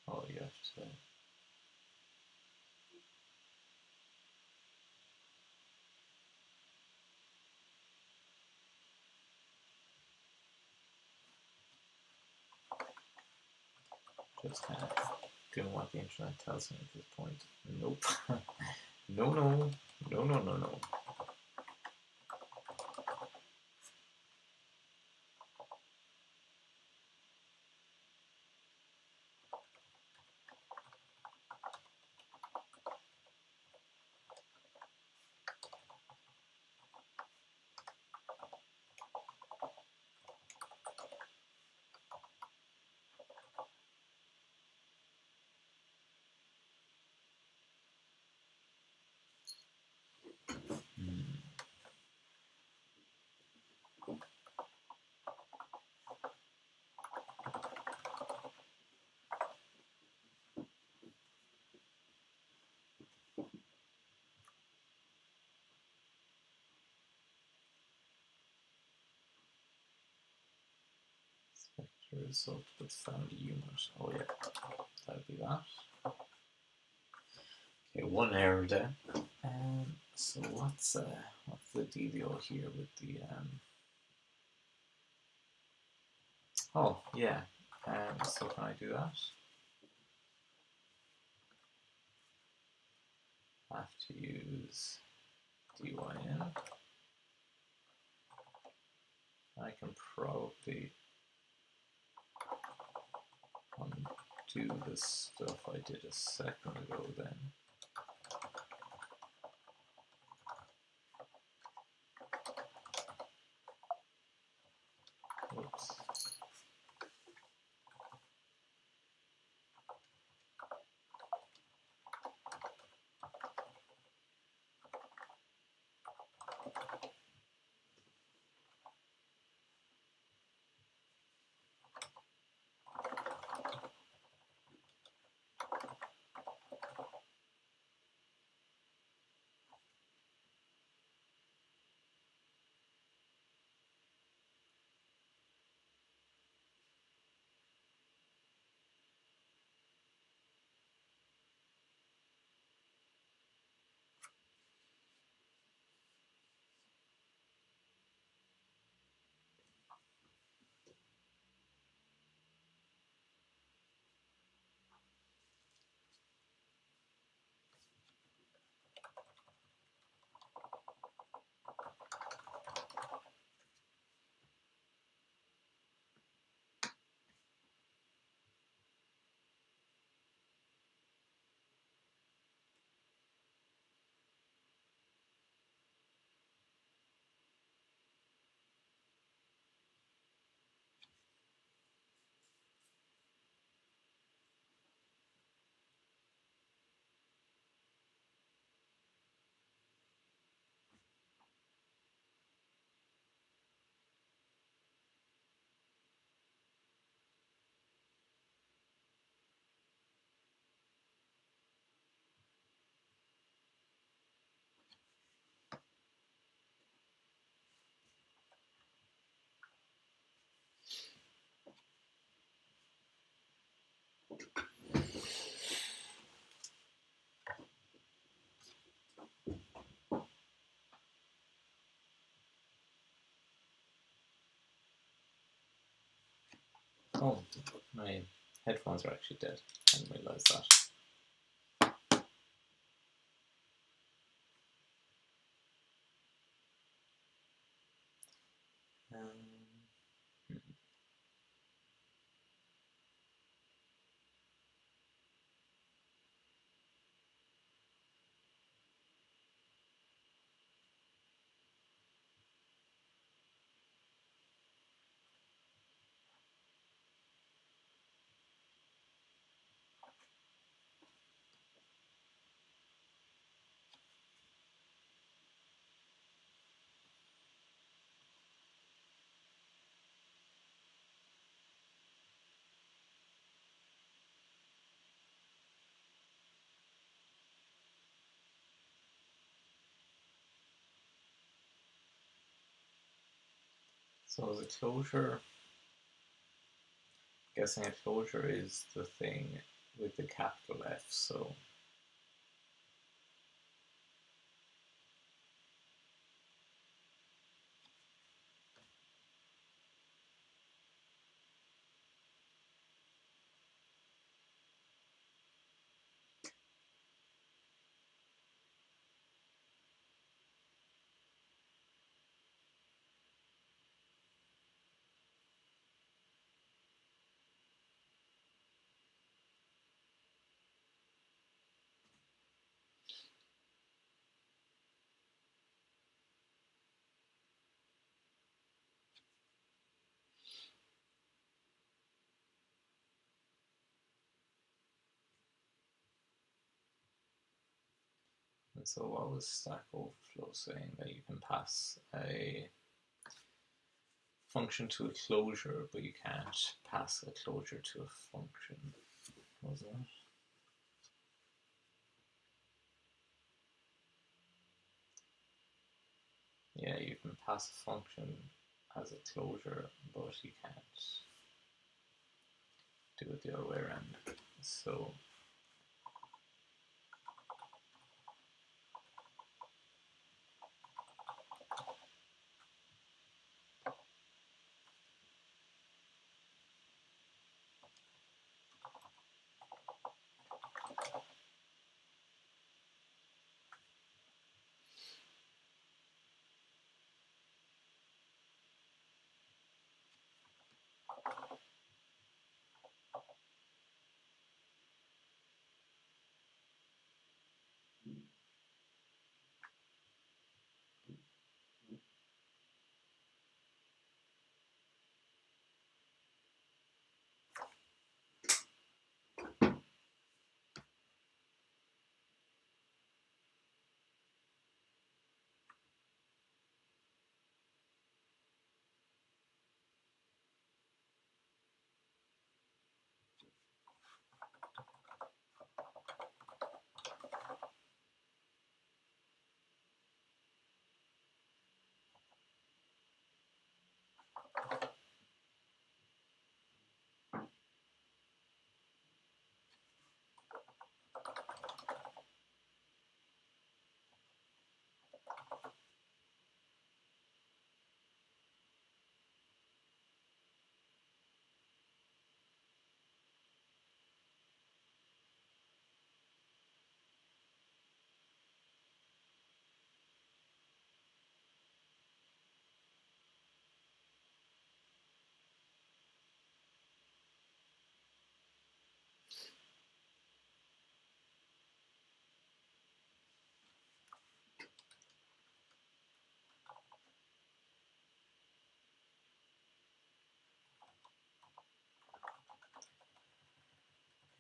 Oh, you have to. Just kind of doing what the internet tells me at this point. Nope. No, no, no, no, no, no. Expect a result with family unit. Oh yeah, that'll be that. Okay, one error there. So what's the dealio here with the oh yeah. So can I do that? I have to use dyn. I can probably undo the stuff I did a second ago then. Whoops. Oh, my headphones are actually dead. I didn't realize that. So the closure, guessing a closure is the thing with the capital F, so and so what was Stack Overflow saying? That you can pass a function to a closure, but you can't pass a closure to a function. What was that? Yeah, you can pass a function as a closure, but you can't do it the other way around. So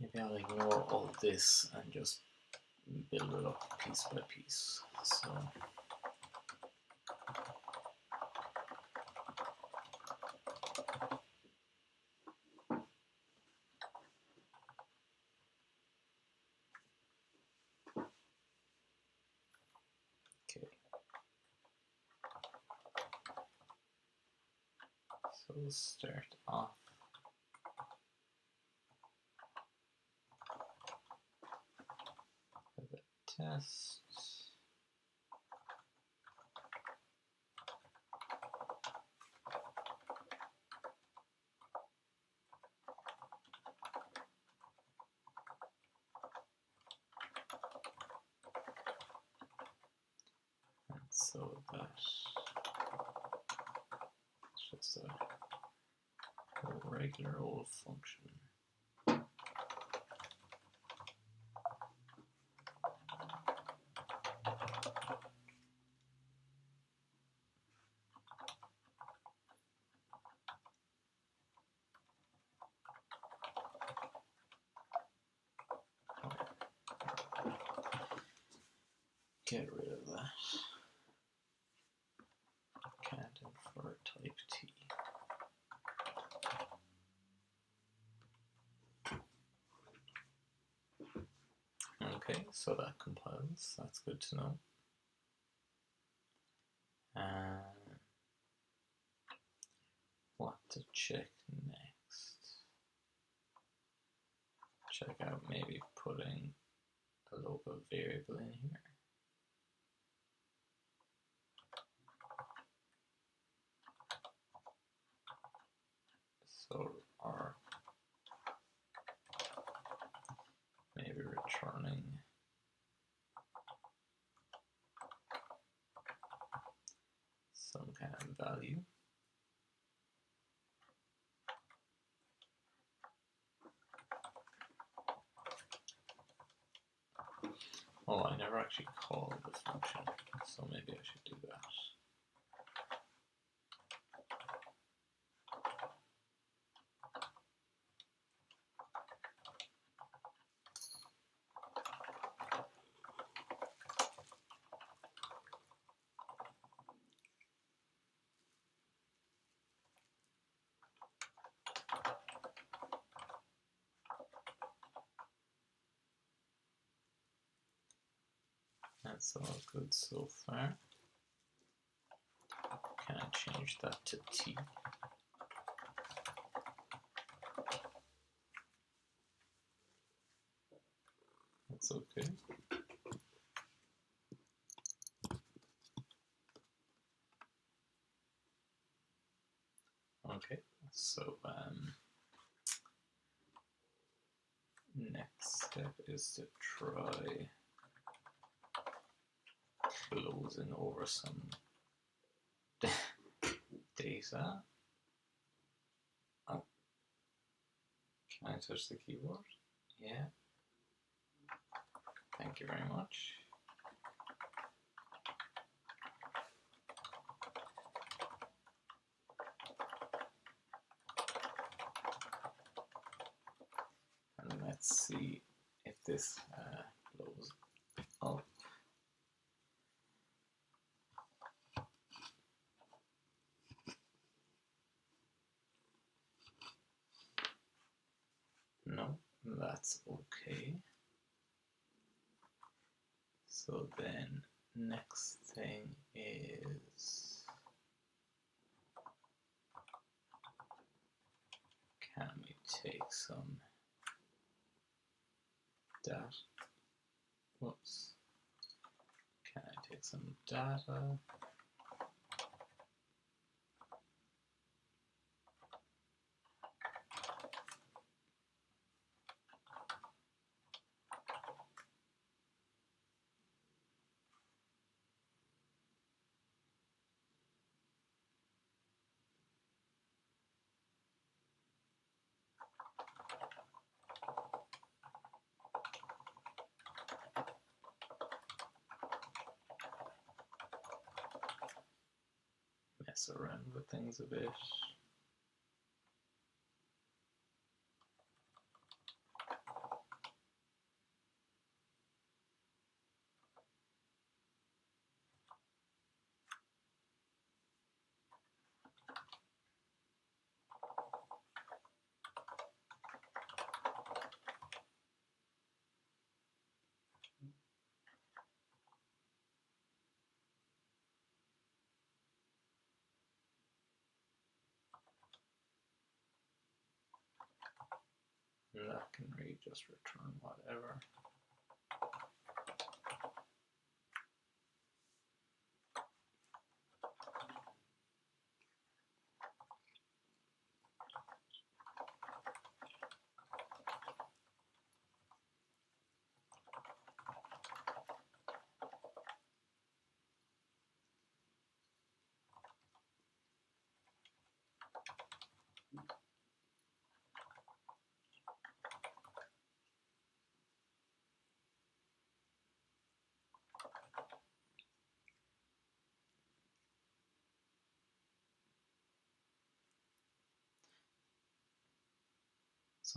maybe I'll ignore all this and just build it up piece by piece. So okay, so we'll start off with a test. So that's just a regular old function. Get rid of that. Can't infer type T. Okay, so that compiles. That's good to know. What to check next? Check out maybe putting a local variable in here. So our maybe returning some kind of value. Oh, I never actually called the function, so maybe I should do that. That's all good so far. Can I change that to T? That's okay. Okay, so next step is to try closing over some data. Oh, can I touch the keyboard? Yeah. Thank you very much. And let's see if this blows up. No, that's okay. So then next thing is, can we take some data? Whoops. Can I take some data? Mess around with things a bit. And that can really just return whatever.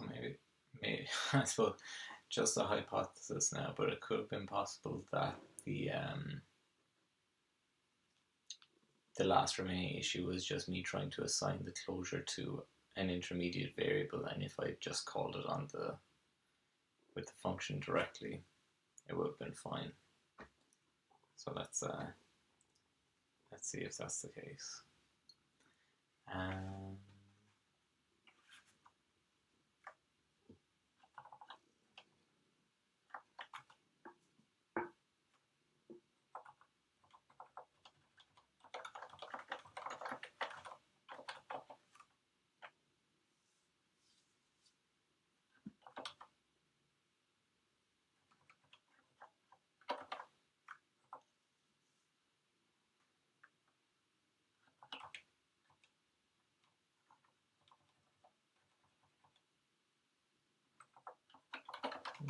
So maybe I suppose just a hypothesis now, but it could have been possible that the last remaining issue was just me trying to assign the closure to an intermediate variable, and if I just called it on with the function directly, it would have been fine. So let's see if that's the case.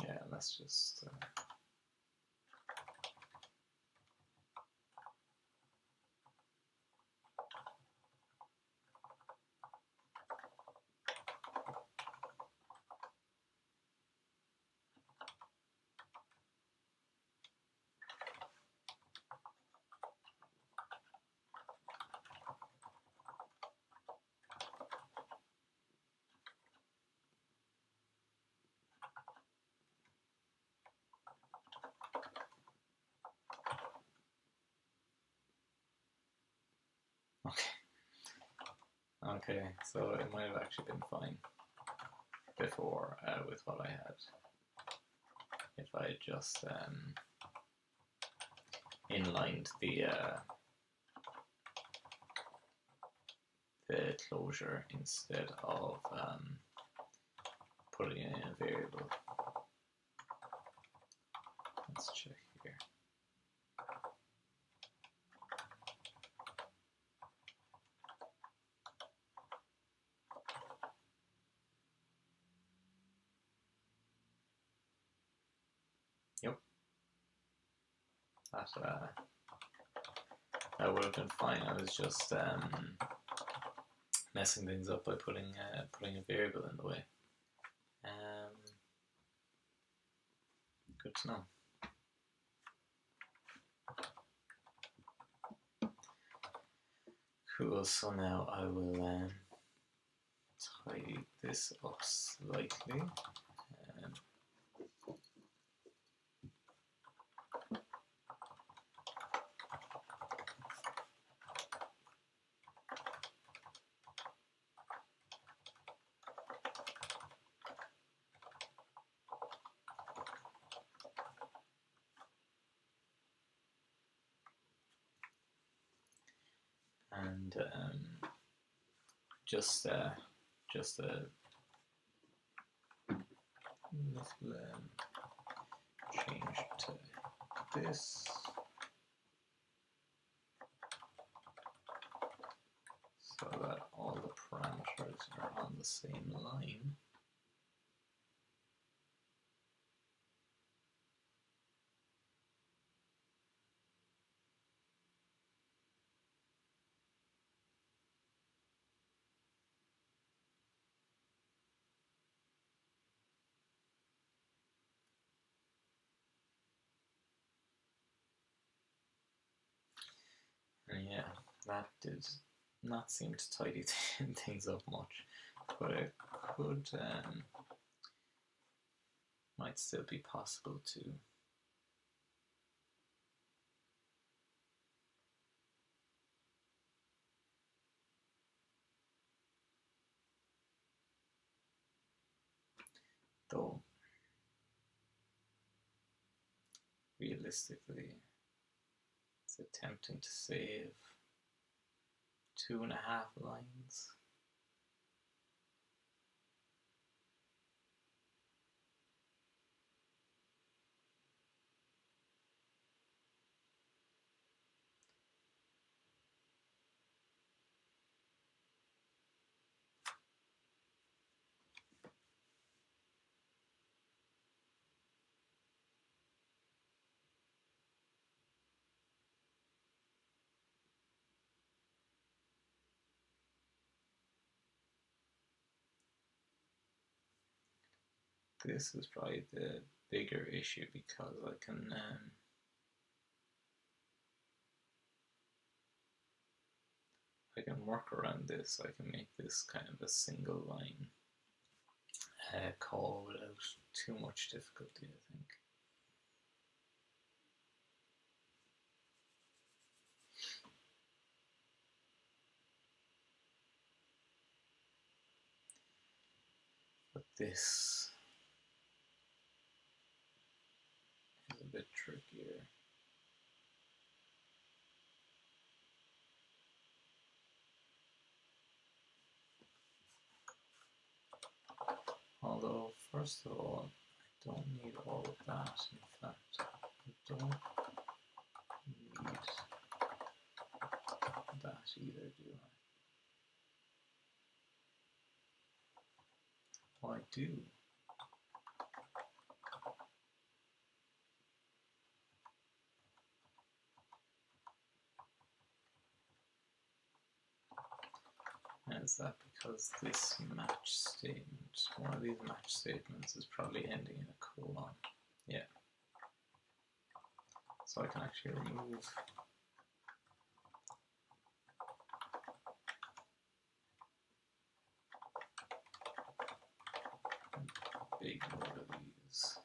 Yeah, let's just okay, so it might have actually been fine before with what I had. If I had just inlined the closure instead of putting it in a variable. Let's check here. Yep. That would have been fine. I was just messing things up by putting a variable in the way. Good to know. Cool. So now I will tidy this up slightly. And just a little change to this, so that all the parameters are on the same line. And yeah, that did not seem to tidy things up much, but it could might still be possible to though realistically it's attempting to save 2.5 lines. this is probably the bigger issue because I can work around this. I can make this kind of a single line call without too much difficulty, I think. But this is a bit trickier. Although, first of all, I don't need all of that. In fact, I don't need that either, do I? Well, I do. And is that because this match statement, one of these match statements is probably ending in a colon? Yeah. So I can actually remove a big load of these.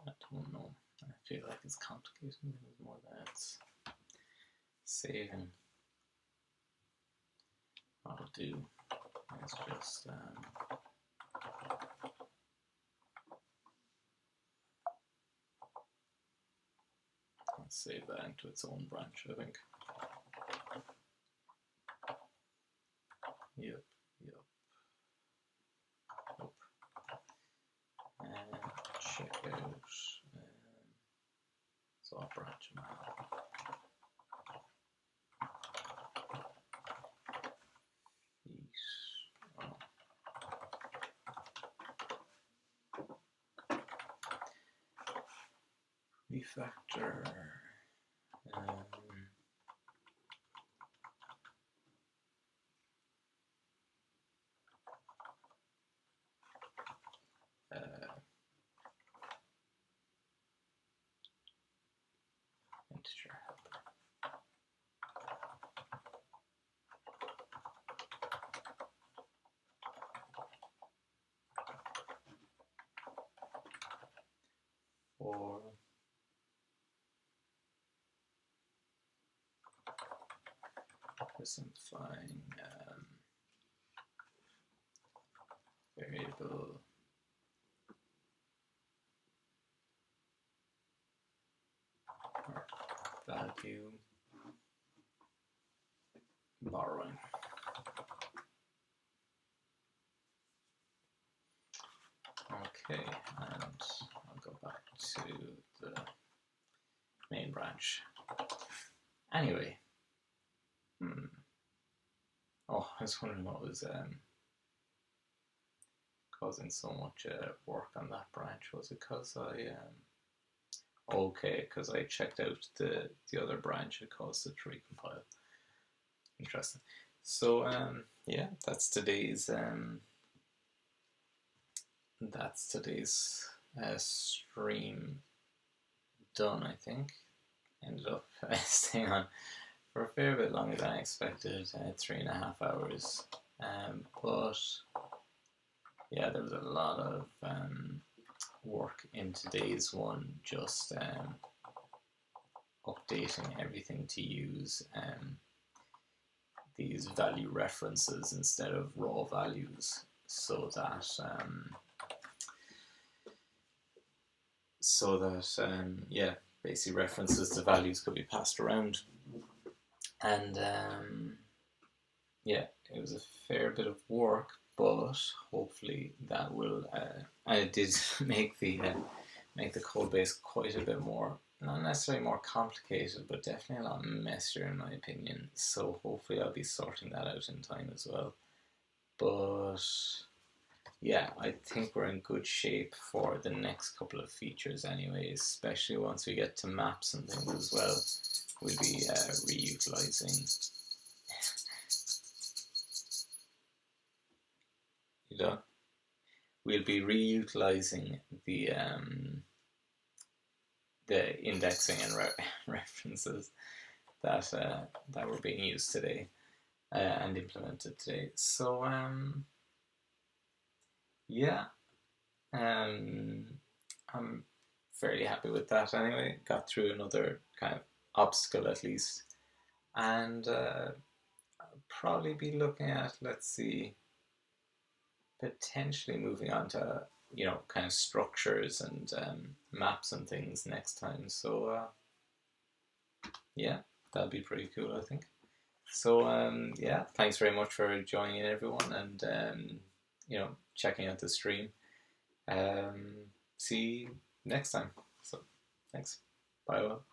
I don't know. I feel like it's complicating things more than it's saving. What I'll do is just let's save that into its own branch, I think. Yep. Nope. And check out. So I'll branch them out. Refactor. Integer helper. For simplifying variable view, borrowing. Okay, and I'll go back to the main branch. Anyway, oh, I was wondering what was causing so much work on that branch. Was it because I okay, because I checked out the other branch, it caused it to recompile. Interesting. So yeah, that's today's stream done. I think ended up staying on for a fair bit longer than I expected, 3.5 hours. But yeah, there was a lot of work in today's one, just updating everything to use these value references instead of raw values, so that yeah, basically references to values could be passed around. And yeah, it was a fair bit of work, but hopefully that will and it did make the code base quite a bit more, not necessarily more complicated, but definitely a lot messier in my opinion. So hopefully I'll be sorting that out in time as well. But yeah, I think we're in good shape for the next couple of features anyway, especially once we get to maps and things as well. We'll be reutilizing we'll be reutilizing the indexing and references that that were being used today and implemented today. So yeah, I'm fairly happy with that anyway. Got through another kind of obstacle at least, and I'll probably be looking at, let's see, potentially moving on to, you know, kind of structures and maps and things next time. So yeah, that'll be pretty cool, I think. So yeah, thanks very much for joining in, everyone, and you know, checking out the stream. See you next time. So thanks. Bye. Well.